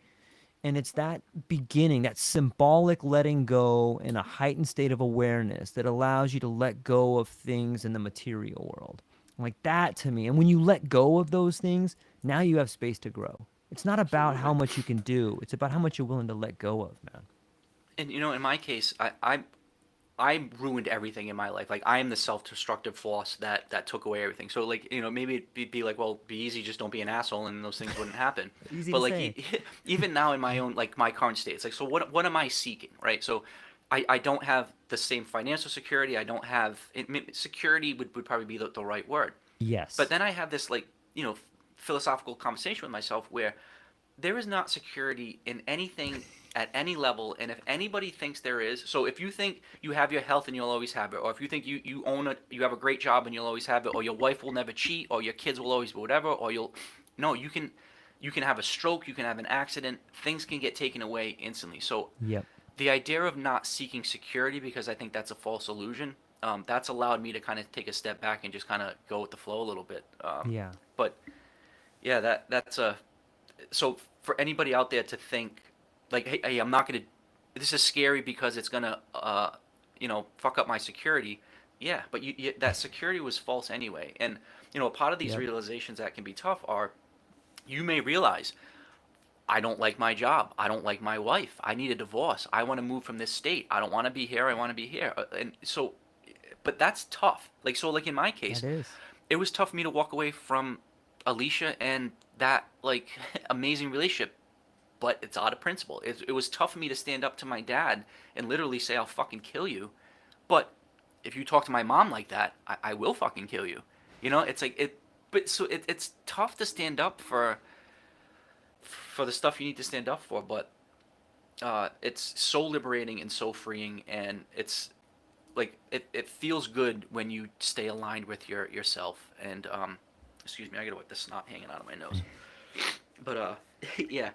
And it's that beginning, that symbolic letting go in a heightened state of awareness that allows you to let go of things in the material world. Like that to me. And when you let go of those things, now you have space to grow. It's not about how Absolutely. much you can do, it's about how much you're willing to let go of, man. And in my case, I ruined everything in my life. Like I am the self-destructive force that took away everything. So like maybe it'd be like, well, be easy, just don't be an asshole, and those things wouldn't happen. Easy But to like say. even now in my own like my current state, it's like, so what am I seeking, right? So I don't have the same financial security. I don't have security would probably be the right word. But Yes. then I have this like philosophical conversation with myself where there is not security in anything at any level, and if anybody thinks there is, so if you think you have your health and you'll always have it, or if you think you own it, you have a great job and you'll always have it, or your wife will never cheat, or your kids will always be whatever, or you'll no, you can have a stroke, you can have an accident, things can get taken away instantly. So Yep. the idea of not seeking security, because I think that's a false illusion, that's allowed me to kind of take a step back and just kind of go with the flow a little bit. Yeah. But yeah, that's a so for anybody out there to think like, hey, I'm not gonna. This is scary because it's gonna, fuck up my security. yeah, but that security was false anyway. And a part of these Yep. realizations that can be tough are you may realize I don't like my job. I don't like my wife. I need a divorce. I want to move from this state. I don't want to be here. I want to be here. And so, but that's tough. Like, so, like in my case, That is. it was tough for me to walk away from Alicia and that, like, amazing relationship. But it's out of principle. It was tough for me to stand up to my dad and literally say, I'll fucking kill you. But if you talk to my mom like that, I will fucking kill you. It's like it, but so it's tough to stand up for the stuff you need to stand up for, but it's so liberating and so freeing, and it's like it feels good when you stay aligned with yourself. And excuse me, I gotta wipe the snot hanging out of my nose. But yeah,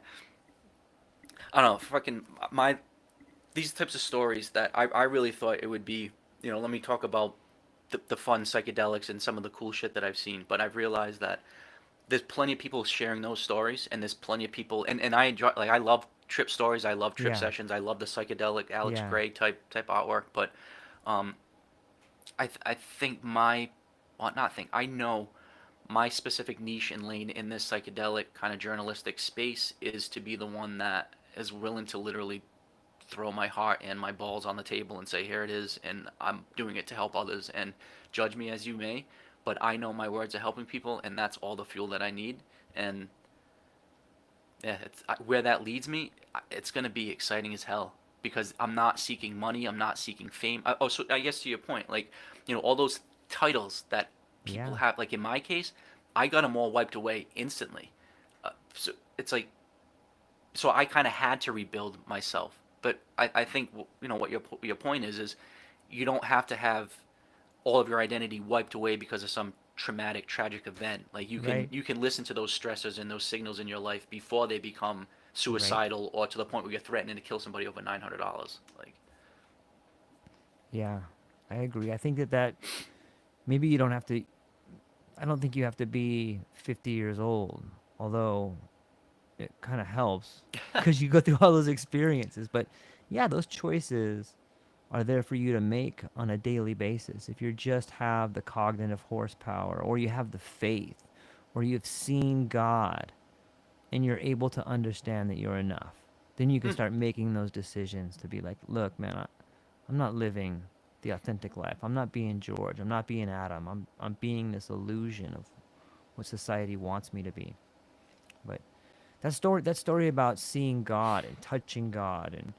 I don't know, fucking my these types of stories that I really thought it would be. Let me talk about the fun psychedelics and some of the cool shit that I've seen, but I've realized that there's plenty of people sharing those stories, and there's plenty of people, and I enjoy, like, I love trip stories, I love trip Yeah. sessions, I love the psychedelic Alex Yeah. Gray type artwork, but um, I think well, not think, I know my specific niche and lane in this psychedelic kind of journalistic space is to be the one that is willing to literally throw my heart and my balls on the table and say, here it is, and I'm doing it to help others, and judge me as you may, but I know my words are helping people, and that's all the fuel that I need. And yeah, where that leads me, it's going to be exciting as hell because I'm not seeking money, I'm not seeking fame. Oh, so I guess to your point, like, all those titles that people Yeah. have, like in my case, I got them all wiped away instantly. So it's like, so I kind of had to rebuild myself. But I think what your point is you don't have to have all of your identity wiped away because of some traumatic, tragic event. Like Right. you can listen to those stressors and those signals in your life before they become Right. suicidal or to the point where you're threatening to kill somebody over $900. Like, Yeah. I agree. I think that maybe you don't have to. I don't think you have to be 50 years old, although it kind of helps because you go through all those experiences. But yeah, those choices are there for you to make on a daily basis. If you just have the cognitive horsepower, or you have the faith, or you've seen God and you're able to understand that you're enough, then you can mm, start making those decisions to be like, look, man, I'm not living the authentic life. I'm not being George. I'm not being Adam. I'm being this illusion of what society wants me to be. But that story about seeing God and touching God and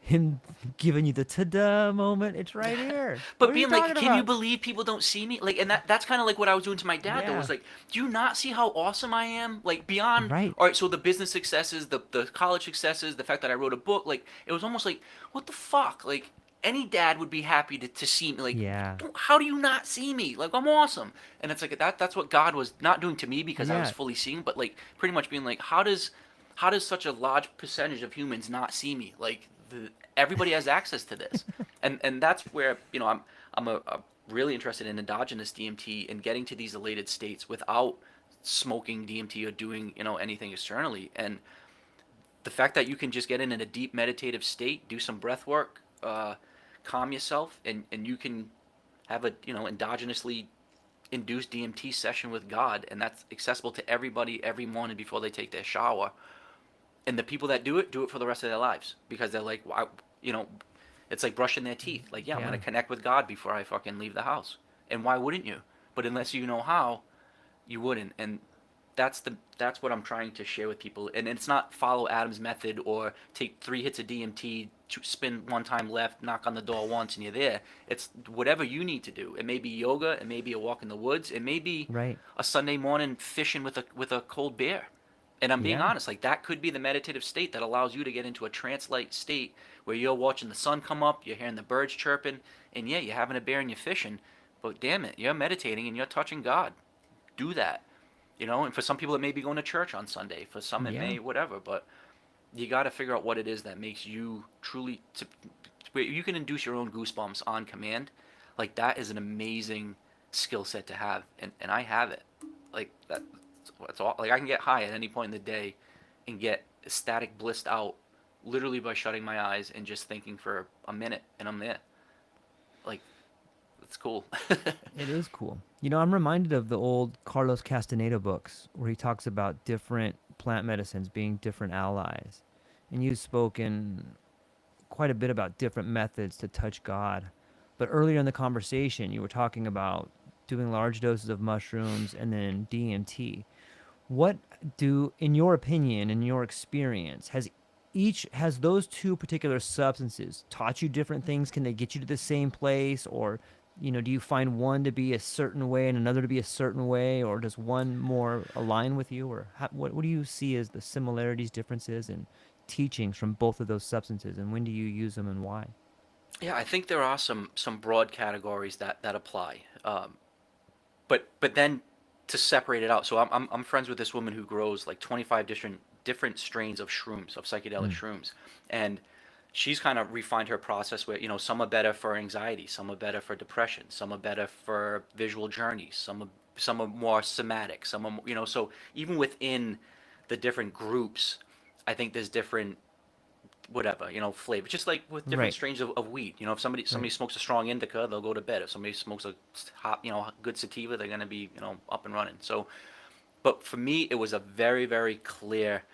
him giving you the ta-da moment, it's right here. but What are you being like, talking can you about? believe people don't see me? Like, and that's kind of like what I was doing to my dad. Though Yeah, was like, do you not see how awesome I am? Like beyond, right. all right, so the business successes, the college successes, the fact that I wrote a book, like it was almost like, what the fuck? Like any dad would be happy to see me. Like, Yeah. how do you not see me? Like I'm awesome. And it's like that's what God was not doing to me because I was Yeah. fully seeing, but like pretty much being like, how does such a large percentage of humans not see me? Like everybody has access to this, and that's where I'm really interested in endogenous DMT and getting to these elated states without smoking DMT or doing anything externally. And the fact that you can just get in a deep meditative state, do some breath work, calm yourself, and you can have a endogenously induced DMT session with God, and that's accessible to everybody every morning before they take their shower. And the people that do it for the rest of their lives because they're like, wow, you know, it's like brushing their teeth. Like, yeah, I'm gonna Yeah. connect with God before I fucking leave the house. And why wouldn't you? But unless you know how, you wouldn't. And that's what I'm trying to share with people. And it's not follow Adam's method or take 3 hits of DMT, spin one time left, knock on the door once, and you're there. It's whatever you need to do. It may be yoga, it may be a walk in the woods, it may be Right. a Sunday morning fishing with a cold beer. And I'm being Yeah. honest, like that could be the meditative state that allows you to get into a trance-like state where you're watching the sun come up, you're hearing the birds chirping, and yeah, you're having a beer and you're fishing, but damn it, you're meditating and you're touching God. Do that. And for some people it may be going to church on Sunday. For some it Yeah. may whatever, but you got to figure out what it is that makes you truly where you can induce your own goosebumps on command. Like that is an amazing skill set to have, and I have it. Like that's all. Like I can get high at any point in the day, and get ecstatic blissed out, literally by shutting my eyes and just thinking for a minute, and I'm there. Like That's cool. It is cool. You know, I'm reminded of the old Carlos Castaneda books where he talks about different plant medicines being different allies. And you've spoken quite a bit about different methods to touch God. But earlier in the conversation, you were talking about doing large doses of mushrooms and then DMT. What do, in your opinion, in your experience, has those two particular substances taught you different things? Can they get you to the same place, or do you find one to be a certain way and another to be a certain way, or does one more align with you, or what do you see as the similarities, differences, and teachings from both of those substances, and when do you use them and why? Yeah, I think there are some broad categories that apply. But then to separate it out. So I'm friends with this woman who grows like 25 different strains of shrooms, of psychedelic Mm. shrooms, and she's kind of refined her process where some are better for anxiety, some are better for depression, some are better for visual journeys, some are more somatic, some are so even within the different groups, I think there's different whatever flavor, just like with different Right, strains of weed. If somebody right. smokes a strong indica, they'll go to bed. If somebody smokes a hot good sativa, they're going to be up and running. So but for me it was a very very clear,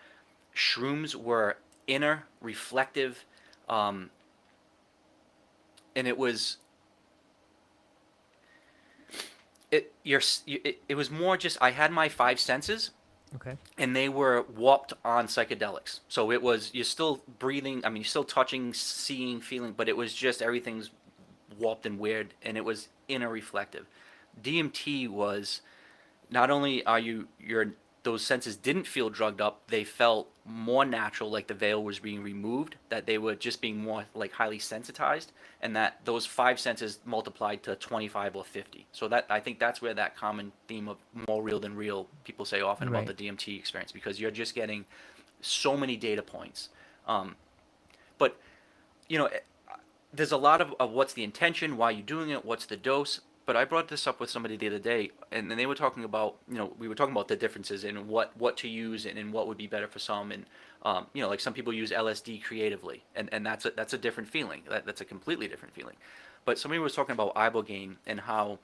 shrooms were inner reflective, um, and it was it was more just I had my five senses Okay. and they were warped on psychedelics. So it was you're still breathing. I mean, you're still touching, seeing, feeling, but it was just everything's warped and weird, and it was inner reflective. DMT was not only are your those senses didn't feel drugged up, they felt more natural, like the veil was being removed, that they were just being more like highly sensitized, and that those five senses multiplied to 25 or 50. So that I think that's where that common theme of more real than real, people say often about Right. the DMT experience, because you're just getting so many data points. Um, but you know, there's a lot of what's the intention, why are you doing it, what's the dose. But I brought this up with somebody the other day, and they were talking about, we were talking about the differences in what to use and what would be better for some, and like some people use LSD creatively, and that's a different feeling. That's a completely different feeling. But somebody was talking about ibogaine and how,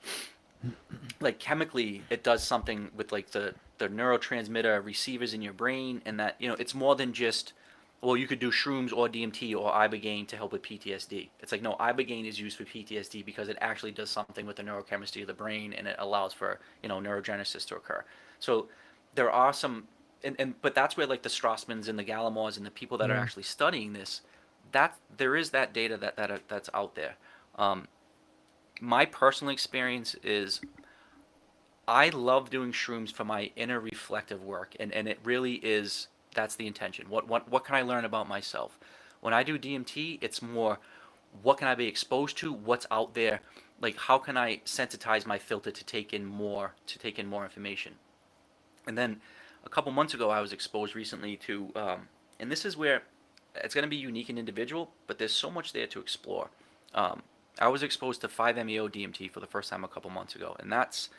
like chemically, it does something with like the neurotransmitter receivers in your brain, and that it's more than just, well, you could do shrooms or DMT or ibogaine to help with PTSD. It's like, no, ibogaine is used for PTSD because it actually does something with the neurochemistry of the brain, and it allows for neurogenesis to occur. So there are some, and but that's where like the Strassmans and the Gallimores and the people that are Yeah. actually studying this, that there is that data that's out there. Um, my personal experience is I love doing shrooms for my inner reflective work, and it really is, that's the intention. What can I learn about myself? When I do DMT, it's more, what can I be exposed to? What's out there? Like, how can I sensitize my filter to take in more information? And then a couple months ago, I was exposed recently to, and this is where it's going to be unique and individual, but there's so much there to explore. Um, I was exposed to 5-MeO DMT for the first time a couple months ago, and that's,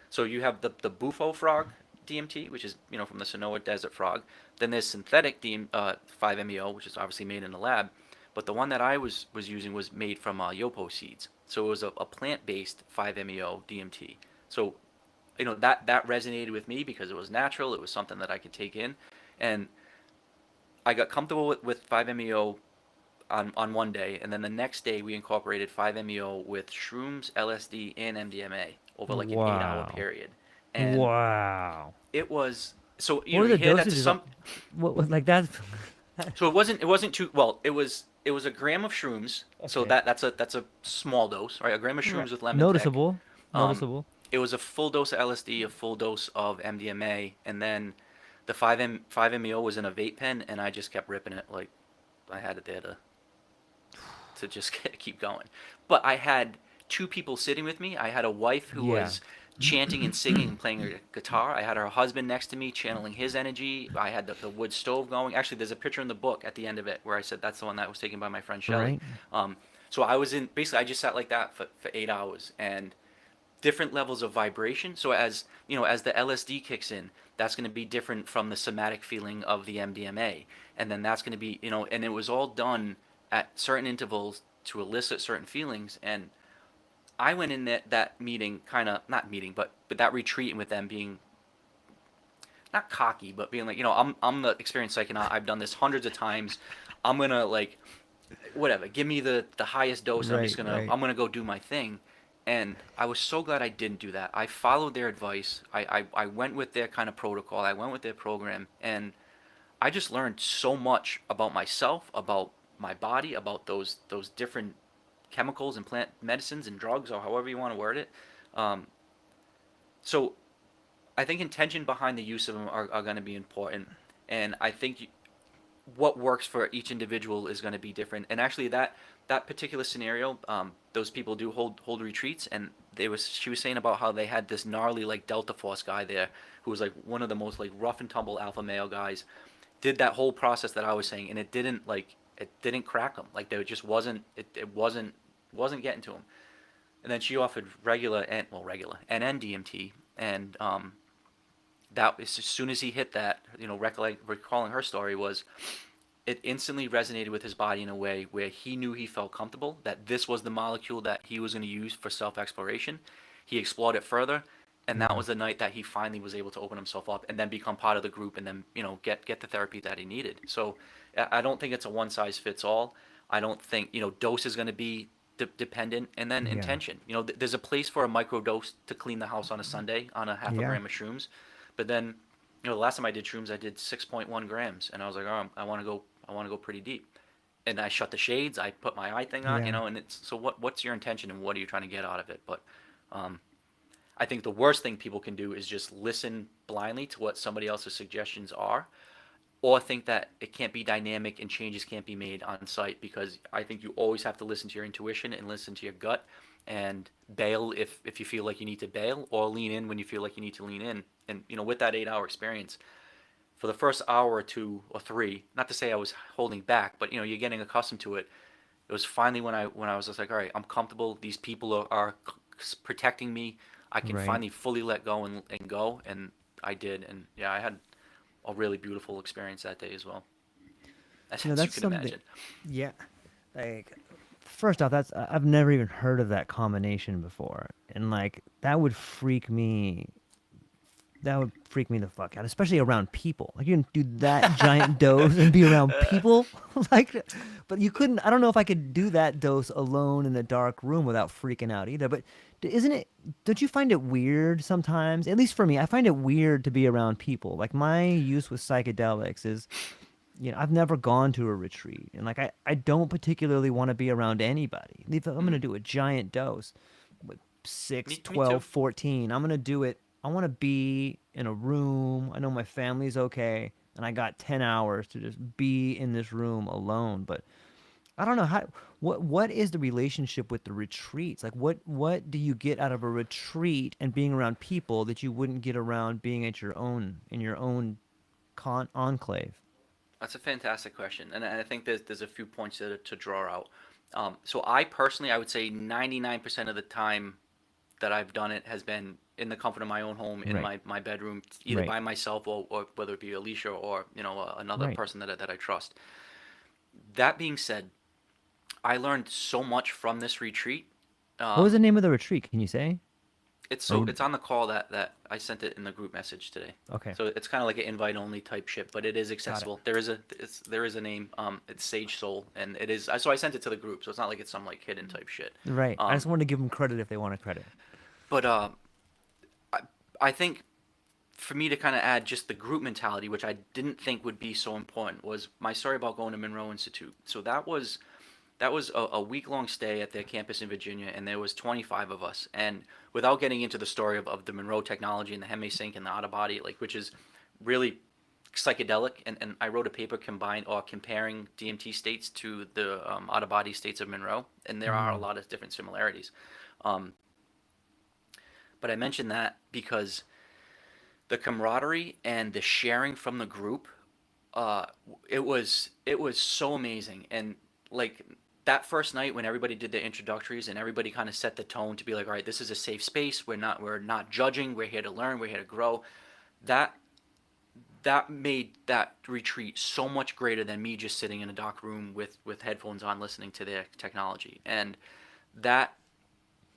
so you have the bufo frog DMT, which is from the Sonoa desert frog. Then there's synthetic 5-MeO, which is obviously made in the lab. But the one that I was using was made from yopo seeds, so it was a plant-based 5-MeO DMT. So that resonated with me because it was natural. It was something that I could take in, and I got comfortable with 5-MeO on one day, and then the next day we incorporated 5-MeO with shrooms, LSD, and MDMA over like an 8 hour Wow. period, and Wow. it was, so What are you the hear that to dosages? some. Like that? So it wasn't too well. It was a gram of shrooms. So Okay. that's a small dose, right? A gram of Right. shrooms with lemon tech. Noticeable. Um, Noticeable. it was a full dose of LSD, a full dose of MDMA, and then the 5-MeO was in a vape pen, and I just kept ripping it like I had it there to just keep going. But I had two people sitting with me. I had a wife who Yeah. was chanting and singing and playing her guitar. I had her husband next to me channeling his energy. I had the wood stove going. Actually, there's a picture in the book at the end of it where I said that's the one that was taken by my friend Shelly. Right. Um, so I was in, basically, I just sat like that for 8 hours, and different levels of vibration. So as the LSD kicks in, that's going to be different from the somatic feeling of the MDMA, and then that's going to be and it was all done at certain intervals to elicit certain feelings. And I went in that meeting, kind of not meeting, but that retreat, and with them being not cocky, but being like, I'm the experienced psychonaut. I've done this hundreds of times. I'm gonna like whatever. Give me the highest dose. And Right, right. I'm gonna go do my thing. And I was so glad I didn't do that. I followed their advice. I went with their kind of protocol. I went with their program, and I just learned so much about myself, about my body, about those different chemicals and plant medicines and drugs, or however you want to word it. Um, so I think intention behind the use of them are going to be important, and I think what works for each individual is going to be different. And actually, that particular scenario, those people do hold retreats, and she was saying about how they had this gnarly like Delta Force guy there, who was like one of the most like rough and tumble alpha male guys, did that whole process that I was saying, and it didn't crack them. Like there just wasn't getting to him. And then she offered regular and NDMT, and that as soon as he hit that, recalling her story, was it instantly resonated with his body in a way where he knew he felt comfortable that this was the molecule that he was going to use for self exploration. He explored it further, and that Yeah. was the night that he finally was able to open himself up and then become part of the group, and then get the therapy that he needed. So I don't think it's a one size fits all. I don't think dose is going to be dependent, and then Yeah. intention. There's a place for a micro dose to clean the house on a Sunday on a half a Yeah. gram of shrooms, but then the last time I did shrooms, I did 6.1 grams, and I was like, oh, I want to go pretty deep. And I shut the shades. I put my eye thing on, Yeah. and it's so what's your intention and what are you trying to get out of it? But um, I think the worst thing people can do is just listen blindly to what somebody else's suggestions are, or think that it can't be dynamic and changes can't be made on site, because I think you always have to listen to your intuition and listen to your gut, and bail if you feel like you need to bail, or lean in when you feel like you need to lean in. And with that 8 hour experience, for the first hour or two or three, not to say I was holding back, but you're getting accustomed to it. It was finally when I was just like, all right, I'm comfortable. These people are protecting me. I can Right. finally fully let go and go, and I did. And yeah, I had a really beautiful experience that day as well, as you That's can something. imagine. Yeah. Like, first off, I've never even heard of that combination before, and like that would freak me. That would freak me the fuck out, especially around people. Like you can do that giant dose and be around people, like, but you couldn't. I don't know if I could do that dose alone in a dark room without freaking out either. But isn't it? Don't you find it weird sometimes? At least for me, I find it weird to be around people. Like my use with psychedelics is, I've never gone to a retreat, and like I don't particularly want to be around anybody. If I'm gonna Mm, do a giant dose, with 6, me 12, too. 14, I'm gonna do it. I want to be in a room. I know my family's okay, and I got 10 hours to just be in this room alone. But I don't know how. What is the relationship with the retreats? Like, what do you get out of a retreat and being around people that you wouldn't get around being at your own in your own enclave? That's a fantastic question, and I think there's a few points to draw out. So I personally, I would say 99% of the time that I've done it has been in the comfort of my own home, in Right, my bedroom, either right, by myself, or whether it be Alicia, or another right. person that I trust. That being said, I learned so much from this retreat. What was Um, the name of the retreat? Can you say? Or it's on the call that I sent it in the group message today. okay, So it's kind of like an invite only type shit, but it is got it. accessible. There is a name. It's Sage Soul, and it is. So I sent it to the group, so it's not like it's some like hidden type shit. Right. I just Um, wanted to give them credit if they wanted credit. but I I think for me to kind of add just the group mentality, which I didn't think would be so important, was my story about going to Monroe Institute. So that was a week long stay at their campus in Virginia, and there was 25 of us. And without getting into the story of the Monroe technology and the Hemi Sync and the out of body, like, which is really psychedelic, and I wrote a paper comparing DMT states to the out of body states of Monroe, and there are a Mm. lot of different similarities. Um, but I mentioned that because the camaraderie and the sharing from the group, uh, it was so amazing. And like that first night when everybody did their introductories and everybody kind of set the tone to be like, all right, this is a safe space. We're not judging. We're here to learn. We're here to grow. That that made that retreat so much greater than me just sitting in a dark room with headphones on listening to their technology. And that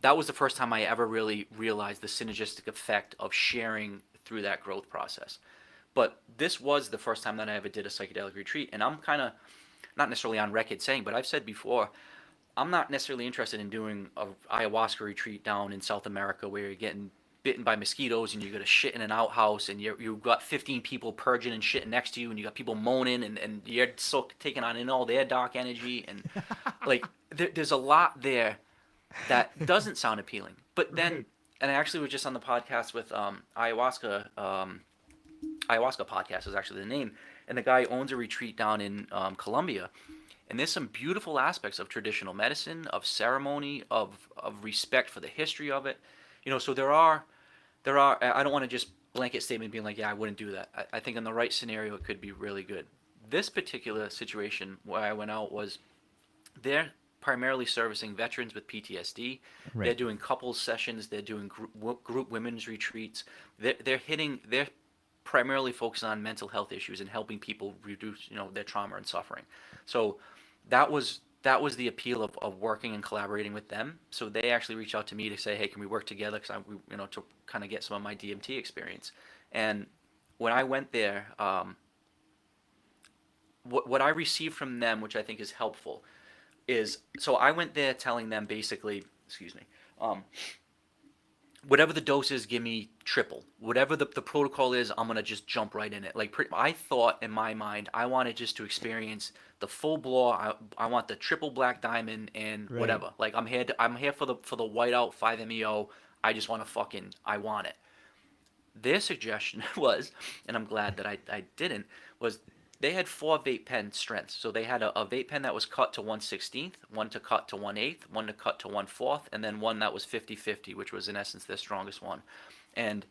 that was the first time I ever really realized the synergistic effect of sharing through that growth process. But this was the first time that I ever did a psychedelic retreat, and I'm kind of not necessarily on record saying, but I've said before, I'm not necessarily interested in doing a ayahuasca retreat down in South America where you're getting bitten by mosquitoes and you got to shit in an outhouse and you've got 15 people purging and shitting next to you and you got people moaning and you're so taking on in all their dark energy and like there's a lot there that doesn't sound appealing. But then, Right. and I actually was just on the podcast with ayahuasca podcast is actually the name, and the guy owns a retreat down in Colombia, and there's some beautiful aspects of traditional medicine, of ceremony, of respect for the history of it. So there are. I don't want to just blanket statement being like, yeah, I wouldn't do that. I think in the right scenario, it could be really good. This particular situation where I went out was they're primarily servicing veterans with PTSD. They're Right. doing couples sessions. They're doing group women's retreats. They're primarily focusing on mental health issues and helping people reduce their trauma and suffering. So that was the appeal of working and collaborating with them. So they actually reached out to me to say, hey, can we work together? Because to kind of get some of my DMT experience. And when I went there, what I received from them, which I think is helpful, is so I went there telling them basically, excuse me, um, whatever the dose is, give me triple. Whatever the protocol is, I'm gonna just jump right in it. Like I thought in my mind, I wanted just to experience the full blow. I want the triple black diamond and Right. whatever. Like I'm here for the whiteout 5-MeO. I just want to fucking I want it. Their suggestion was, and I'm glad that I didn't, was they had four vape pen strengths. So they had a vape pen that was cut to 1/16th, one to cut to 1/8th, one to cut to 1/4th, and then one that was 50-50, which was in essence their strongest one. And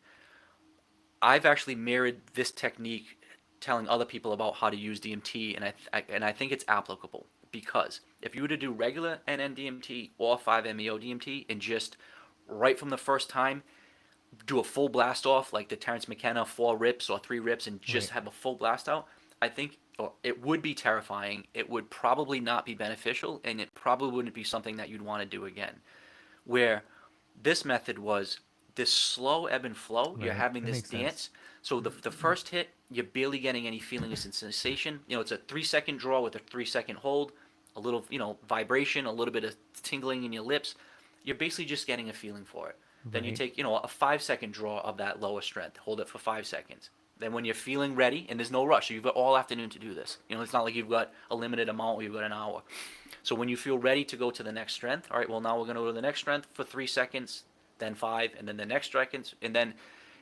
I've actually mirrored this technique telling other people about how to use DMT, and I think it's applicable because if you were to do regular NN-DMT or 5-MeO DMT and just right from the first time do a full blast off like the Terrence McKenna 4 rips or 3 rips and just Right. have a full blast out, I think it would be terrifying. It would probably not be beneficial, and it probably wouldn't be something that you'd want to do again. Where this method was this slow ebb and flow, you're Right. having That this makes sense. dance. So the first hit, you're barely getting any feeling of sensation. It's a 3-second draw with a 3-second hold, a little vibration, a little bit of tingling in your lips. You're basically just getting a feeling for it. Then you Right. take, a 5-second draw of that lower strength. Hold it for 5 seconds. Then when you're feeling ready, and there's no rush, you've got all afternoon to do this. It's not like you've got a limited amount or you've got an hour. So when you feel ready to go to the next strength, all right, well, now we're going to go to the next strength for 3 seconds, then five, and then the next seconds. And then,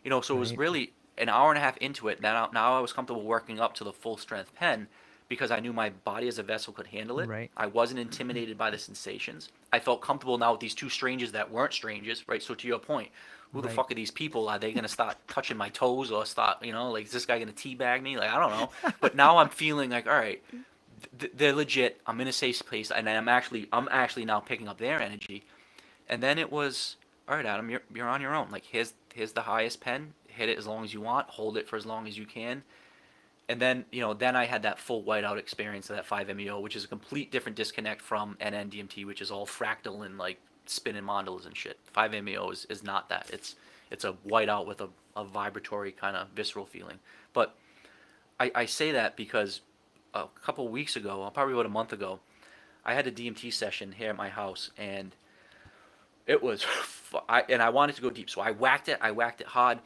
so it was Right. really an hour and a half into it. Now I was comfortable working up to the full strength pen because I knew my body as a vessel could handle it. Right. I wasn't intimidated by the sensations. I felt comfortable now with these two strangers that weren't strangers, right? So to your point, who the Right. fuck are these people? Are they gonna start touching my toes or start, like, is this guy gonna teabag me? Like, I don't know. But now I'm feeling like, all right, they're legit. I'm in a safe place, and I'm actually now picking up their energy. And then it was, all right, Adam, you're on your own. Like, here's the highest pen. Hit it as long as you want. Hold it for as long as you can. And then I had that full whiteout experience of that 5-MeO, which is a complete different disconnect from NN-DMT, which is all fractal and like spinning mandalas and shit. 5-MeO is not that. It's a whiteout with a vibratory kind of visceral feeling. But I say that because a couple weeks ago, probably about a month ago, I had a DMT session here at my house, and it was, I wanted to go deep, so I whacked it. I whacked it hard,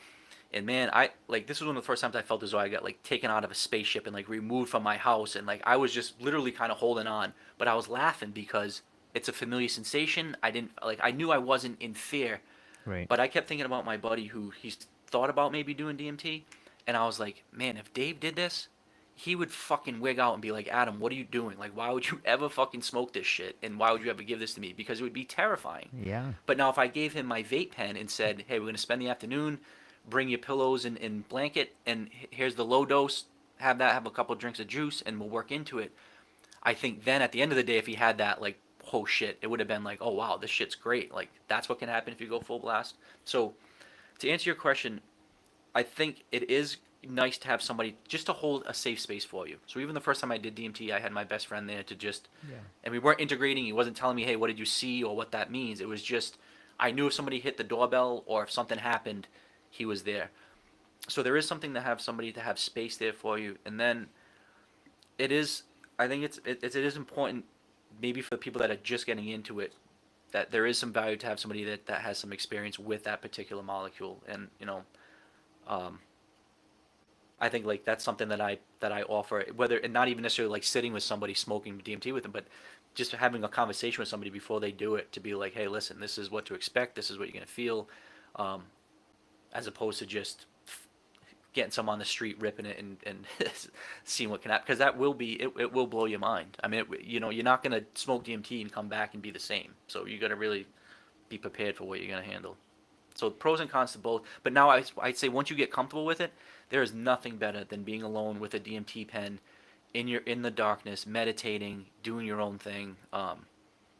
and man, I like this was one of the first times I felt as though I got like taken out of a spaceship and like removed from my house, and like I was just literally kind of holding on, but I was laughing because it's a familiar sensation. I didn't like I knew I wasn't in fear, Right. but I kept thinking about my buddy who he's thought about maybe doing DMT, and I was like, man, if Dave did this, he would fucking wig out and be like, Adam, what are you doing? Like, why would you ever fucking smoke this shit? And why would you ever give this to me? Because it would be terrifying. Yeah. But now if I gave him my vape pen and said, hey, we're going to spend the afternoon, bring your pillows and blanket, and here's the low dose, have a couple drinks of juice, and we'll work into it. I think then at the end of the day, if he had that, like, oh shit, it would have been like, oh wow, this shit's great. Like, that's what can happen if you go full blast. So to answer your question, I think it is nice to have somebody just to hold a safe space for you. So even the first time I did DMT, I had my best friend there to just, Yeah. and we weren't integrating. He wasn't telling me, hey, what did you see or what that means. It was just, I knew if somebody hit the doorbell or if something happened, he was there. So there is something to have somebody to have space there for you, and then it is. I think it is important, maybe for the people that are just getting into it, that there is some value to have somebody that has some experience with that particular molecule, and um, I think like that's something that I offer, whether and not even necessarily like sitting with somebody smoking DMT with them, but just having a conversation with somebody before they do it to be like, hey, listen, this is what to expect, this is what you're gonna feel, um, as opposed to just getting some on the street ripping it and seeing what can happen, because that will be it will blow your mind. I mean, you're not gonna smoke DMT and come back and be the same, so you got to really be prepared for what you're gonna handle. So pros and cons to both. But now I'd say once you get comfortable with it, there is nothing better than being alone with a DMT pen in the darkness, meditating, doing your own thing.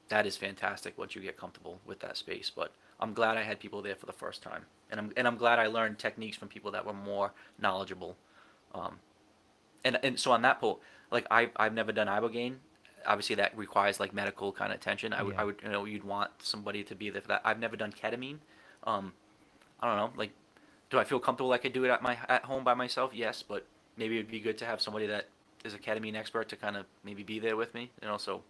That is fantastic once you get comfortable with that space. But I'm glad I had people there for the first time, and I'm glad I learned techniques from people that were more knowledgeable. Um, and so on that point, like I've never done ibogaine. Obviously, that requires like medical kind of attention. I Yeah. would you'd want somebody to be there for that. I've never done ketamine. Um, I don't know. Like, do I feel comfortable like I do it at home by myself? Yes, but maybe it'd be good to have somebody that is a ketamine expert to kind of maybe be there with me. So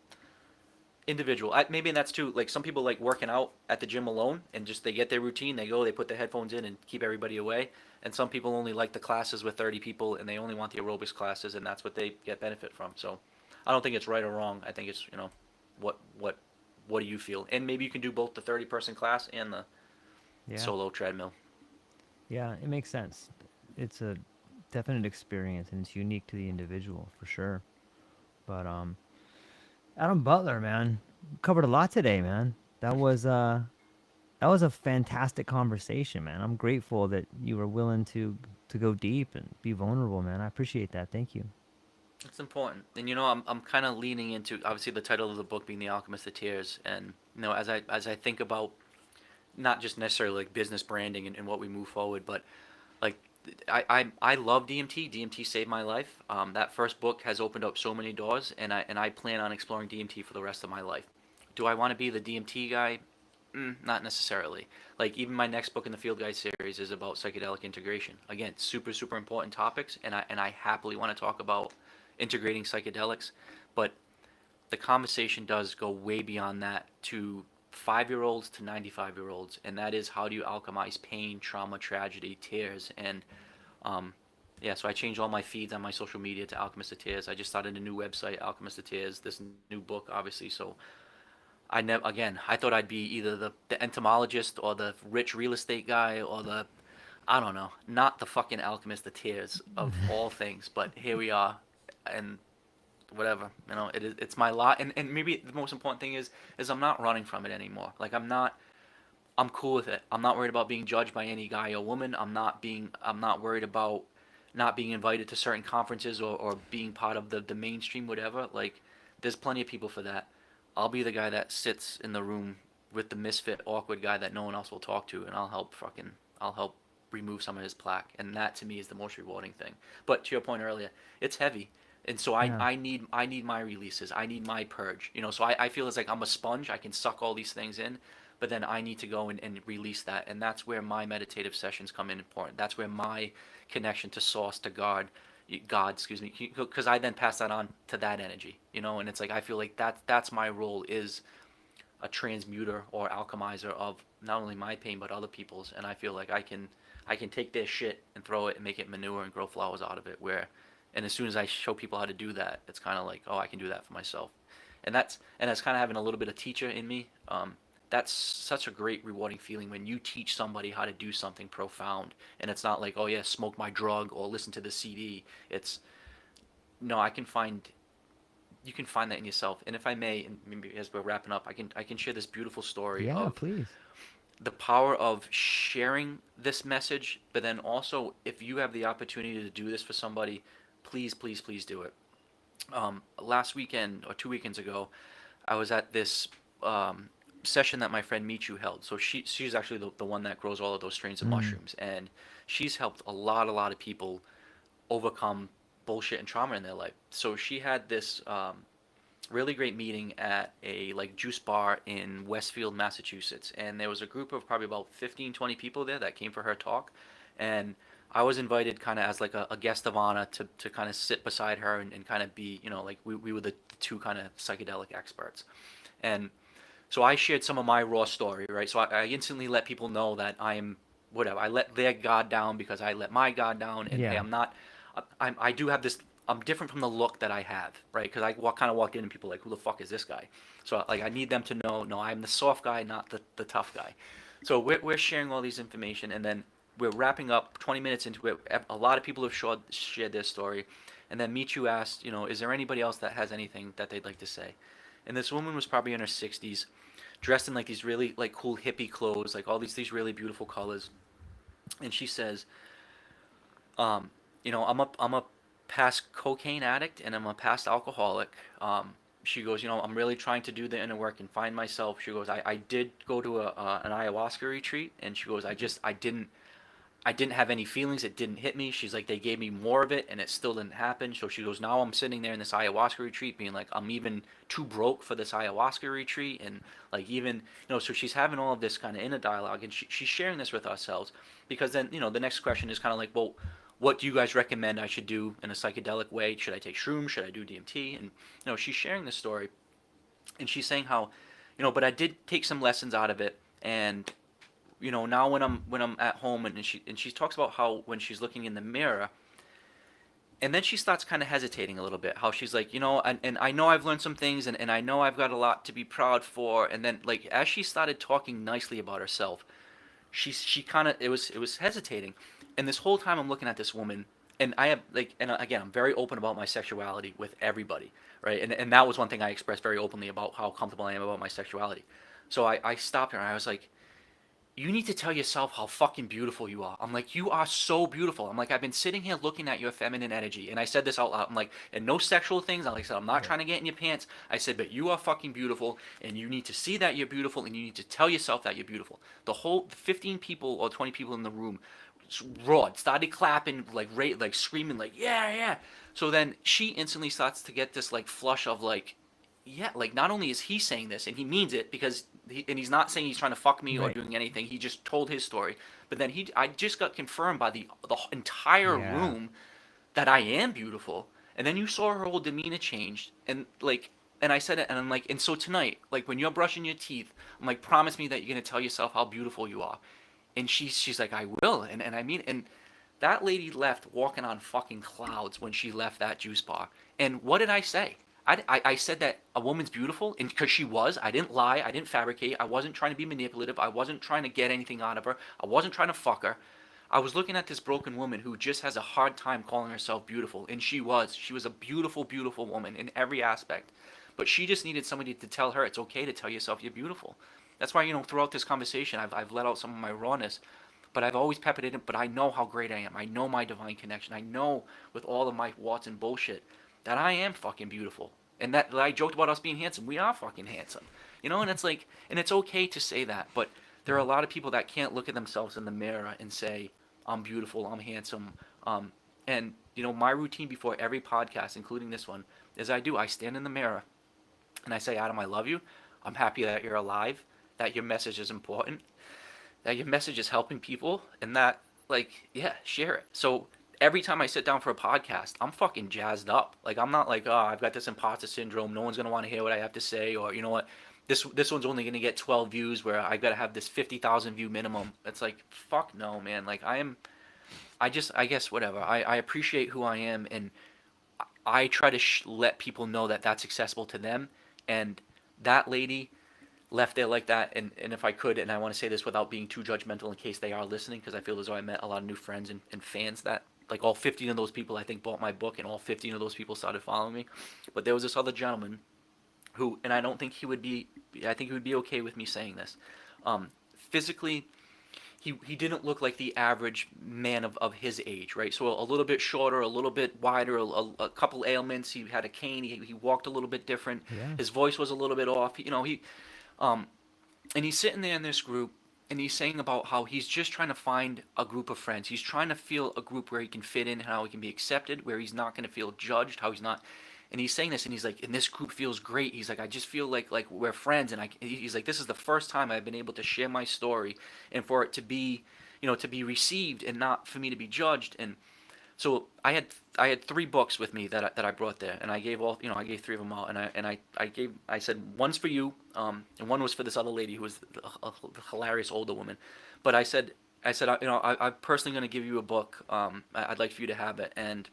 individual. Maybe that's too. Like some people like working out at the gym alone and just they get their routine. They go, they put their headphones in and keep everybody away. And some people only like the classes with 30 people and they only want the aerobics classes and that's what they get benefit from. So I don't think it's right or wrong. I think it's what what what do you feel? And maybe you can do both the 30-person class and the Yeah. solo treadmill. Yeah, it makes sense. It's a definite experience and it's unique to the individual for sure. But Adam Butler, man, covered a lot today, man. That was uh that was a fantastic conversation, man. I'm grateful that you were willing to go deep and be vulnerable, man. I appreciate that. Thank you. It's important, and I'm kind of leaning into obviously the title of the book being The Alchemist of Tears, and as I think about not just necessarily like business branding and what we move forward, but like I love DMT. DMT saved my life. That first book has opened up so many doors, and I plan on exploring DMT for the rest of my life. Do I want to be the DMT guy? Not necessarily. Like even my next book in the Field Guide series is about psychedelic integration. Again, super super important topics, and I happily want to talk about integrating psychedelics, but the conversation does go way beyond that to 5-year-olds to 95-year-olds, and that is how do you alchemize pain, trauma, tragedy, tears, and yeah. So I changed all my feeds on my social media to Alchemist of Tears. I just started a new website, Alchemist of Tears. This new book, obviously. So I never again. I thought I'd be either the entomologist or the rich real estate guy or the I don't know, not the fucking Alchemist of Tears of all things. But here we are, and whatever it's my lot, and maybe the most important thing is I'm not running from it anymore. Like I'm cool with it. I'm not worried about being judged by any guy or woman. I'm not worried about not being invited to certain conferences or being part of the mainstream whatever. Like there's plenty of people for that. I'll be the guy that sits in the room with the misfit awkward guy that no one else will talk to, and I'll help remove some of his plaque, and that to me is the most rewarding thing. But to your point earlier, it's heavy, and so I, Yeah. I need my releases. I need my purge. So I feel it's like I'm a sponge. I can suck all these things in, but then I need to go and release that, and that's where my meditative sessions come in important. That's where my connection to source, to God, excuse me, because I then pass that on to that energy, and it's like I feel like that's my role, is a transmuter or alchemizer of not only my pain but other people's, and I feel like I can take their shit and throw it and make it manure and grow flowers out of it. And as soon as I show people how to do that, it's kind of like, oh, I can do that for myself, and that's kind of having a little bit of teacher in me. That's such a great rewarding feeling when you teach somebody how to do something profound, and it's not like, oh yeah, smoke my drug or listen to the CD. It's no, I can find you can find that in yourself. And if I may, and maybe as we're wrapping up, I can share this beautiful story Yeah, of please. the power of sharing this message, but then also if you have the opportunity to do this for somebody, please, please, please do it. Last weekend or 2 weekends ago, I was at this session that my friend Michu held. So she's actually the one that grows all of those strains of Mm. mushrooms, and she's helped a lot of people overcome bullshit and trauma in their life. So she had this really great meeting at a like juice bar in Westfield, Massachusetts, and there was a group of probably about 15, 20 people there that came for her talk, and I was invited kind of as like a guest of honor to kind of sit beside her and kind of be, like we were the two kind of psychedelic experts. And so I shared some of my raw story, right? So I instantly let people know that I am whatever. I let their guard down because I let my guard down, and hey, Yeah. I'm not. I do have this. I'm different from the look that I have, right? Because I kind of walked in and people were like, who the fuck is this guy? So like I need them to know, no, I'm the soft guy, not the tough guy. So we're sharing all these information, and then we're wrapping up 20 minutes into it. A lot of people have shared their story, and then Michu asked, is there anybody else that has anything that they'd like to say? And this woman was probably in her 60s, dressed in like these really like cool hippie clothes, like all these really beautiful colors. And she says, I'm a past cocaine addict and I'm a past alcoholic. She goes, I'm really trying to do the inner work and find myself. She goes, I did go to an ayahuasca retreat, and she goes, I didn't have any feelings. It didn't hit me. She's like, they gave me more of it and it still didn't happen. So she goes, now I'm sitting there in this ayahuasca retreat being like, I'm even too broke for this ayahuasca retreat. And like, even, so she's having all of this kind of inner dialogue, and she's sharing this with ourselves because then, the next question is kind of like, well, what do you guys recommend I should do in a psychedelic way? Should I take shrooms? Should I do DMT? And, she's sharing this story, and she's saying how, but I did take some lessons out of it. And now when I'm at home, and she talks about how when she's looking in the mirror, and then she starts kind of hesitating a little bit, how she's like, and I know I've learned some things, and I know I've got a lot to be proud for. And then like as she started talking nicely about herself, she kind of it was hesitating. And this whole time I'm looking at this woman, and I have like, and again, I'm very open about my sexuality with everybody, right? And that was one thing I expressed very openly about how comfortable I am about my sexuality. So I stopped her and I was like, you need to tell yourself how fucking beautiful you are. I'm like, you are so beautiful. I'm like, I've been sitting here looking at your feminine energy. And I said this out loud. I'm like, and no sexual things. Like I said, I'm not Right. trying to get in your pants. I said, but you are fucking beautiful. And you need to see that you're beautiful. And you need to tell yourself that you're beautiful. The whole 15 people or 20 people in the room roared, started clapping, like screaming, like, yeah, yeah. So then she instantly starts to get this like flush of like, yeah, like not only is he saying this and he means it because and he's not saying he's trying to fuck me or Right. doing anything. He just told his story. But then I just got confirmed by the entire Yeah. room that I am beautiful. And then you saw her whole demeanor changed, and like, and I said it, and I'm like, and so tonight, like when you're brushing your teeth, I'm like, promise me that you're gonna tell yourself how beautiful you are. And she's like, I will, and I mean, and that lady left walking on fucking clouds when she left that juice bar. And what did I say? I said that a woman's beautiful, and because she was, I didn't lie, I didn't fabricate, I wasn't trying to be manipulative, I wasn't trying to get anything out of her, I wasn't trying to fuck her. I was looking at this broken woman who just has a hard time calling herself beautiful, and she was a beautiful, beautiful woman in every aspect. But she just needed somebody to tell her it's okay to tell yourself you're beautiful. That's why, throughout this conversation, I've let out some of my rawness, but I've always peppered it in. But I know how great I am. I know my divine connection. I know with all of my warts and bullshit that I am fucking beautiful. And that I joked about us being handsome. We are fucking handsome. And it's like, and it's okay to say that. But there are a Right. lot of people that can't look at themselves in the mirror and say, I'm beautiful, I'm handsome. And, my routine before every podcast, including this one, is I stand in the mirror and I say, Adam, I love you. I'm happy that you're alive, that your message is important, that your message is helping people, and that, like, yeah, share it. So every time I sit down for a podcast, I'm fucking jazzed up. Like, I'm not like, oh, I've got this imposter syndrome. No one's gonna want to hear what I have to say, or you know what, this one's only gonna get 12 views, where I gotta have this 50,000 view minimum. It's like, fuck no, man. Like, I guess whatever. I appreciate who I am, and I try to let people know that that's accessible to them. And that lady left there like that, and if I could, and I want to say this without being too judgmental in case they are listening, because I feel as though I met a lot of new friends and fans that, like, all 15 of those people I think bought my book, and all 15 of those people started following me. But there was this other gentleman who, and I don't think he would be, I think he would be okay with me saying this. Physically, he didn't look like the average man of his age, right? So a little bit shorter, a little bit wider, a couple ailments. He had a cane. He walked a little bit different. Yeah. His voice was a little bit off. Um, and he's sitting there in this group, and he's saying about how he's just trying to find a group of friends. He's trying to feel a group where he can fit in, how he can be accepted, where he's not going to feel judged, how he's not. And he's saying this, and he's like, and this group feels great. He's like, I just feel like we're friends, and he's like, this is the first time I've been able to share my story, and for it to be, to be received and not for me to be judged. And so I had three books with me that I brought there, and I gave I gave three of them out, and I said one's for you, and one was for this other lady who was a hilarious older woman, but I said I'm personally going to give you a book. I'd like for you to have it, and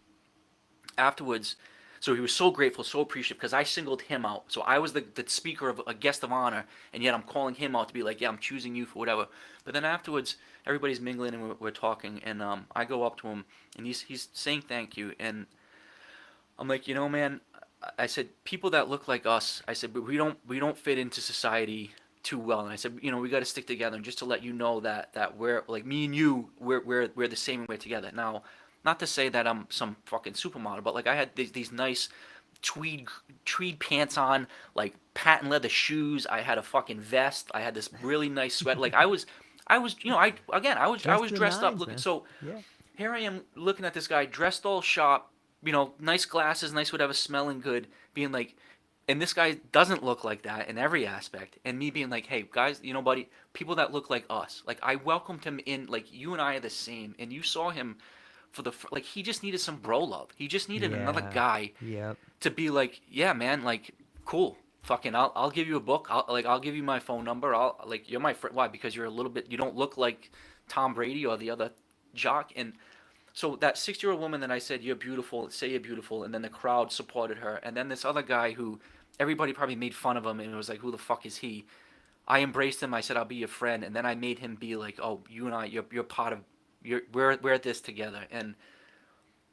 afterwards, so he was so grateful, so appreciative because I singled him out. So I was the speaker of a guest of honor, and yet I'm calling him out to be like, yeah, I'm choosing you for whatever. But then afterwards, everybody's mingling and we're talking, and I go up to him and he's saying thank you, and I'm like, man, I said people that look like us, I said, but we don't fit into society too well, and I said, we got to stick together, and just to let you know that we're like me and you, we're the same, and we're together. Now, not to say that I'm some fucking supermodel, but like I had these nice tweed tweed pants on, like patent leather shoes. I had a fucking vest. I had this really nice sweat. Like I was, I was Dressed to the dressed up nines, looking. man. So Yeah. here I am looking at this guy dressed all sharp, nice glasses, nice whatever, smelling good, being like, and this guy doesn't look like that in every aspect, and me being like, hey guys, buddy, people that look like us, like I welcomed him in, like you and I are the same, and you saw him for like he just needed some bro love. He just needed another Yeah. guy Yep. to be like, yeah, man, like cool. Fucking, I'll give you a book. I'll give you my phone number. I'll like you're my friend. Why? Because you're a little bit. You don't look like Tom Brady or the other jock. And so that 6-year-old woman that I said you're beautiful, say you're beautiful, and then the crowd supported her. And then this other guy who everybody probably made fun of him and it was like, who the fuck is he? I embraced him. I said I'll be your friend, and then I made him be like, oh, you and I, you're part of. We're at this together, and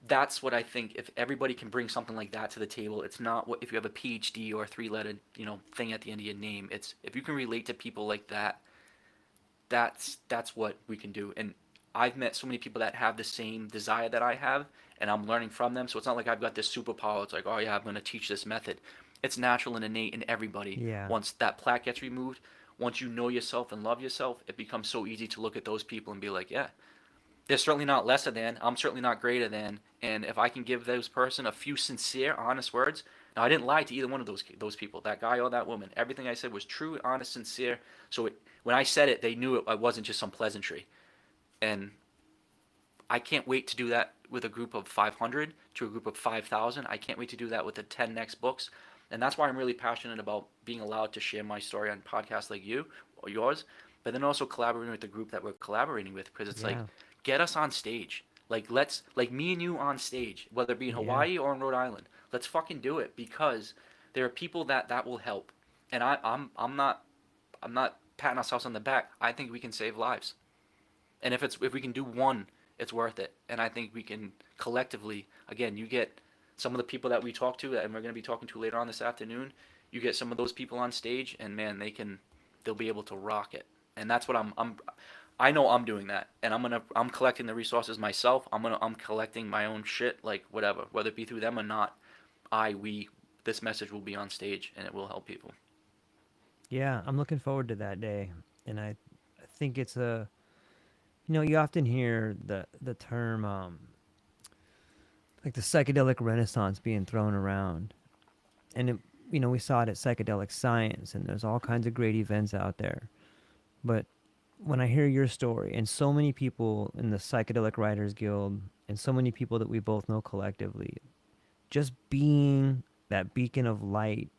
that's what I think. If everybody can bring something like that to the table, it's not what if you have a PhD or a three-lettered, thing at the end of your name. It's if you can relate to people like that, that's what we can do. And I've met so many people that have the same desire that I have, and I'm learning from them. So it's not like I've got this superpower. It's like, oh yeah, I'm going to teach this method. It's natural and innate in everybody. Yeah. Once that plaque gets removed, once you know yourself and love yourself, it becomes so easy to look at those people and be like, yeah, they're certainly not lesser than. I'm certainly not greater than. And if I can give those person a few sincere, honest words. Now I didn't lie to either one of those people, that guy or that woman. Everything I said was true, honest, sincere. So when I said it, they knew it wasn't just some pleasantry. And I can't wait to do that with a group of 500 to a group of 5,000. I can't wait to do that with the 10 next books. And that's why I'm really passionate about being allowed to share my story on podcasts like you or yours, but then also collaborating with the group that we're collaborating with, because it's like, Yeah. get us on stage. Like let's like me and you on stage, whether it be in Yeah. Hawaii or in Rhode Island. Let's fucking do it, because there are people that will help. And I'm not patting ourselves on the back. I think we can save lives. And if we can do one, it's worth it. And I think we can collectively, again, you get some of the people that we talk to, and we're going to be talking to later on this afternoon. You get some of those people on stage, and man, they'll be able to rock it. And that's what I know I'm doing that, and I'm collecting the resources myself. I'm collecting my own shit, like whatever, whether it be through them or not. We this message will be on stage, and it will help people. Yeah. I'm looking forward to that day, and I think it's a. You often hear the term like the psychedelic renaissance being thrown around, and we saw it at psychedelic science, and there's all kinds of great events out there. But when I hear your story, and so many people in the Psychedelic Writers Guild, and so many people that we both know collectively, just being that beacon of light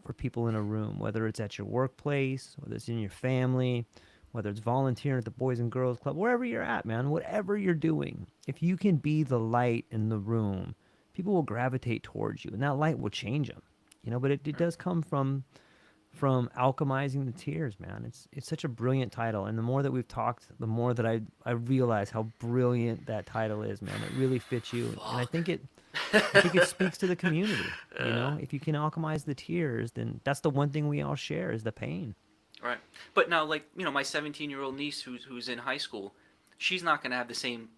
for people in a room, whether it's at your workplace, whether it's in your family, whether it's volunteering at the Boys and Girls Club, wherever you're at, man, whatever you're doing, if you can be the light in the room, people will gravitate towards you, and that light will change them. But it Right. does come from alchemizing the tears, man. It's such a brilliant title, and the more that we've talked, the more that I realize how brilliant that title is, man. It really fits you, and I Fuck. think it speaks to the community. If you can alchemize the tears, then that's the one thing we all share is the pain. Right. But now, like my 17-year-old niece who's in high school, she's not gonna have the same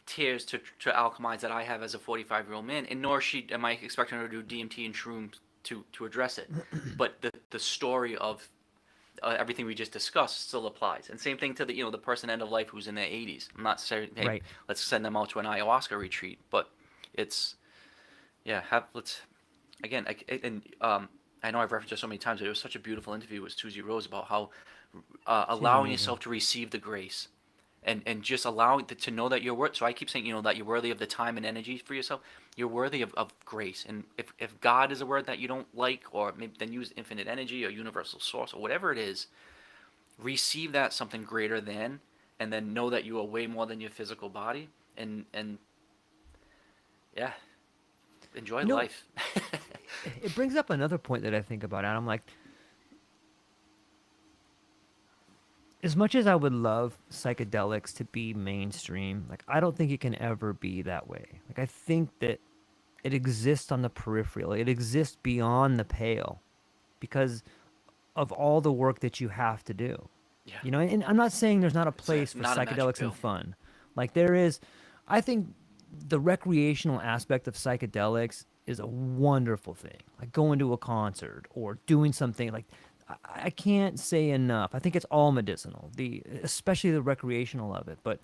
tears to alchemize that I have as a 45-year-old man, and nor she am I expecting her to do DMT and shrooms to address it. But the story of everything we just discussed still applies. And same thing to the person end of life who's in their 80s. I'm not saying, hey, Right. let's send them out to an ayahuasca retreat, but it's yeah, have let's again, I know I've referenced it so many times, but it was such a beautiful interview with Susie Rose about how She's allowing amazing. yourself to receive the grace and just allowing to know that you're worth. So I keep saying, that you're worthy of the time and energy for yourself. You're worthy of grace. And if God is a word that you don't like, or maybe then use infinite energy or universal source or whatever it is, receive that something greater than, and then know that you are way more than your physical body. And yeah, enjoy You know, life. it brings up another point that I think about, and I'm like, as much as I would love psychedelics to be mainstream, like I don't think it can ever be that way. Like I think that it exists on the peripheral. It exists beyond the pale because of all the work that you have to do. Yeah, And I'm not saying there's not a it's place for not a magic psychedelics and pill. fun. Like there is, I think the recreational aspect of psychedelics is a wonderful thing. Like going to a concert or doing something like I can't say enough. I think it's all medicinal, the especially the recreational of it. But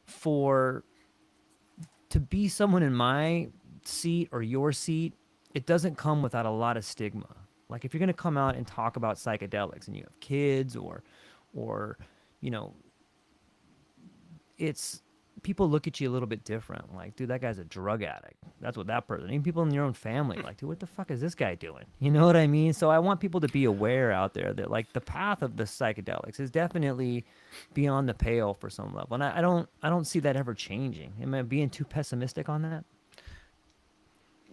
for to be someone in my seat or your seat, it doesn't come without a lot of stigma. Like if you're going to come out and talk about psychedelics and you have kids or you know, it's people look at you a little bit different. Like, dude, that guy's a drug addict. That's what that person. Even people in your own family, like, dude, what the fuck is this guy doing? You know what I mean? So I want people to be aware out there that like the path of the psychedelics is definitely beyond the pale for some level, and I don't see that ever changing. Am I being too pessimistic on that?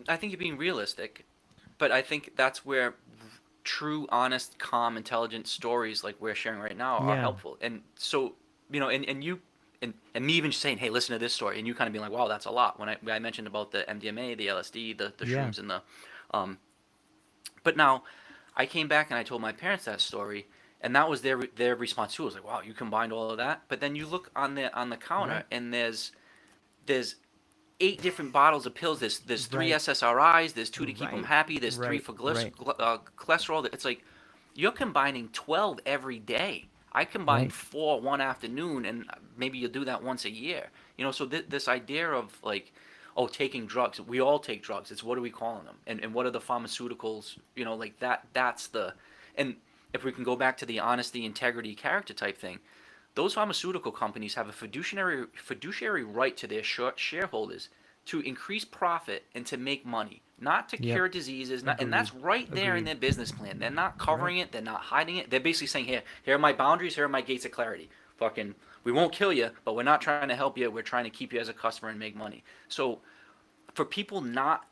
I think you're being realistic, but I think that's where true, honest, calm, intelligent stories like we're sharing right now are Yeah. helpful. And so, and you, and me even saying, hey, listen to this story, and you kind of being like, wow, that's a lot. When I mentioned about the MDMA, the LSD, the Yeah. shrooms, and um, but now, I came back and I told my parents that story, and that was their response too. It was like, wow, you combined all of that. But then you look on the counter, Right. and there's 8 different bottles of pills. There's three Right. SSRIs. There's 2 to keep them Right. happy. There's 3 Right. for Right. cholesterol. It's like you're combining 12 every day. I combine Right. 4 one afternoon, and maybe you'll do that once a year. So this idea of like, oh, taking drugs. We all take drugs. It's what are we calling them, and what are the pharmaceuticals? Like that. That's the, and if we can go back to the honesty, integrity, character type thing, those pharmaceutical companies have a fiduciary right to their shareholders to increase profit and to make money, not to Yep. cure diseases. And Agreed. that's right there in Agreed. their business plan. They're not Right. covering it. They're not hiding it. They're basically saying, here are my boundaries. Here are my gates of clarity. Fucking, we won't kill you, but we're not trying to help you. We're trying to keep you as a customer and make money. So for people not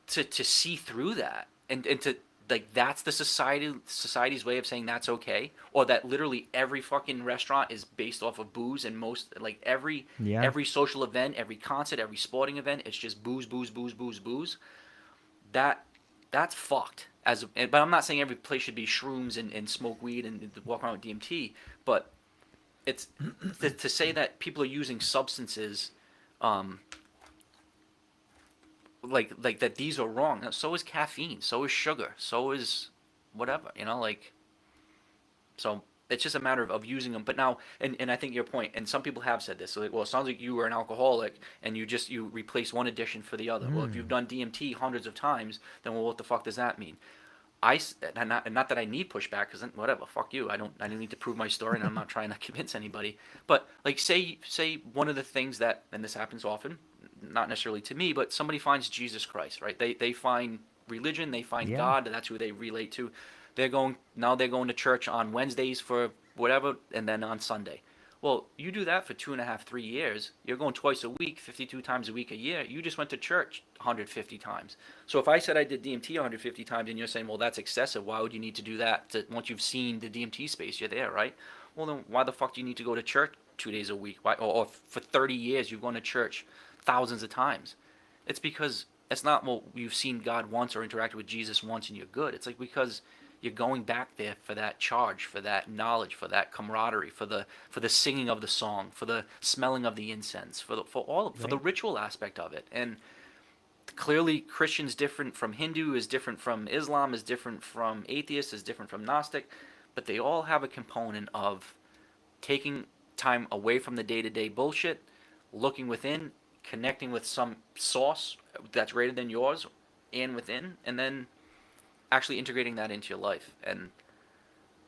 to see through that and to like that's the society's way of saying that's okay, or that literally every fucking restaurant is based off of booze, and most like every Yeah. every social event, every concert, every sporting event, it's just booze, booze, booze, booze, booze. that that's fucked. But I'm not saying every place should be shrooms and smoke weed and walk around with DMT, but it's to say that people are using substances, um, like that these are wrong. So is caffeine. So is sugar. So is whatever. Like so. It's just a matter of using them. But now, and I think your point, and some people have said this. So like, well, it sounds like you were an alcoholic, and you replace one addiction for the other. Well, if you've Mm. done DMT hundreds of times, then well, what the fuck does that mean? And not that I need pushback because whatever, fuck you. I don't need to prove my story, and I'm not trying to convince anybody. But like, say one of the things that, and this happens often, not necessarily to me, but somebody finds Jesus Christ, right? They find religion, they find Yeah. God, and that's who they relate to. They're going to church on Wednesdays for whatever, and then on Sunday. Well, you do that for 2.5, 3 years. You're going twice a week, 52 times a week a year. You just went to church 150 times. So if I said I did DMT 150 times and you're saying, well, that's excessive, why would you need to do that once you've seen the DMT space? You're there, right? Well, then why the fuck do you need to go to church 2 days a week? Or for 30 years you've gone to church thousands of times? It's because it's not, well, you've seen God once or interacted with Jesus once and you're good. It's like because you're going back there for that charge, for that knowledge, for that camaraderie, for the singing of the song, for the smelling of the incense, for the Right. ritual aspect of it. And clearly, Christian's different from Hindu, is different from Islam, is different from atheist, is different from Gnostic, but they all have a component of taking time away from the day-to-day bullshit, looking within, connecting with some source that's greater than yours, and within, and then actually integrating that into your life. And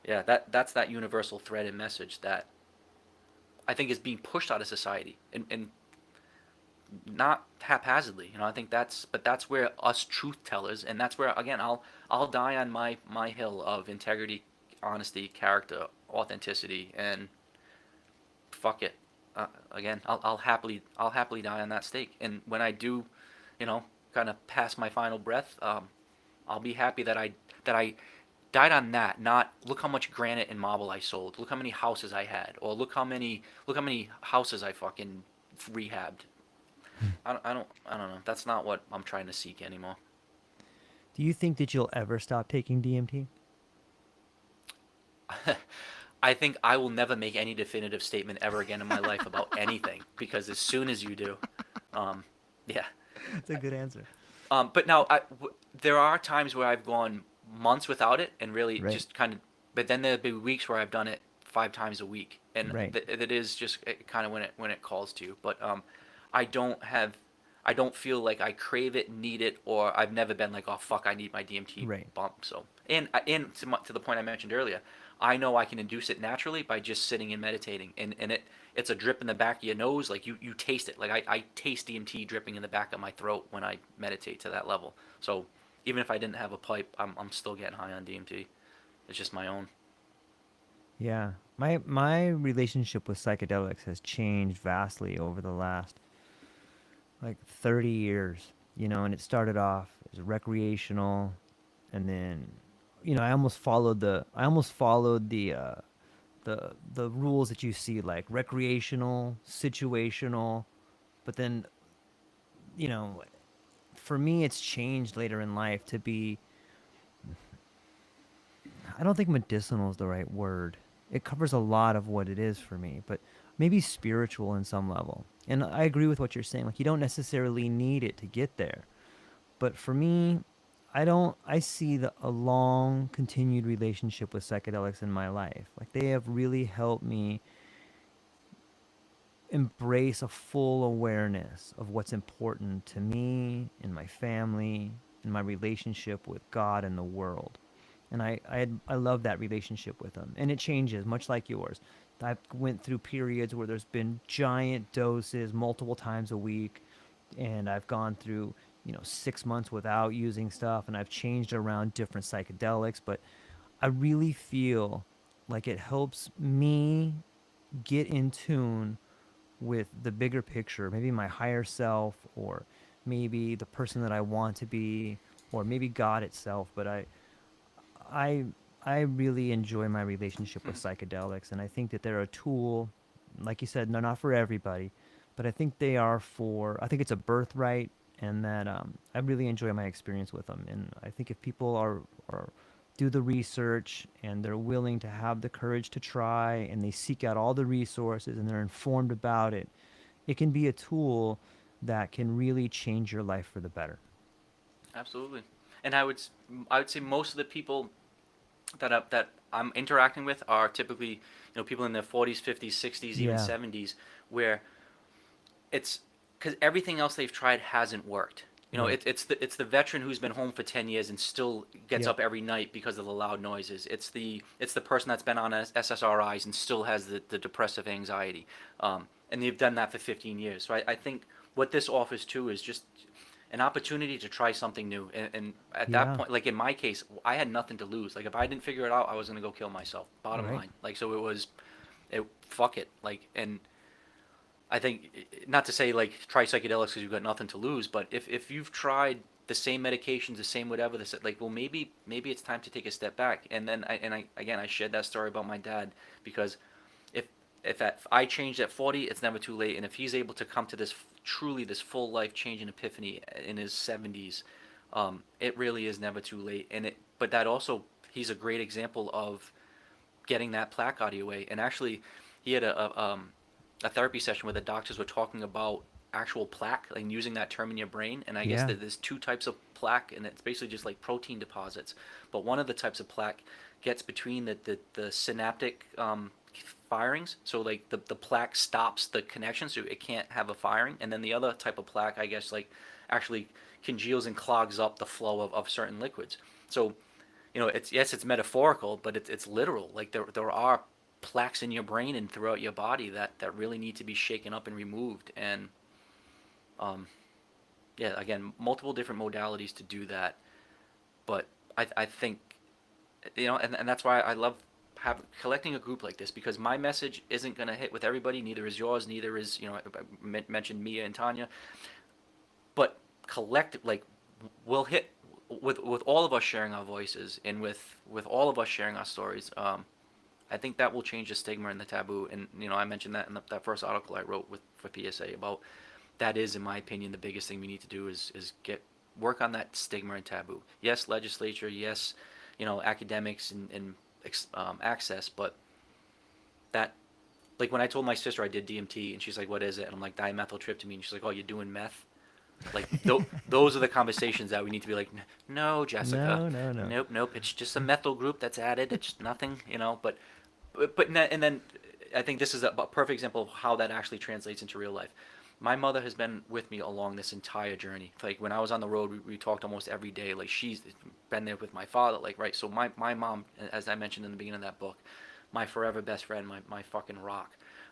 yeah, that's that universal thread and message that I think is being pushed out of society, and not haphazardly. I think that's where us truth tellers, and that's where again I'll die on my hill of integrity, honesty, character, authenticity, and fuck it. Again, I'll happily die on that stake. And when I do, you know, kind of pass my final breath, I'll be happy that I died on that. Not look how much granite and marble I sold. Look how many houses I had, or look how many houses I fucking rehabbed. I don't know. That's not what I'm trying to seek anymore. Do you think that you'll ever stop taking DMT? I think I will never make any definitive statement ever again in my life about anything because as soon as you do, um, yeah. That's a good answer. But now there are times where I've gone months without it and really Right. just kind of. But then there'll be weeks where I've done it 5 times a week, and Right. it is just kind of when it calls to you. But I don't have. I don't feel like I crave it, need it, or I've never been like, oh fuck, I need my DMT Right. bump. So and to the point I mentioned earlier, I know I can induce it naturally by just sitting and meditating, and it's a drip in the back of your nose, like you taste it. Like I taste DMT dripping in the back of my throat when I meditate to that level. So even if I didn't have a pipe, I'm still getting high on DMT. It's just my own. Yeah. My relationship with psychedelics has changed vastly over the last like 30 years, and it started off as recreational, and then I almost followed the rules that you see, like recreational, situational, but then, you know, for me it's changed later in life to be, I don't think medicinal is the right word. It covers a lot of what it is for me, but maybe spiritual in some level. And I agree with what you're saying. Like, you don't necessarily need it to get there. But for me, I see a long continued relationship with psychedelics in my life. Like, they have really helped me embrace a full awareness of what's important to me and my family and my relationship with God and the world. And I love that relationship with them, and it changes much like yours. I went through periods where there's been giant doses multiple times a week, and I've gone through 6 months without using stuff, and I've changed around different psychedelics. But I really feel like it helps me get in tune with the bigger picture, maybe my higher self, or maybe the person that I want to be, or maybe God itself. But I I really enjoy my relationship with psychedelics, and I think that they're a tool, like you said, no, not for everybody, but I think they are for. I think it's a birthright, and that I really enjoy my experience with them. And I think if people are do the research and they're willing to have the courage to try, and they seek out all the resources and they're informed about it, it can be a tool that can really change your life for the better. Absolutely. And I would say most of the people that I'm interacting with are typically people in their 40s, 50s, 60s, even Yeah, 70s, where it's because everything else they've tried hasn't worked. right. It's the veteran who's been home for 10 years and still gets Yep. up every night because of the loud noises. It's the person that's been on SSRIs and still has the depressive anxiety, and they've done that for 15 years. So I think what this offers too is just an opportunity to try something new. And at that Yeah, point, like in my case, I had nothing to lose. Like if I didn't figure it out, I was gonna go kill myself. Bottom right. line. Like so fuck it. Like and I think not to say like try psychedelics because you've got nothing to lose, but if you've tried the same medications, the same whatever, this like well maybe it's time to take a step back. And then I again I shared that story about my dad because if if I changed at 40, it's never too late. And if he's able to come to this truly this full life changing epiphany in his 70s, it really is never too late. But that also he's a great example of getting that plaque out of your way. And actually, he had a therapy session where the doctors were talking about actual plaque and using that term in your brain. And I guess Yeah. that there's two types of plaque, and it's basically just like protein deposits. But one of the types of plaque gets between the synaptic firings, so like the plaque stops the connection, so it can't have a firing. And then the other type of plaque, I guess, like actually congeals and clogs up the flow of certain liquids. So, it's, yes, it's metaphorical, but it's literal. Like there are plaques in your brain and throughout your body that really need to be shaken up and removed. And um, yeah, again, multiple different modalities to do that. But I think, and that's why I love collecting a group like this, because my message isn't going to hit with everybody. Neither is yours. Neither is, I mentioned Mia and Tanya. But collect like we'll hit with all of us sharing our voices, and with all of us sharing our stories. I think that will change the stigma and the taboo. And I mentioned that in that first article I wrote for PSA about that is, in my opinion, the biggest thing we need to do is get work on that stigma and taboo. Yes, legislature. Yes, academics and access, but that, like when I told my sister I did DMT, and she's like, "What is it?" And I'm like, "Dimethyltryptamine." And she's like, "Oh, you're doing meth?" Like those are the conversations that we need to be like, "No, Jessica, No, no, no. nope, nope. It's just a methyl group that's added. It's nothing, But and then I think this is a perfect example of how that actually translates into real life. My mother has been with me along this entire journey. Like when I was on the road, we talked almost every day. Like she's been there with my father. Like, right. So my mom, as I mentioned in the beginning of that book, my forever best friend, my fucking rock.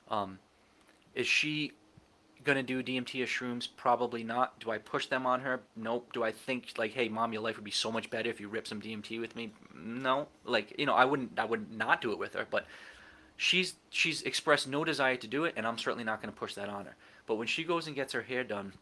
Um, is she gonna do DMT or shrooms? Probably not. Do I push them on her? Nope. Do I think like, hey, mom, your life would be so much better if you rip some DMT with me? No. Like, I would not do it with her, but she's expressed no desire to do it, and I'm certainly not going to push that on her. But when she goes and gets her hair done,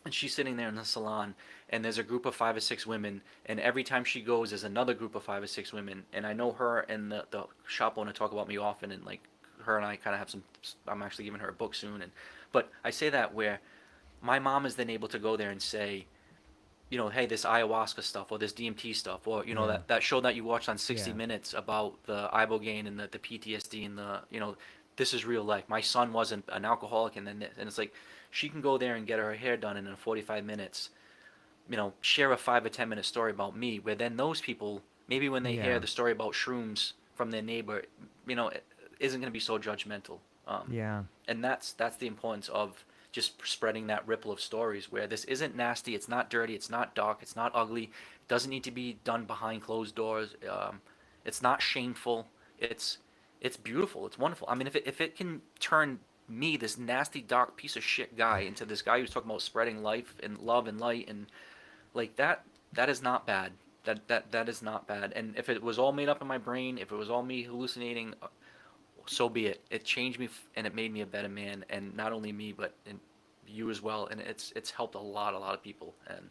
and she's sitting there in the salon, and there's a group of 5 or 6 women, and every time she goes, there's another group of 5 or 6 women, and I know her and the shop owner talk about me often, and like her and I kind of have some. I'm actually giving her a book soon, but I say that where my mom is then able to go there and say, hey, this ayahuasca stuff or this DMT stuff, or Yeah, that show that you watched on 60 yeah, Minutes about the ibogaine and the PTSD and this is real life. My son wasn't an alcoholic, and then this, and it's like she can go there and get her hair done, and in 45 minutes, share a 5 or 10 minute story about me, where then those people, maybe when they hear yeah, the story about shrooms from their neighbor, it isn't going to be so judgmental. yeah. And that's the importance of just spreading that ripple of stories where this isn't nasty, it's not dirty, it's not dark, it's not ugly, it doesn't need to be done behind closed doors. It's not shameful. It's beautiful. It's wonderful. I mean, if it can turn me, this nasty dark piece of shit guy, into this guy who's talking about spreading life and love and light and like that is not bad. That is not bad. And if it was all made up in my brain, if it was all me hallucinating, so be it. It changed me and it made me a better man, and not only me, but you as well. And it's helped a lot of people. And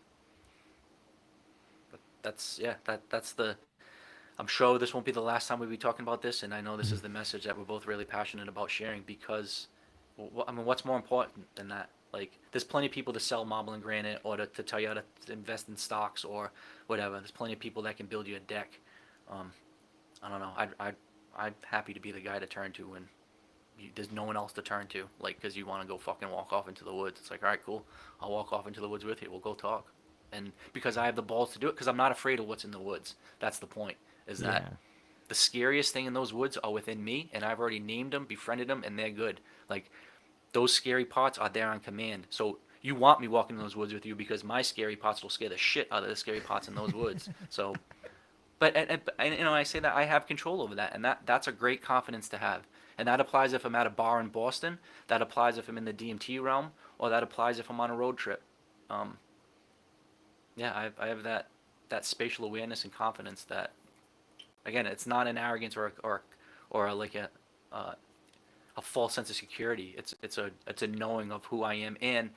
that's yeah, that's the. I'm sure this won't be the last time we'll be talking about this, and I know this Mhm. is the message that we're both really passionate about sharing because, I mean, what's more important than that? Like, there's plenty of people to sell marble and granite, or to tell you how to invest in stocks or whatever. There's plenty of people that can build you a deck. Um, I don't know. I'm happy to be the guy to turn to when there's no one else to turn to, like, because you want to go fucking walk off into the woods. It's like, all right, cool, I'll walk off into the woods with you, we'll go talk. And because I have the balls to do it, because I'm not afraid of what's in the woods. That's the point, is that Yeah, the scariest thing in those woods are within me, and I've already named them, befriended them, and they're good. Like, those scary parts are there on command. So you want me walking in those woods with you, because my scary parts will scare the shit out of the scary parts in those woods. So, but I say that I have control over that, and that's a great confidence to have. And that applies if I'm at a bar in Boston. That applies if I'm in the DMT realm, or that applies if I'm on a road trip. Um, yeah, I have that spatial awareness and confidence that, again, it's not an arrogance or like a false sense of security. It's a knowing of who I am, and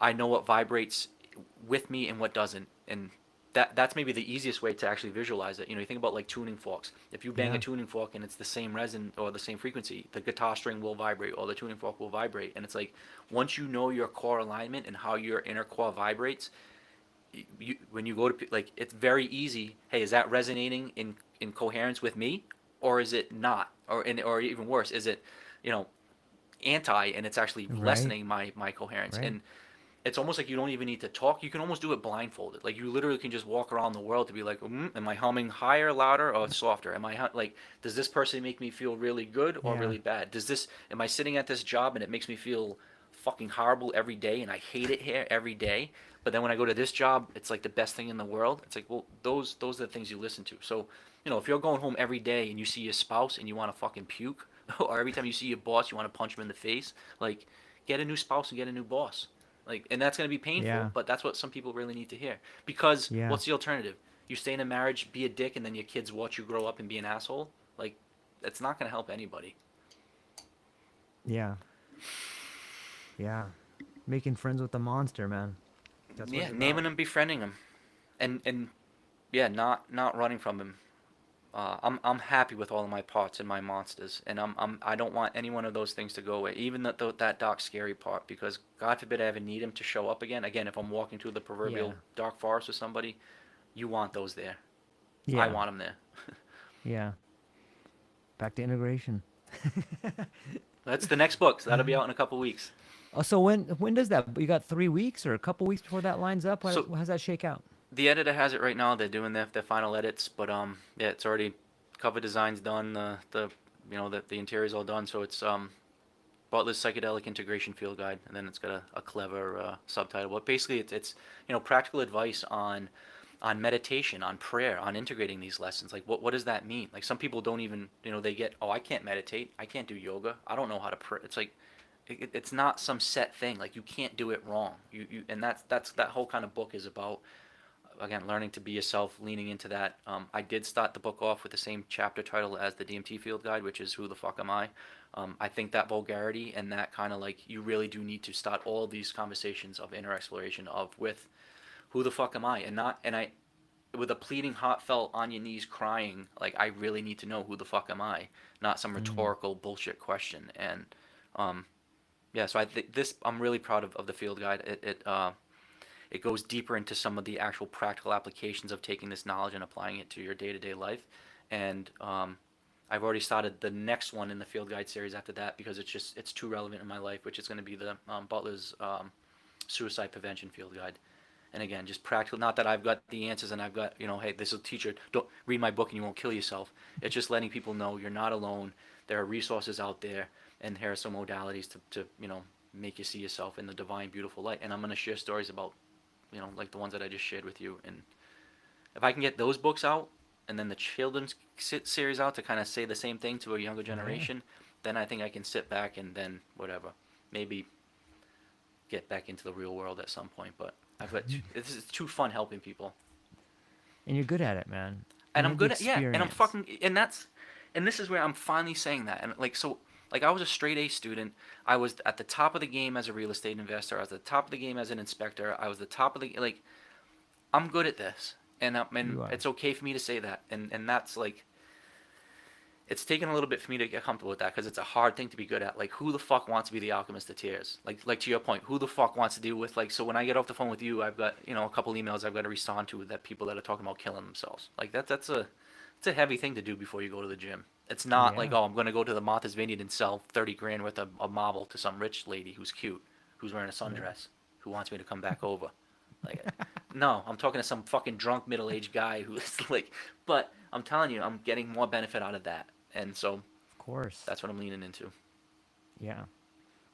I know what vibrates with me and what doesn't. And that's maybe the easiest way to actually visualize it. You think about like tuning forks. If you bang a yeah, tuning fork and it's the same resin or the same frequency, the guitar string will vibrate or the tuning fork will vibrate. And it's like, once you know your core alignment and how your inner core vibrates, when you go to, like, it's very easy. Hey, is that resonating in coherence with me, or is it not? Or even worse, is it, you know, anti, and it's actually right, lessening my coherence? right. And it's almost like you don't even need to talk. You can almost do it blindfolded. Like, you literally can just walk around the world to be like, am I humming higher, louder, or softer? Like, does this person make me feel really good or Yeah, really bad? Am I sitting at this job and it makes me feel fucking horrible every day and I hate it here every day. But then when I go to this job, it's like the best thing in the world. It's like, well, those are the things you listen to. So, if you're going home every day and you see your spouse and you want to fucking puke, or every time you see your boss you want to punch him in the face, like, get a new spouse and get a new boss. Like, and that's gonna be painful, Yeah. but that's what some people really need to hear. Because Yeah. what's the alternative? You stay in a marriage, be a dick, and then your kids watch you grow up and be an asshole. Like, that's not gonna help anybody. Yeah. Yeah. Making friends with the monster, man. That's what Yeah, it's about. naming him, befriending him, and yeah, not running from him. I'm happy with all of my parts and my monsters, and I don't want any one of those things to go away, even that dark scary part, because God forbid I ever need him to show up again. Again, if I'm walking through the Yeah. proverbial dark forest with somebody, you want those there. I Yeah. want them there. Yeah. Back to integration. That's the next book, so that'll be out in a couple weeks. Oh, so when does that? You got 3 weeks or a couple weeks before that lines up? So How does that shake out? the editor has it right now. They're doing their final edits, but yeah, it's already cover design's done. The interior's all done. So it's Butler's psychedelic integration field guide, and then it's got a clever subtitle. But basically, it's practical advice on meditation, on prayer, on integrating these lessons. Like, what does that mean? Like, some people don't even, they get, oh, I can't meditate, I can't do yoga, I don't know how to pray. It's like, it's not some set thing. Like, you can't do it wrong. And that's that whole kind of book is about, again, learning to be yourself, leaning into that. I did start the book off with the same chapter title as the DMT field guide, which is Who the Fuck Am I? I think that vulgarity and that kind of, like, you really do need to start all of these conversations of inner exploration of with who the fuck am I? And I with a pleading, heartfelt, on your knees crying, like, I really need to know who the fuck am I, not some Mm. rhetorical bullshit question. And um, yeah, so I think this, I'm really proud of the field guide. It goes deeper into some of the actual practical applications of taking this knowledge and applying it to your day to day life. And I've already started the next one in the field guide series after that, because it's too relevant in my life, which is going to be the Butler's suicide prevention field guide. And again, just practical. Not that I've got the answers and I've got, hey, this is a teacher. Don't read my book and you won't kill yourself. It's just letting people know you're not alone. There are resources out there, and here are some modalities to make you see yourself in the divine, beautiful light. And I'm going to share stories about, like the ones that I just shared with you. And if I can get those books out, and then the children's series out to kind of say the same thing to a younger Yeah. generation, then I think I can sit back and then whatever, maybe get back into the real world at some point. But this is too fun helping people, And you're good at it, man. and You I'm have the good at, yeah, and I'm experience. fucking, and this is where I'm finally saying that. And like, so, like, I was a straight A student. I was at the top of the game as a real estate investor. I was at the top of the game as an inspector. I was the top of the, like, I'm good at this, and You are. it's okay for me to say that. And that's like, it's taken a little bit for me to get comfortable with that, because it's a hard thing to be good at. Like, who the fuck wants to be the alchemist of tears? Like to your point, who the fuck wants to deal with, like, so when I get off the phone with you, I've got, a couple emails I've got to respond to that people that are talking about killing themselves. Like, it's a heavy thing to do before you go to the gym. It's not like, Yeah. oh, I'm going to go to the Martha's Vineyard and sell 30 grand worth of marble to some rich lady who's cute, who's wearing a Yeah. sundress, who wants me to come back over. Like, no, I'm talking to some fucking drunk middle-aged guy who's like, but I'm telling you, I'm getting more benefit out of that. And so Of course. that's what I'm leaning into. Yeah.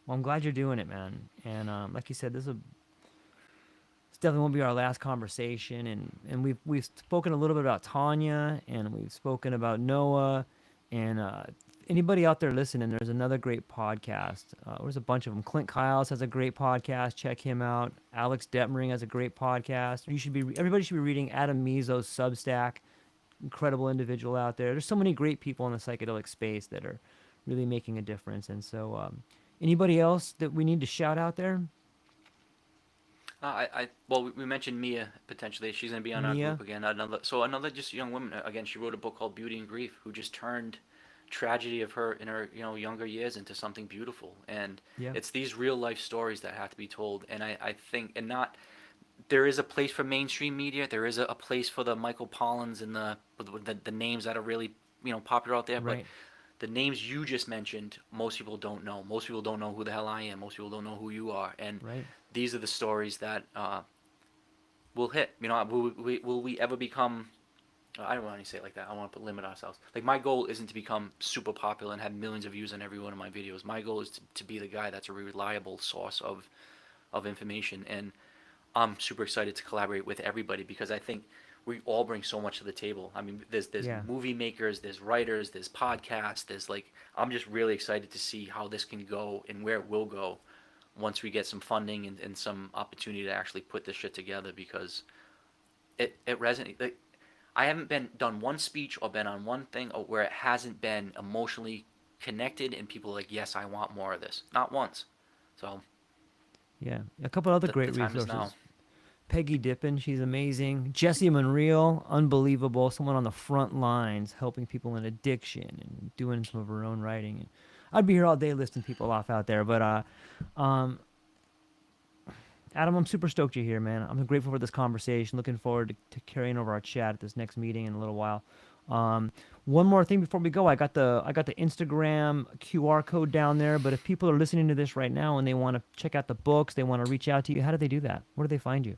Well, I'm glad you're doing it, man. And like you said, this definitely won't be our last conversation. And we've spoken a little bit about Tanya, and we've spoken about Noah, and anybody out there listening, there's another great podcast. There's a bunch of them. Clint Kyles has a great podcast. Check him out. Alex Detmering has a great podcast. Everybody should be reading Adam Mezo's Substack. Incredible individual out there. There's so many great people in the psychedelic space that are really making a difference. And so, anybody else that we need to shout out there? Well, we mentioned Mia potentially. She's going to be on our Mia. group again. Another just young woman. Again, she wrote a book called Beauty and Grief, who just turned tragedy of her in her younger years into something beautiful. And Yeah. it's these real life stories that have to be told. And I think, and not, there is a place for mainstream media. There is a place for the Michael Pollins and the names that are really popular out there. But Right. the names you just mentioned, most people don't know. Most people don't know who the hell I am. Most people don't know who you are. And Right. these are the stories that will hit. Will we ever become I don't want to say it like that. I want to limit ourselves. Like my goal isn't to become super popular and have millions of views on every one of my videos. My goal is to be the guy that's a reliable source of information. And I'm super excited to collaborate with everybody because I think we all bring so much to the table. I mean, there's Yeah. movie makers, there's writers, there's podcasts, there's like I'm just really excited to see how this can go and where it will go once we get some funding and some opportunity to actually put this shit together because it resonates. Like, I haven't been done one speech or been on one thing where it hasn't been emotionally connected and people are like, yes, I want more of this. Not once. So Yeah. A couple other the great time is now. resources. Peggy Dippin, she's amazing. Jesse Monreal, unbelievable. Someone on the front lines helping people in addiction and doing some of her own writing. And I'd be here all day listing people off out there. But um, Adam, I'm super stoked you're here, man. I'm grateful for this conversation. Looking forward to carrying over our chat at this next meeting in a little while. Um, one more thing before we go, I got the Instagram QR code down there. But if people are listening to this right now and they want to check out the books, they want to reach out to you, how do they do that? Where do they find you?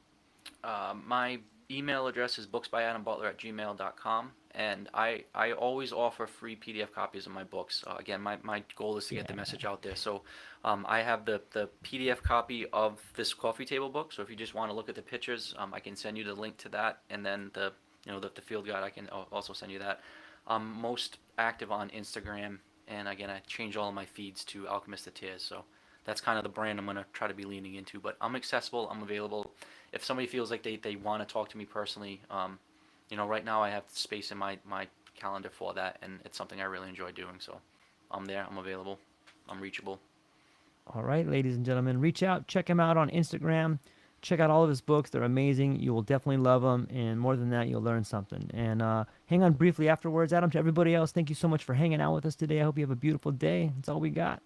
My email address is booksbyadambutler@gmail.com, and I always offer free PDF copies of my books. Again, my goal is to get the Yeah. message out there. So I have the PDF copy of this coffee table book. So if you just want to look at the pictures, I can send you the link to that, and then the field guide I can also send you that. I'm most active on Instagram, and again I change all of my feeds to Alchemist of Tears. So that's kind of the brand I'm going to try to be leaning into. But I'm accessible. I'm available. If somebody feels like they want to talk to me personally, right now I have space in my calendar for that, and it's something I really enjoy doing. So I'm there. I'm available. I'm reachable. All right, ladies and gentlemen, reach out, check him out on Instagram, check out all of his books. They're amazing. You will definitely love them, and more than that, you'll learn something. And hang on briefly afterwards, Adam. To everybody else, thank you so much for hanging out with us today. I hope you have a beautiful day. That's all we got.